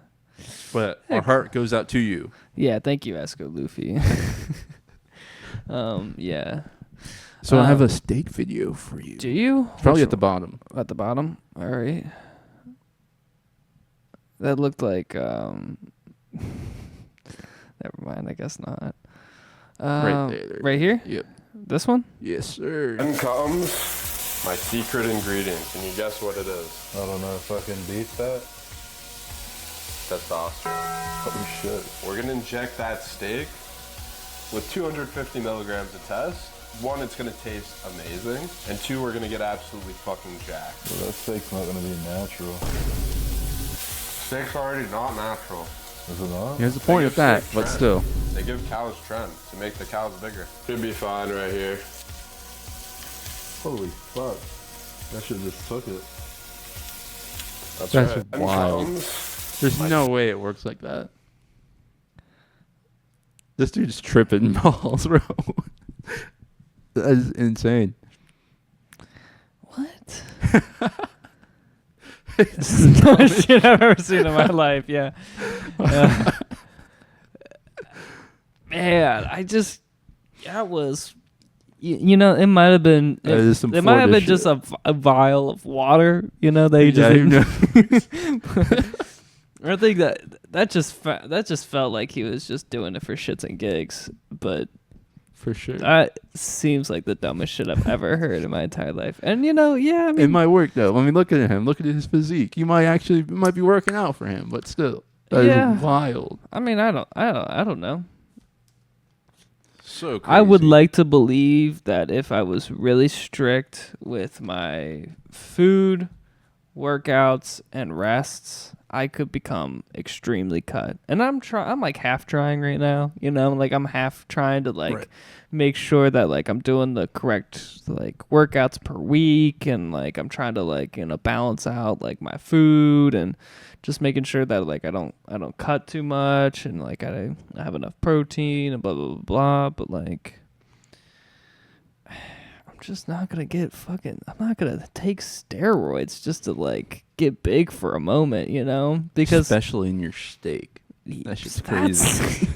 But our heart goes out to you. Yeah, thank you, Esco Luffy. Yeah. So I have a steak video for you. Do you? It's probably at the bottom. At the bottom? All right. That looked like never mind, I guess not. Right there. Right here? Yep. This one? Yes, sir. Then comes my secret ingredient. Can you guess what it is? I don't know. Fucking beef fat? Testosterone. Oh shit. We're gonna inject that steak with 250 milligrams of test. 1, it's gonna taste amazing, and 2, we're gonna get absolutely fucking jacked. Well, that steak's not gonna be natural. Steak's already not natural. Is it not? He has a point with that, but still. They give cows tren to make the cows bigger. Should be fine right here. Holy fuck. I should've just took it. That's right. Wild. There's no way it works like that. This dude's tripping balls, bro. That is insane. What? No shit I've ever seen in my life. Yeah. Man, that was, you know, it might have been. It might have been just a vial of water. You know, they just. I think that just felt like he was just doing it for shits and gigs, but. For sure. That seems like the dumbest shit I've ever heard in my entire life. And you know, yeah, I mean, it might work though. I mean, look at him. Look at his physique. It might be working out for him, but still, that is wild. I mean, I don't know. So crazy. I would like to believe that if I was really strict with my food, workouts, and rests, I could become extremely cut. And I'm like half trying right now, you know, like I'm half trying to like make sure that like I'm doing the correct like workouts per week, and like I'm trying to like, you know, balance out like my food and just making sure that like I don't cut too much, and like I have enough protein and blah blah blah blah. But like I'm just not gonna I'm not gonna take steroids just to like get big for a moment, you know, because especially in your steak, that shit's crazy.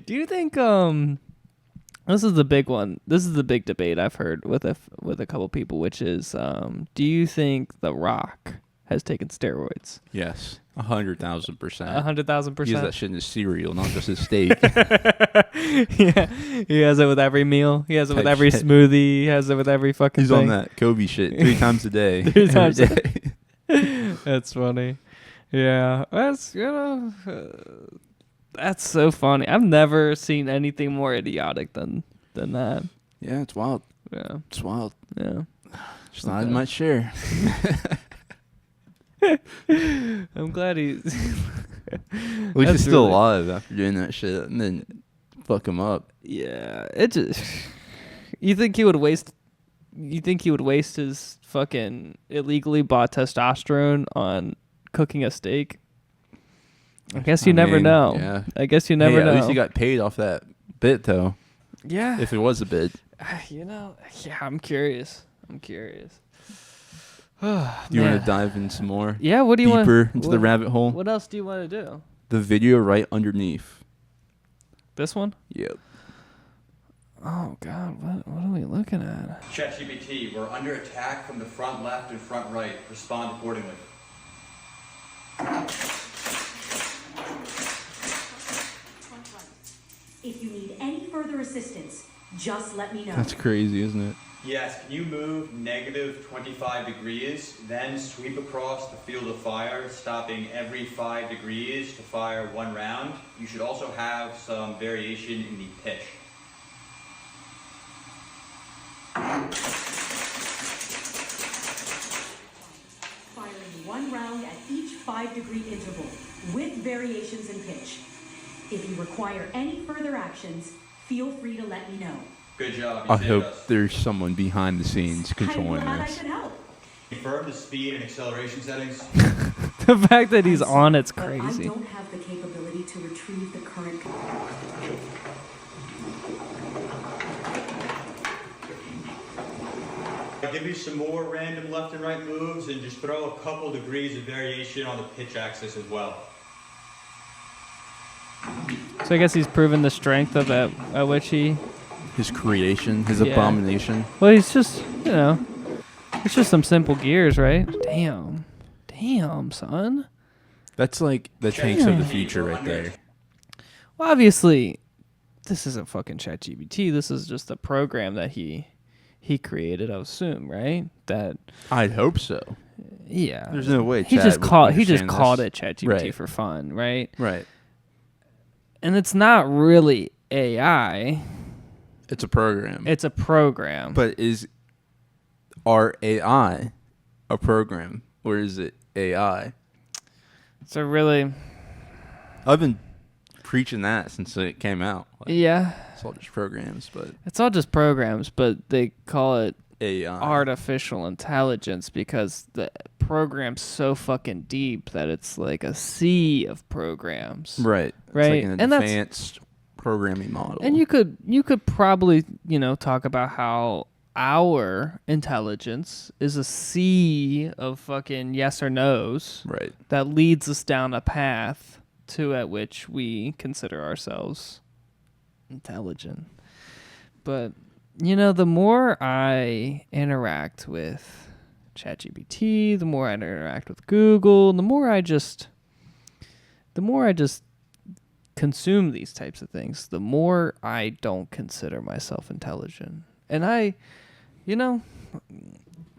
Do you think this is the big one? This is the big debate I've heard with a couple people, which is do you think The Rock has taken steroids? Yes, 100,000%. 100,000%. He has that shit in his cereal, not just his steak. Yeah, he has it with every meal. He has it with every smoothie. He has it with every fucking. He's thing. on that Kobe shit 3 times a day. 3 times a day. That's funny. Yeah, that's that's so funny. I've never seen anything more idiotic than that. Yeah, it's wild. Yeah, it's wild. Yeah, just not in my share. I'm glad he's. At least he's still alive after doing that shit, and then fuck him up. Yeah, it just. You think he would waste his fucking illegally bought testosterone on cooking a steak? I guess you never know. Yeah. I guess you never know. At least he got paid off that bit, though. Yeah. If it was a bit. You know, yeah, I'm curious. Do you want to dive in some more? Yeah, what do you want? Deeper into the rabbit hole? What else do you want to do? The video right underneath. This one? Yep. Oh, God. What are we looking at? ChatGPT, we're under attack from the front left and front right. Respond accordingly. If you need any further assistance, just let me know. That's crazy, isn't it? Yes, can you move negative 25 degrees, then sweep across the field of fire, stopping every 5 degrees to fire 1 round. You should also have some variation in the pitch. Firing 1 round at each 5-degree interval, with variations in pitch. If you require any further actions, feel free to let me know. Good job. I hope there's someone behind the scenes controlling this. Confirm the speed and acceleration settings. The fact that he's on it's crazy. I don't have the capability to retrieve the current. I'll give you some more random left and right moves and just throw a couple degrees of variation on the pitch axis as well. So I guess he's proven the strength of at which he... His creation, his abomination. Well, he's just, it's just some simple gears, right? Damn, son. That's like the tanks of the future right there. Well, obviously, this isn't fucking ChatGPT. This is just a program that he created, I assume, right? That I'd hope so. Yeah. There's no way he just called it ChatGPT right. for fun, right? Right. And it's not really AI. It's a program. It's a program. But is our AI a program or is it AI? So really, I've been preaching that since it came out. Yeah. It's all just programs, but it's all just programs, but they call it AI, artificial intelligence, because the program's so fucking deep that it's like a sea of programs. Right. Right. It's like an and advanced programming model. And you could probably, talk about how our intelligence is a sea of fucking yes or no's. Right. That leads us down a path at which we consider ourselves intelligent. But the more I interact with ChatGPT, the more I interact with Google, the more I just consume these types of things, the more I don't consider myself intelligent. And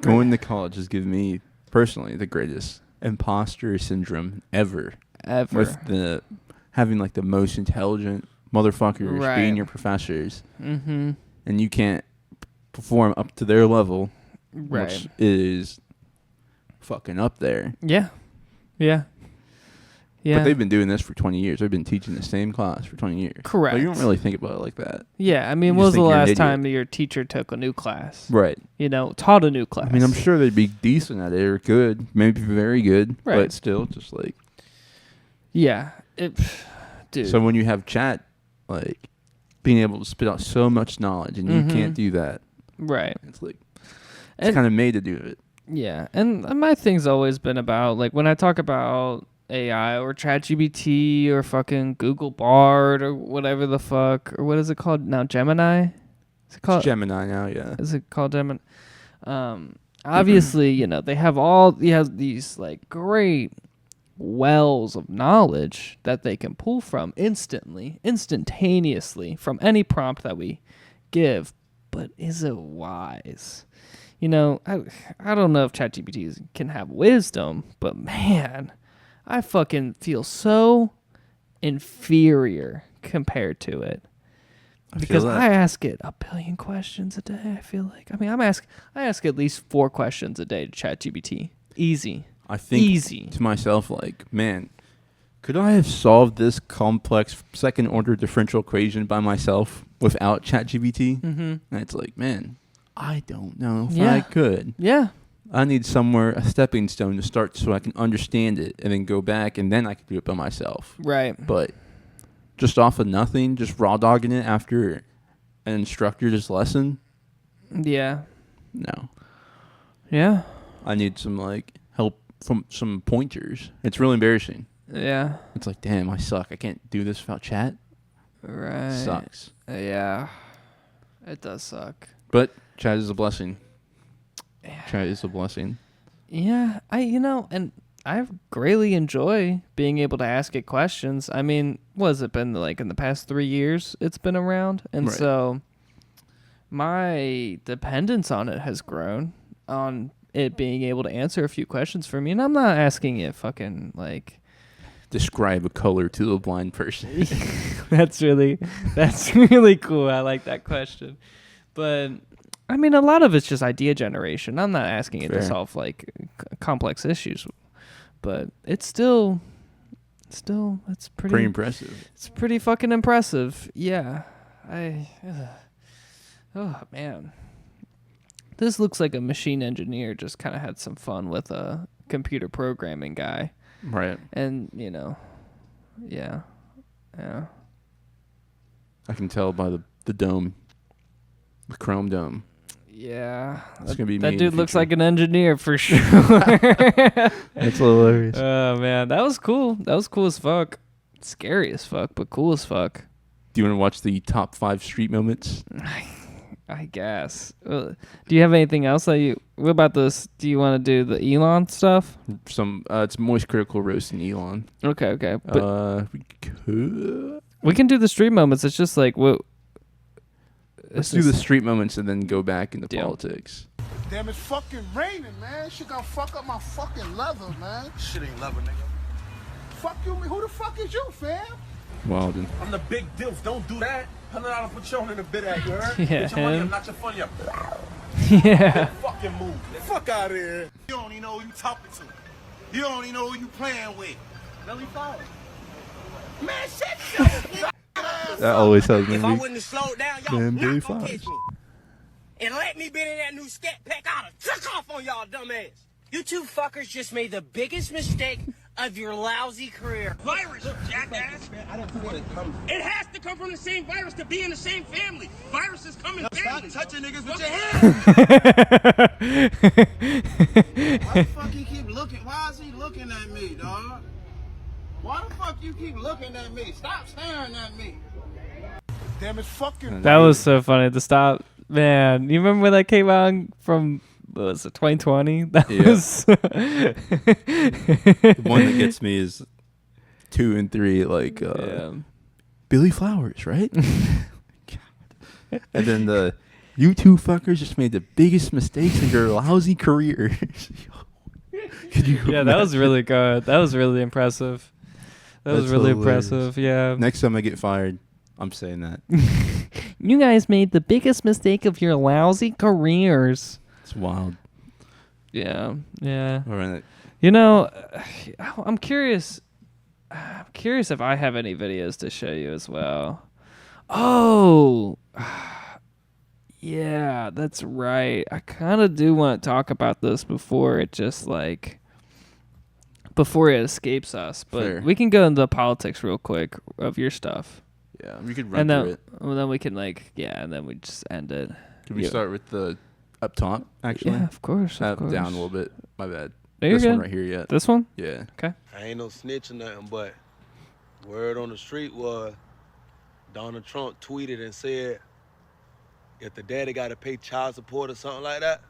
going to college has given me personally the greatest imposter syndrome ever. With having like the most intelligent motherfuckers being your professors. Mm-hmm. And you can't perform up to their level, right? Which is fucking up there. Yeah. But they've been doing this for 20 years. They've been teaching the same class for 20 years. Correct. But you don't really think about it like that. Yeah, I mean, when was the last time your teacher took a new class? Right. Taught a new class. I mean, I'm sure they'd be decent at it or good, maybe very good, right. But still just like... Yeah. Dude. So when you have chat, like, being able to spit out so much knowledge and you can't do that. Right. It's like, it's kind of made to do it. Yeah. And my thing's always been about, like, when I talk about AI or ChatGPT or fucking Google Bard or whatever the fuck, or what is it called now? Gemini? Is it called it's Gemini now? Yeah. Is it called Gemini? Obviously, they have these like great wells of knowledge that they can pull from instantaneously from any prompt that we give. But is it wise? I don't know if ChatGPT can have wisdom, but man, I fucking feel so inferior compared to it. Because I ask it 1 billion questions a day, I feel like. I mean, I ask at least 4 questions a day to ChatGPT. Easy. I think to myself, like, man, could I have solved this complex second-order differential equation by myself without ChatGPT? Mm-hmm. And it's like, man, I don't know if I could. Yeah. I need a stepping stone to start so I can understand it and then go back and then I can do it by myself. Right. But just off of nothing, just raw dogging it after an instructor's lesson? Yeah. No. Yeah. I need some, like, help from some pointers. It's really embarrassing. Yeah. It's like, damn, I suck. I can't do this without chat. Right. Sucks. Yeah. It does suck. But chat is a blessing. Chat is a blessing. Yeah, and I greatly enjoy being able to ask it questions. I mean, what has it been like in the past 3 years it's been around? And so my dependence on it has grown, on it being able to answer a few questions for me. And I'm not asking it fucking like... describe a color to a blind person. That's really cool. I like that question. But... I mean, a lot of it's just idea generation. I'm not asking it to solve like complex issues, but it's still it's pretty impressive. It's pretty fucking impressive. Yeah, I Oh, man. This looks like a machine engineer just kind of had some fun with a computer programming guy. Right. And, you know, yeah. Yeah. I can tell by the dome. The chrome dome. Yeah. That's gonna be that me dude in the looks future. like an engineer for sure. That's hilarious. Oh, man. That was cool. That was cool as fuck. Scary as fuck, but cool as fuck. Do you want to watch the top 5 street moments? I guess. Do you have anything else that you... What about this? Do you want to do the Elon stuff? It's Moist Critical roasting Elon. Okay. But we could... We can do the street moments. It's just like... what. Let's do the street moments and then go back into politics. Damn, it's fucking raining, man. Shit gonna fuck up my fucking leather, man. Shit ain't leather, nigga. Fuck you, who the fuck is you, fam? Walden. I'm the big dilf. Don't do that. $100 Patron in a bit at you, heard? Yeah, Get your money, him. I'm not your funny. Yeah. Fucking move. Fuck out of here. You don't even know who you talking to. You don't even know who you playing with. Billy Flowers. Man, shit, yo. That always has me. If I wouldn't have slowed down, y'all Man, not Billy gonna Flowers. catch me. And let me been in that new scat pack, I'd have took off on y'all dumbass. You two fuckers just made the biggest mistake of your lousy career. Virus, jackass. I don't want it come. It has to come from the same virus to be in the same family. Viruses come in families. Stop touching niggas with your hands. Why the fuck he keep looking? Why is he looking at me, dog? Why the fuck you keep looking at me? Stop staring at me. Damn, it's fucking. That was so funny to stop. Man, you remember when that came out from... What was it, 2020? That was... The one that gets me is 2 and 3, like, Billy Flowers, right? God. And then you two fuckers just made the biggest mistakes in your lousy careers. Could you Yeah, that was really good. That was really impressive. That was really impressive, yeah. Next time I get fired, I'm saying that. You guys made the biggest mistake of your lousy careers. It's wild. Yeah, yeah. All right. You know, I'm curious. I'm curious if I have any videos to show you as well. Oh, yeah, that's right. I kind of do want to talk about this before it just before it escapes us. But Fair. we can go into politics real quick of your stuff. Yeah, we could run through it. And then we can and then we just end it. Can we start with the up top, actually? Yeah, of course. Down a little bit. My bad. No, you're this one good. right here yet. This one? Yeah. Okay. I ain't no snitch or nothing, but word on the street was Donald Trump tweeted and said if the daddy got to pay child support or something like that,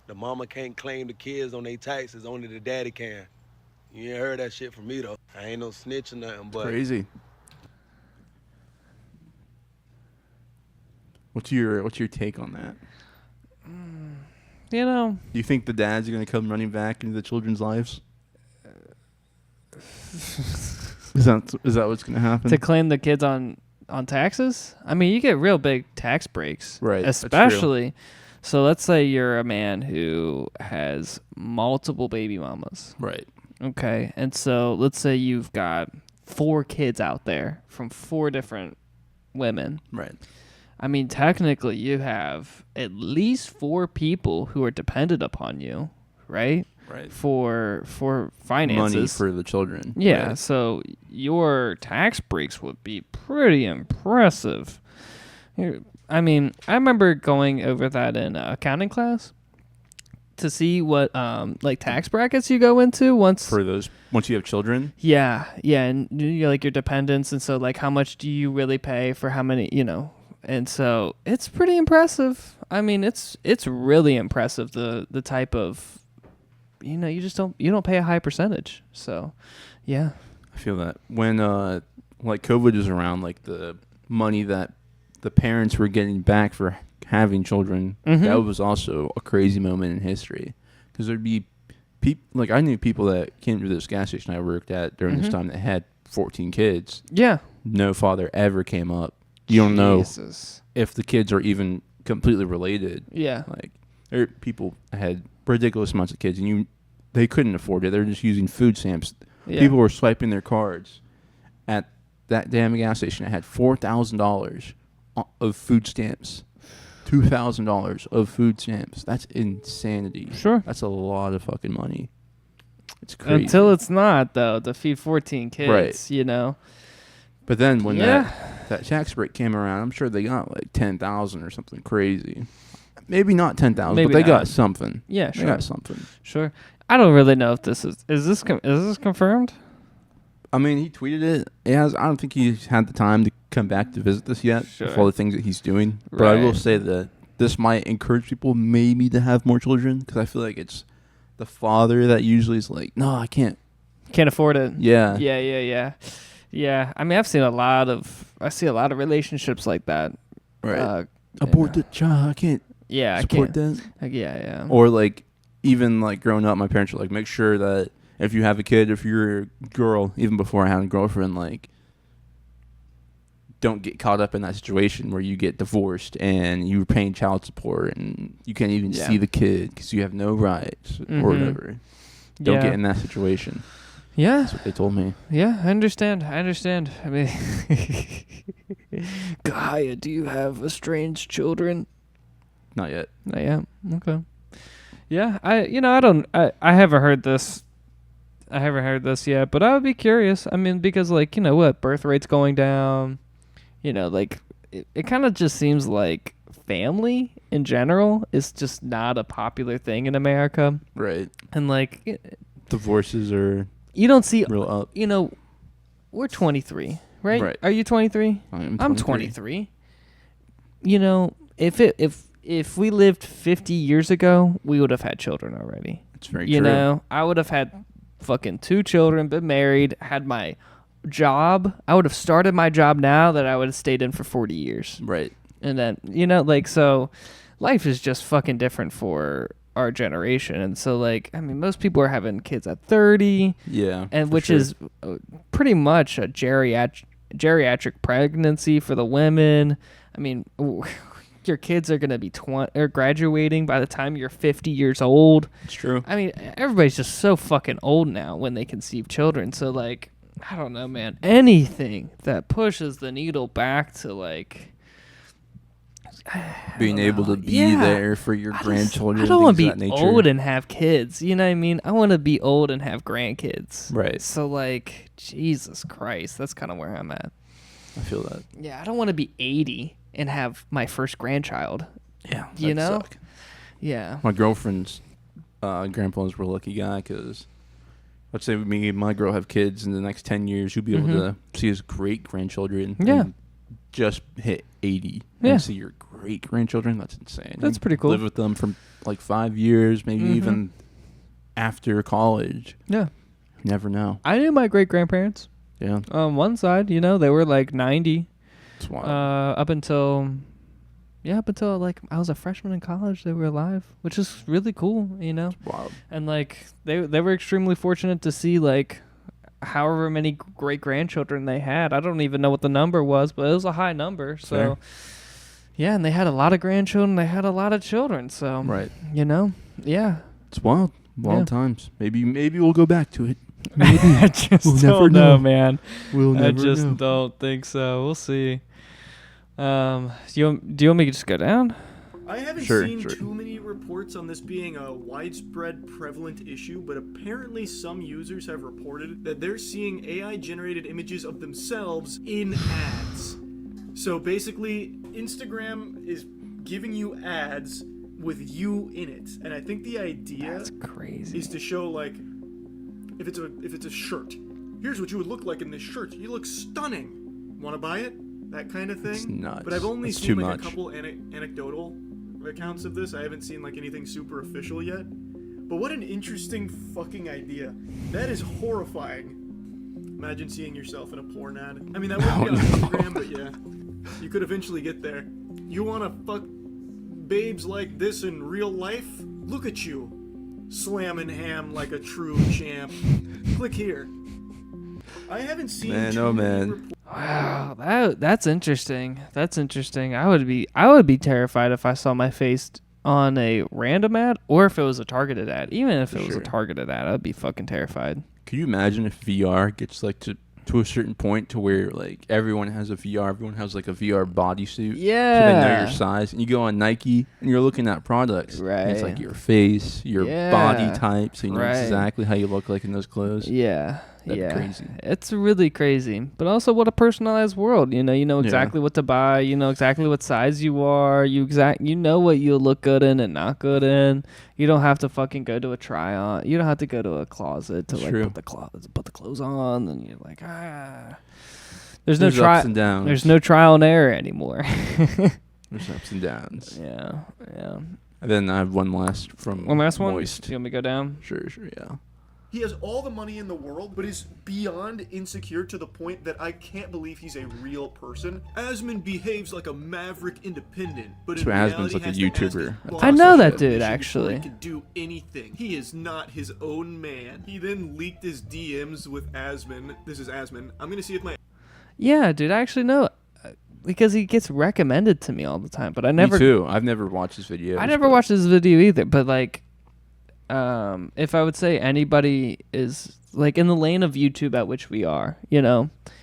the mama can't claim the kids on their taxes, only the daddy can. You ain't heard that shit from me, though. I ain't no snitch or nothing, but... Crazy. What's your take on that? You know, do you think the dads are going to come running back into the children's lives? Is that what's going to happen? To claim the kids on taxes? I mean, you get real big tax breaks. Right. Especially. So let's say you're a man who has multiple baby mamas. Right. Okay. And so let's say you've got 4 kids out there from 4 different women. Right. I mean, technically, you have at least 4 people who are dependent upon you, right? Right. For finances. Money for the children. Yeah, right. so your tax breaks would be pretty impressive. I mean, I remember going over that in accounting class to see what tax brackets you go into once you have children. Yeah, and your dependents, and so how much do you really pay for how many, And so it's pretty impressive. I mean, it's really impressive the type of, you don't pay a high percentage. So, yeah. I feel that when COVID was around, the money that the parents were getting back for having children, that was also a crazy moment in history, because there'd be people I knew people that came to this gas station I worked at during this time that had 14 kids. Yeah. No father ever came up. You don't know if the kids are even completely related. Yeah. There are people that had ridiculous amounts of kids, and they couldn't afford it. They're just using food stamps. Yeah. People were swiping their cards at that damn gas station. It had $4,000 of food stamps $2,000 of food stamps. That's insanity. Sure. That's a lot of fucking money. It's crazy. Until it's not, though, to feed 14 kids, Right. you know. But then when that tax break came around, I'm sure they got like 10,000 or something crazy. Maybe not 10,000, but they got something. Yeah, sure. They got something. Sure. I don't really know if this is this confirmed? I mean, he tweeted it. I don't think he's had the time to come back to visit this yet with all the things that he's doing. But I will say that this might encourage people maybe to have more children, because I feel like it's the father that usually is like, no, I can't afford it. Yeah. Yeah. I mean, I see a lot of relationships like that. Right. Abort the child. I can't support that. Yeah. Or like, even like growing up, my parents were like, make sure that if you have a kid, if you're a girl, even before I had a girlfriend, like, don't get caught up in that situation where you get divorced and you're paying child support and you can't even see the kid because you have no rights or whatever. Don't get in that situation. Yeah. That's what they told me. Yeah, I understand. I mean, Kahaya, do you have estranged children? Not yet. Not yet. Okay. Yeah, I haven't heard this. I haven't heard this yet, but I would be curious. I mean, because like, you know what, birth rate's going down. You know, like it kind of just seems like family in general is just not a popular thing in America. Right. And like divorces are you don't see real up. You know, we're 23, right? Right. Are you 23? I'm 23. You know, if we lived 50 years ago, we would have had children already. It's very true. You know, I would have had fucking 2 children, been married, had my job. I would have started my job now that I would have stayed in for 40 years. Right. And then, you know, like, so life is just fucking different for our generation. And so, like, I mean, most people are having kids at 30. Yeah. And which is pretty much a geriatric pregnancy for the women. I mean, your kids are going to be graduating by the time you're 50 years old. It's true. I mean, everybody's just so fucking old now when they conceive children. So, like, I don't know, man. Anything that pushes the needle back to, like, being able to be there for your grandchildren. I don't want to be old and have kids. You know what I mean? I want to be old and have grandkids. Right. So, like, Jesus Christ, that's kind of where I'm at. I feel that. Yeah, I don't want to be 80 and have my first grandchild. Yeah, you know. Suck. Yeah. My girlfriend's grandpa's were a lucky guy because, let's say me and my girl have kids in the next 10 years, you'll be able to see his great grandchildren. Yeah. And just hit 80 Yeah. and see your great grandchildren. That's insane. That's pretty cool. Live with them for like 5 years, maybe even after college. Yeah. You never know. I knew my great grandparents. Yeah. On one side, you know, they were like 90. It's wild. Up until like I was a freshman in college, they were alive, which is really cool, you know. It's wild. And like they were extremely fortunate to see like however many great grandchildren they had. I don't even know what the number was, but it was a high number. So Fair. yeah, and they had a lot of grandchildren. They had a lot of children. So right, you know, yeah, it's wild times. Maybe we'll go back to it. I just we'll don't know, man. We'll never I just know. don't think so. We'll see. Do you want me to just go down? I haven't seen too many reports on this being a widespread, prevalent issue, but apparently some users have reported that they're seeing AI-generated images of themselves in ads. So basically, Instagram is giving you ads with you in it, and I think the idea is to show like, if it's a shirt, here's what you would look like in this shirt. You look stunning. Want to buy it? That kind of thing. It's nuts. But I've only It's seen too like much. a couple anecdotal accounts of this. I haven't seen like anything super official yet. But what an interesting fucking idea. That is horrifying. Imagine seeing yourself in a porn ad. I mean, that wouldn't be on Instagram, but yeah. You could eventually get there. You want to fuck babes like this in real life? Look at you. Slamming ham like a true champ. Click here. I haven't seen Wow, that's interesting. That's interesting. I would be terrified if I saw my face on a random ad or if it was a targeted ad. Even if it was a targeted ad, I'd be fucking terrified. Can you imagine if VR gets like to to a certain point to where like everyone has a VR, everyone has like a VR bodysuit. Yeah. So they know your size. And you go on Nike and you're looking at products. Right. And it's like your face, your body type, so you know exactly how you look like in those clothes. Yeah. That'd be crazy. It's really crazy. But also what a personalized world. You know exactly what to buy, you know exactly what size you are, you know what you'll look good in and not good in. You don't have to fucking go to a try on. You don't have to go to a closet to put the clothes on, and you're like, There's no ups and downs. There's no trial and error anymore. There's ups and downs. Yeah. And then I have one last one? Moist. You want me to go down? Sure, yeah. He has all the money in the world, but is beyond insecure to the point that I can't believe he's a real person. Asmund behaves like a maverick independent, but in reality Asmund's like a has to YouTuber. I know that dude, before actually. He can do anything. He is not his own man. He then leaked his DMs with Asmund. This is Asmund. I'm gonna see if my... Yeah, dude, I actually know. Because he gets recommended to me all the time, but I never... Me too. I've never watched his videos. I never watched his video either, but like... if I would say anybody is like in the lane of YouTube at which we are,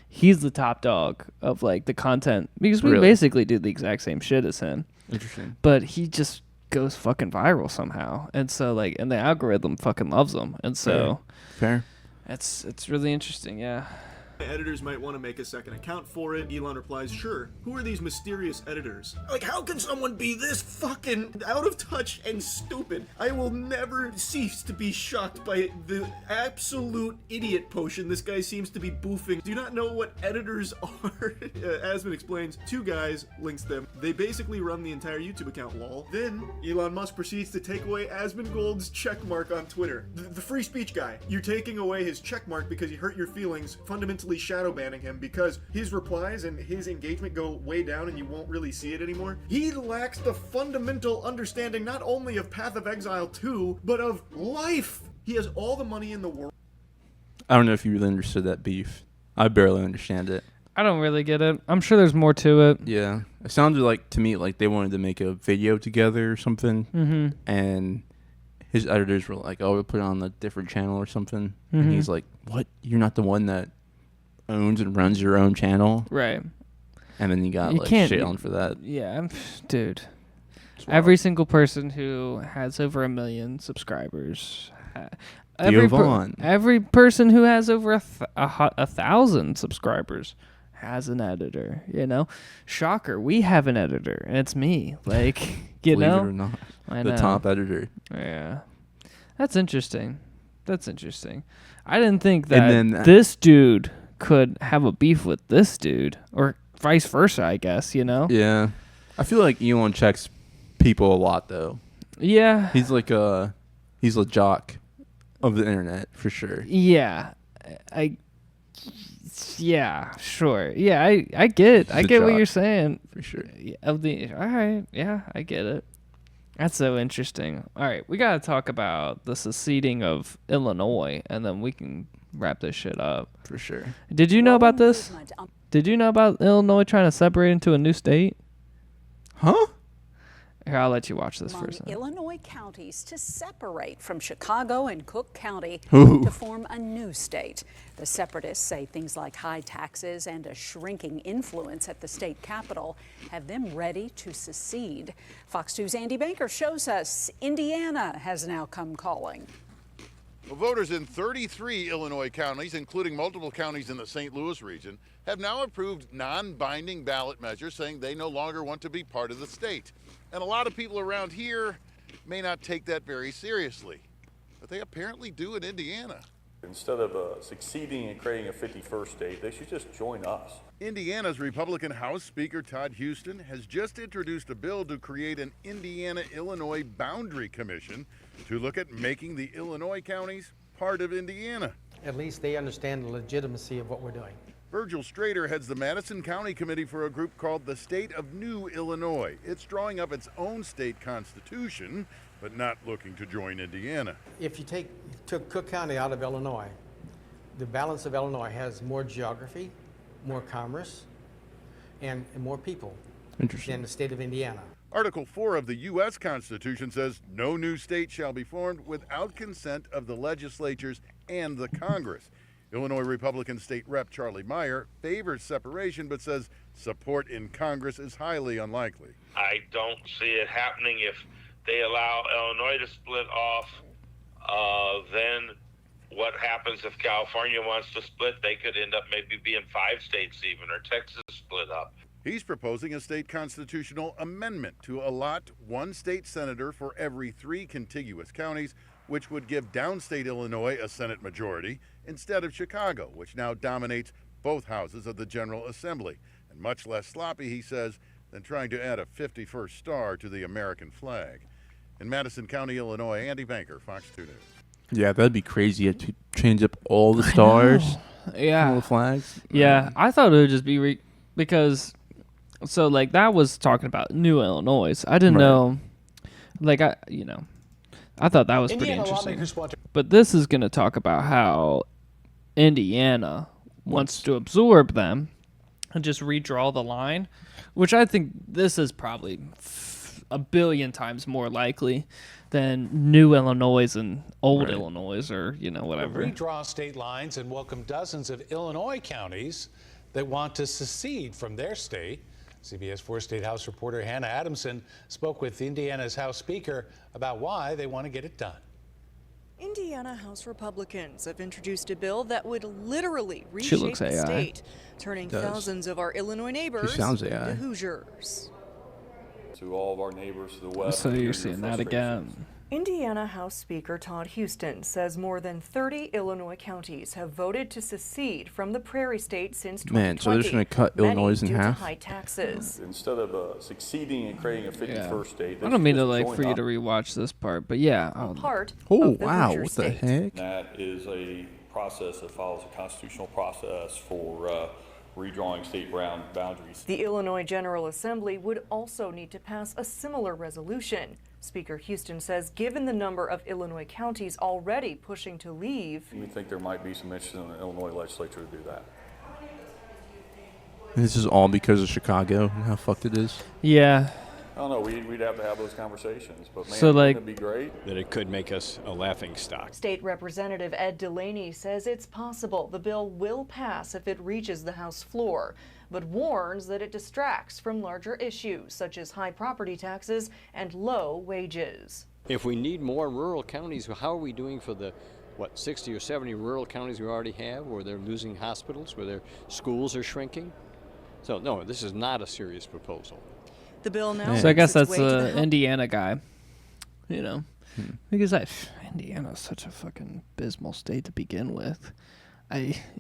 he's the top dog of like the content because we basically do the exact same shit as him. Interesting. But he just goes fucking viral somehow. And so like, and the algorithm fucking loves him. And so fair. It's really interesting. Yeah. editors might want to make a second account for it. Elon replies, sure. Who are these mysterious editors? Like, how can someone be this fucking out of touch and stupid? I will never cease to be shocked by the absolute idiot potion this guy seems to be boofing. Do you not know what editors are? Asmund explains, two guys, links them. They basically run the entire YouTube account, lol. Then, Elon Musk proceeds to take away Asmund Gold's checkmark on Twitter. The free speech guy. You're taking away his checkmark because he hurt your feelings, fundamentally shadow banning him because his replies and his engagement go way down and you won't really see it anymore. He lacks the fundamental understanding not only of Path of Exile 2, but of life. He has all the money in the world. I don't know if you really understood that beef. I barely understand it. I don't really get it. I'm sure there's more to it. Yeah. It sounded like, to me, like they wanted to make a video together or something. Mm-hmm. And his editors were like, oh, we'll put it on a different channel or something. Mm-hmm. And he's like, what? You're not the one that owns and runs your own channel? Right. And then he got like shit on for that. Yeah, dude. Every single person who has over 1 million subscribers, every person who has over 1,000 subscribers has an editor. You know, shocker, we have an editor, and it's me. Like, you Believe know, it or not, I the know. top editor. Yeah, that's interesting. That's interesting. I didn't think that this dude could have a beef with this dude, or vice versa. I guess, you know. Yeah, I feel like Elon checks people a lot, though. Yeah, he's a jock of the internet for sure. Yeah, yeah, sure. Yeah, I get what you're saying for sure. All right, yeah, I get it. That's so interesting. All right, we gotta talk about the seceding of Illinois, and then we can wrap this shit up for sure. Did you know about this? Did you know about Illinois trying to separate into a new state? Huh? Here, I'll let you watch this Among first. Illinois counties to separate from Chicago and Cook County Ooh. to form a new state. The separatists say things like high taxes and a shrinking influence at the state capitol have them ready to secede. Fox 2's Andy Banker shows us Indiana has now come calling. Well, voters in 33 Illinois counties, including multiple counties in the St. Louis region, have now approved non-binding ballot measures saying they no longer want to be part of the state. And a lot of people around here may not take that very seriously, but they apparently do in Indiana. Instead of succeeding and creating a 51st state, they should just join us. Indiana's Republican House Speaker Todd Houston has just introduced a bill to create an Indiana-Illinois Boundary Commission to look at making the Illinois counties part of Indiana. At least they understand the legitimacy of what we're doing. Virgil Strader heads the Madison County Committee for a group called the State of New Illinois. It's drawing up its own state constitution, but not looking to join Indiana. If you took Cook County out of Illinois, the balance of Illinois has more geography, more commerce, and more people than the state of Indiana. Article 4 of the U.S. Constitution says no new state shall be formed without consent of the legislatures and the Congress. Illinois Republican State Rep Charlie Meyer favors separation but says support in Congress is highly unlikely. I don't see it happening. If they allow Illinois to split off, then what happens if California wants to split? They could end up maybe being 5 states even, or Texas split up. He's proposing a state constitutional amendment to allot 1 state senator for every 3 contiguous counties, which would give downstate Illinois a Senate majority instead of Chicago, which now dominates both houses of the General Assembly, and much less sloppy, he says, than trying to add a 51st star to the American flag. In Madison County, Illinois, Andy Banker, Fox 2 News. Yeah, that'd be crazy. You have to change up all the stars, yeah, all the flags. Yeah, I thought it would just be because, so like that was talking about New Illinois. I didn't know, like I thought that was pretty interesting. But this is going to talk about how Indiana wants to absorb them and just redraw the line, which I think this is probably a billion times more likely than New Illinois and Old Illinois, or whatever. Redraw state lines and welcome dozens of Illinois counties that want to secede from their state. CBS 4 State House reporter Hannah Adamson spoke with Indiana's House Speaker about why they want to get it done. Indiana House Republicans have introduced a bill that would literally reshape the state, turning thousands of our Illinois neighbors into Hoosiers. To all of our neighbors to the west. So you're seeing that again. Indiana House Speaker Todd Houston says more than 30 Illinois counties have voted to secede from the Prairie State since 2020. Man, so they're just going to cut Illinois in half? High taxes. Instead of succeeding and creating a 51st state. I don't mean to for you to rewatch this part, but yeah. Part oh, of the wow, Hoosier what state. the heck? That is a process that follows a constitutional process for redrawing state boundaries. The Illinois General Assembly would also need to pass a similar resolution. Speaker Houston says given the number of Illinois counties already pushing to leave, We think there might be some interest in the Illinois legislature to do that. And this is all because of Chicago and how fucked it is? Yeah. I don't know. We'd have to have those conversations, but man, So, like, wouldn't it be great? That it could make us a laughing stock. State Representative Ed Delaney says it's possible the bill will pass if it reaches the House floor, but warns that it distracts from larger issues such as high property taxes and low wages. If we need more rural counties, how are we doing for the 60 or 70 rural counties we already have, where they're losing hospitals, where their schools are shrinking? So no, this is not a serious proposal. The bill now. So I guess that's the Indiana guy, because Indiana is such a fucking abysmal state to begin with.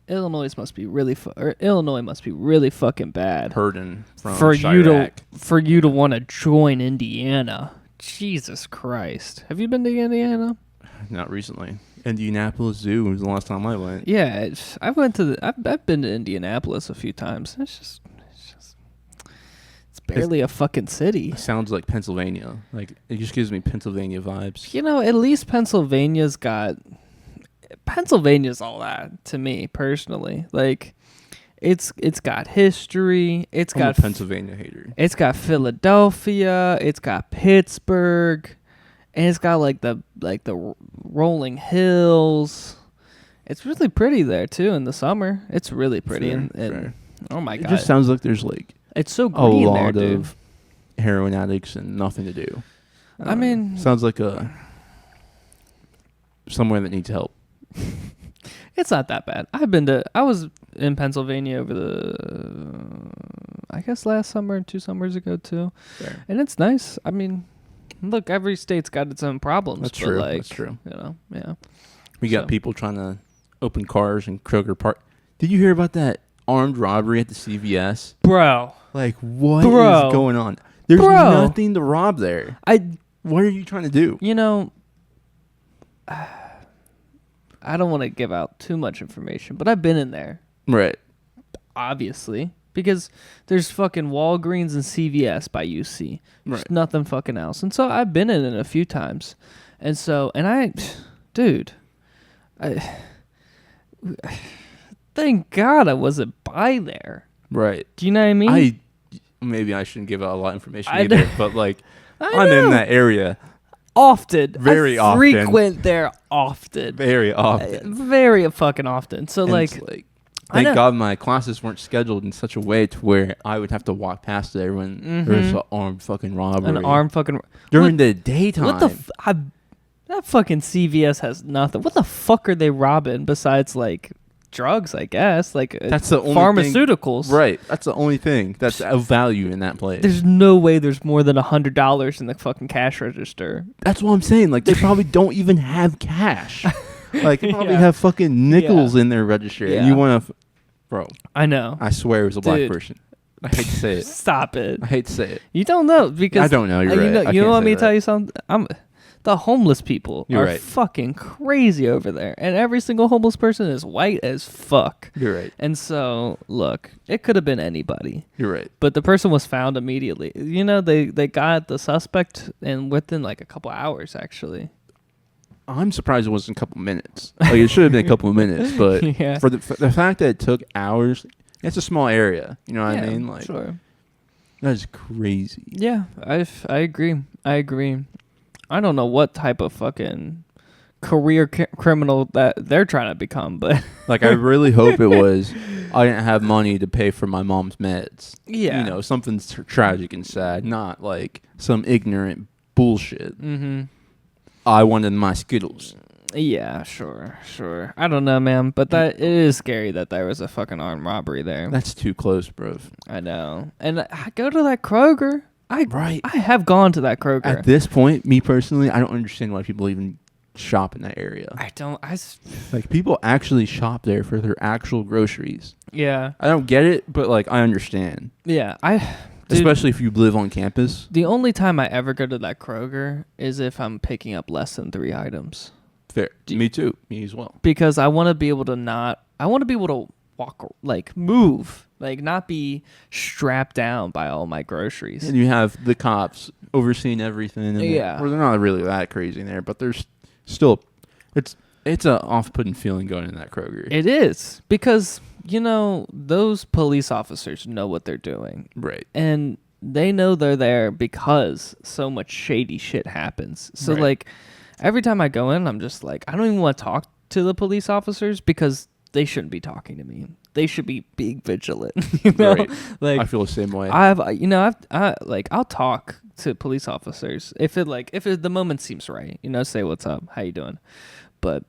Illinois must be really fucking bad. Hurting from for Chirac. you to want to join Indiana. Jesus Christ, have you been to Indiana? Not recently. Indianapolis Zoo was the last time I went. Yeah, I've been to Indianapolis a few times. It's barely a fucking city. It sounds like Pennsylvania. Like, it just gives me Pennsylvania vibes. At least Pennsylvania's all that to me personally. Like, it's got history. I'm a Pennsylvania hater. It's got Philadelphia. It's got Pittsburgh, and it's got like the rolling hills. It's really pretty there too in the summer. It's really pretty, and oh my god, it just sounds like there's it's so green a lot there, dude. of heroin addicts and nothing to do. I mean, sounds like somewhere that needs help. It's not that bad. I was in Pennsylvania over I guess last summer and 2 summers ago too. Fair. And it's nice. I mean, look, every state's got its own problems. That's true. Like, That's true. Yeah. We got people trying to open cars in Kroger Park. Did you hear about that armed robbery at the CVS? Bro. Like, what is going on? There's nothing to rob there. What are you trying to do? I don't want to give out too much information, but I've been in there. Right. Obviously. Because there's fucking Walgreens and CVS by UC. There's nothing fucking else. And so I've been in it a few times. And so, thank God I wasn't by there. Right. Do you know what I mean? Maybe I shouldn't give out a lot of information either, but I'm in that area. often. Very often. Frequent there often. Very often. Very fucking often. So, And like... it's thank God my classes weren't scheduled in such a way to where I would have to walk past there when there was an armed fucking robbery. An armed fucking... During the daytime. What the... that fucking CVS has nothing. What the fuck are they robbing besides, like, drugs, I guess? Like, that's the only pharmaceuticals. Thing, right. That's the only thing that's of value in that place. There's no way there's more than $100 in the fucking cash register. That's what I'm saying. Like, they probably don't even have cash. Like, they probably have fucking nickels in their register. Yeah. And you want to... Bro. I know. I swear it was a black person. I hate to say it. Stop it. I hate to say it. You don't know because... I don't know. You're right. You know what I mean? Tell you something? The homeless people You're are right. fucking crazy over there. And every single homeless person is white as fuck. You're right. And so, look, it could have been anybody. You're right. But the person was found immediately. You know, they got the suspect and within like a couple hours, actually. I'm surprised it wasn't a couple minutes. Like, it should have been a couple of minutes. But Yeah. for the fact that it took hours, it's a small area. You know what I mean? Like, sure. That is crazy. Yeah, I agree. I agree. I don't know what type of fucking career criminal that they're trying to become, but like, I really hope it was I didn't have money to pay for my mom's meds. Yeah. You know, something tragic and sad, not like some ignorant bullshit. Mm-hmm. I wanted my Skittles. Yeah, sure. I don't know, man, but it is scary that there was a fucking armed robbery there. That's too close, bro. I know. And I go to that Kroger. I have gone to that Kroger. At this point, me personally, I don't understand why people even shop in that area. Like, people actually shop there for their actual groceries. Yeah. I don't get it, but like, I understand. Yeah, especially if you live on campus. The only time I ever go to that Kroger is if I'm picking up less than 3 items. Fair. Me too. Me as well. Because I want to be able to walk, like, move, like, not be strapped down by all my groceries. And you have the cops overseeing everything. Yeah. Well, they're not really that crazy in there, but there's still, it's a off-putting feeling going in that Kroger. It is, because, you know, those police officers know what they're doing. Right. And they know they're there because so much shady shit happens. So, Right. like, every time I go in, I'm just like, I don't even want to talk to the police officers because they shouldn't be talking to me. They should be being vigilant. You know? Right. Like, I feel the same way. I'll talk to police officers if the moment seems right. You know, say what's up, how you doing? But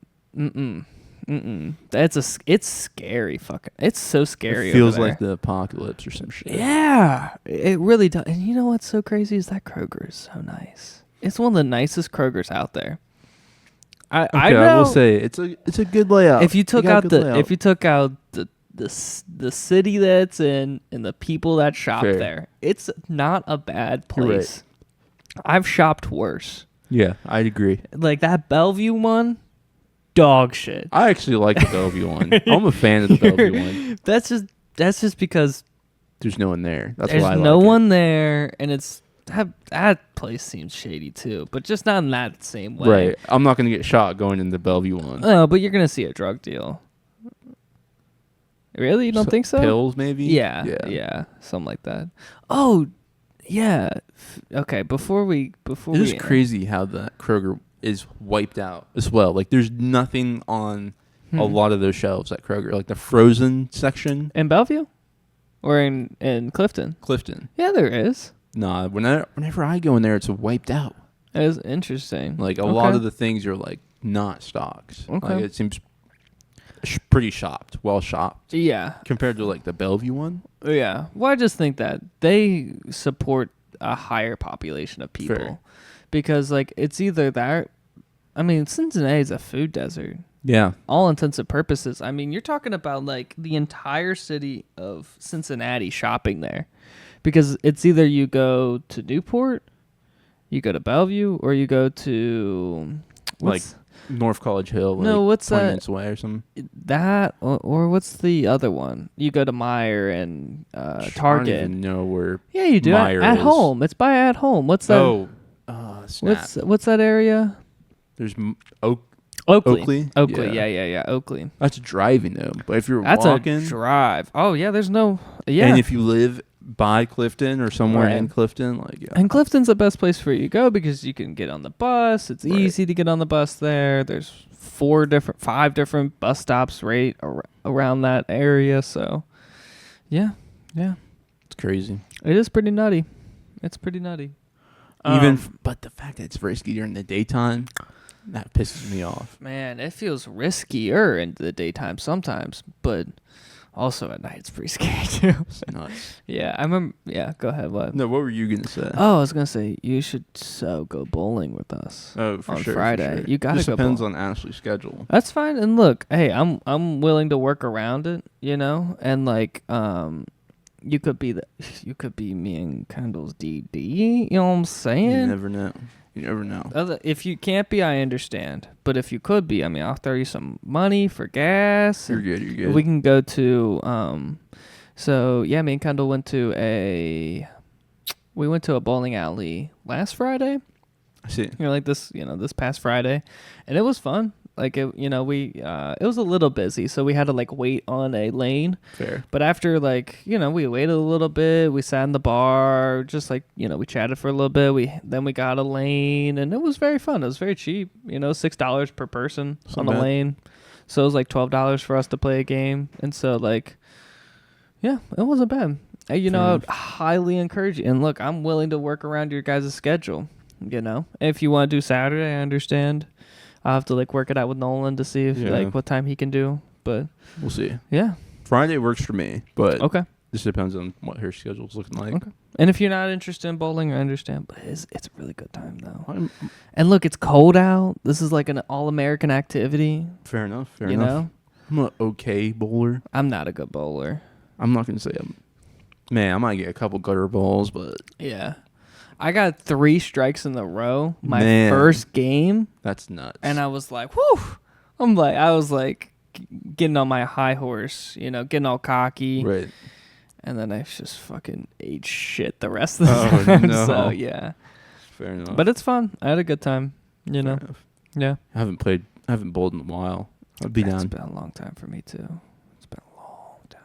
it's scary. Fucking, it's so scary. It feels over there. like the apocalypse or some shit. Yeah, it really does. And you know what's so crazy is that Kroger is so nice. It's one of the nicest Krogers out there. I know, I will say it's a good layout. If you took out the city that's in and the people that shop Fair. there, it's not a bad You're right. place. I've shopped worse. Yeah, I agree. Like that Bellevue one, dog shit. I actually like the Bellevue one. I'm a fan of the Bellevue one. That's just because there's no one there. That's there's why I like no it. one there, and it's that place seems shady too, but just not in that same way. Right. I'm not gonna get shot going in the Bellevue one. No, but you're gonna see a drug deal. Really? You don't think so? Pills, maybe? Yeah. Something like that. Oh, yeah. Okay, before we It is crazy how the Kroger is wiped out as well. Like, there's nothing on a lot of those shelves at Kroger. Like, the frozen section. In Bellevue? Or in Clifton? Clifton. Yeah, there is. Nah, whenever I go in there, it's wiped out. That is interesting. Like, a lot of the things are, like, not stocked. Okay. Like, it seems pretty shopped. Well shopped. Yeah. Compared to, like, the Bellevue one. Yeah. Well, I just think that they support a higher population of people. Fair. Because, like, it's either that... I mean, Cincinnati's a food desert. Yeah. All intents and purposes. I mean, you're talking about, like, the entire city of Cincinnati shopping there. Because it's either you go to Newport, you go to Bellevue, or you go to... Like North College Hill. No, like what's 20 that? minutes away or something. That, or what's the other one? You go to Meyer and Target. I don't even know where Yeah, you do. Meyer At is. home. It's by At Home. What's that? Oh, snap. What's that area? There's Oakley. Oakley? Oakley. Yeah. Oakley. That's driving though. But if you're That's walking, a drive. Oh yeah, there's no. Yeah. And if you live by Clifton or somewhere Right. in Clifton, like yeah. And Clifton's the best place for you to go because you can get on the bus. It's easy to get on the bus there. There's 5 different bus stops right around that area. So, yeah. It's crazy. It is pretty nutty. It's pretty nutty. But the fact that it's risky during the daytime, that pisses me off. Man, it feels riskier in the daytime sometimes, but also at night it's pretty scary too. It's nuts. Yeah, I remember. Yeah, go ahead. What? No, what were you gonna say? Oh, I was gonna say you should go bowling with us. Oh, for on sure. Friday. For sure. You gotta Just go. depends bowling. on Ashley's schedule. That's fine. And look, hey, I'm willing to work around it. And like you could be me and Kendall's DD. You know what I'm saying? You never know. If you can't be, I understand. But if you could be, I mean, I'll throw you some money for gas. You're good. We can go to so yeah, me and Kendall went to a bowling alley last Friday. I see. Like this past Friday, and it was fun. Like it was a little busy, so we had to like wait on a lane. Fair. But after we waited a little bit, we sat in the bar, just we chatted for a little bit. Then we got a lane, and it was very fun. It was very cheap, $6 per person on the lane. So it was like $12 for us to play a game, and so yeah, it wasn't bad. I would highly encourage you. And look, I'm willing to work around your guys' schedule. If you want to do Saturday, I understand. I'll have to work it out with Nolan to see if what time he can do, but we'll see. Yeah, Friday works for me, but okay. This depends on what her schedule's looking like. Okay. And if you're not interested in bowling, I understand, but it's a really good time though. And look, it's cold out. This is like an all-American activity. Fair enough. I'm an okay bowler. I'm not a good bowler. I'm not gonna say I might get a couple gutter balls, but yeah. I got 3 strikes in a row. My first game. That's nuts. And I was like, whew. I was getting on my high horse, getting all cocky. Right. And then I just fucking ate shit the rest of the time. No. So, yeah. Fair enough. But it's fun. I had a good time, Yeah. I haven't bowled in a while. I'll be down. It's been a long time for me, too. It's been a long time.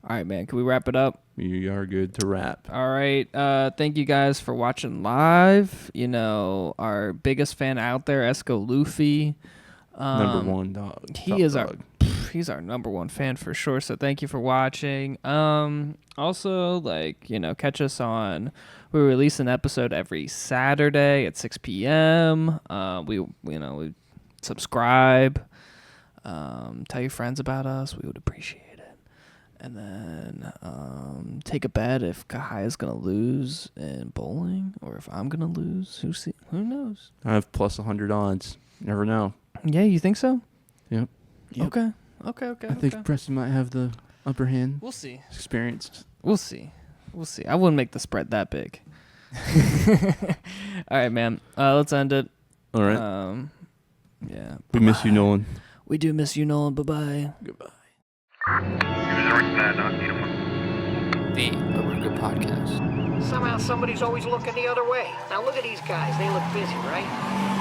All right, man. Can we wrap it up? You are good to wrap. All right. Thank you guys for watching live. Our biggest fan out there, Esco Luffy. Number 1 dog. He's our number 1 fan for sure. So thank you for watching. Also, catch us on. We release an episode every Saturday at 6 p.m. We subscribe. Tell your friends about us. We would appreciate it. And then take a bet if Kahaya's going to lose in bowling or if I'm going to lose. Who knows? I have plus 100 odds. Never know. Yeah, you think so? Yep. Okay. I think Preston might have the upper hand. We'll see. Experienced. We'll see. I wouldn't make the spread that big. All right, man. Let's end it. All right. Yeah. We miss you, Nolan. We do miss you, Nolan. Bye-bye. Goodbye. The Oruga Podcast. Somehow somebody's always looking the other way. Now look at these guys. They look busy, right?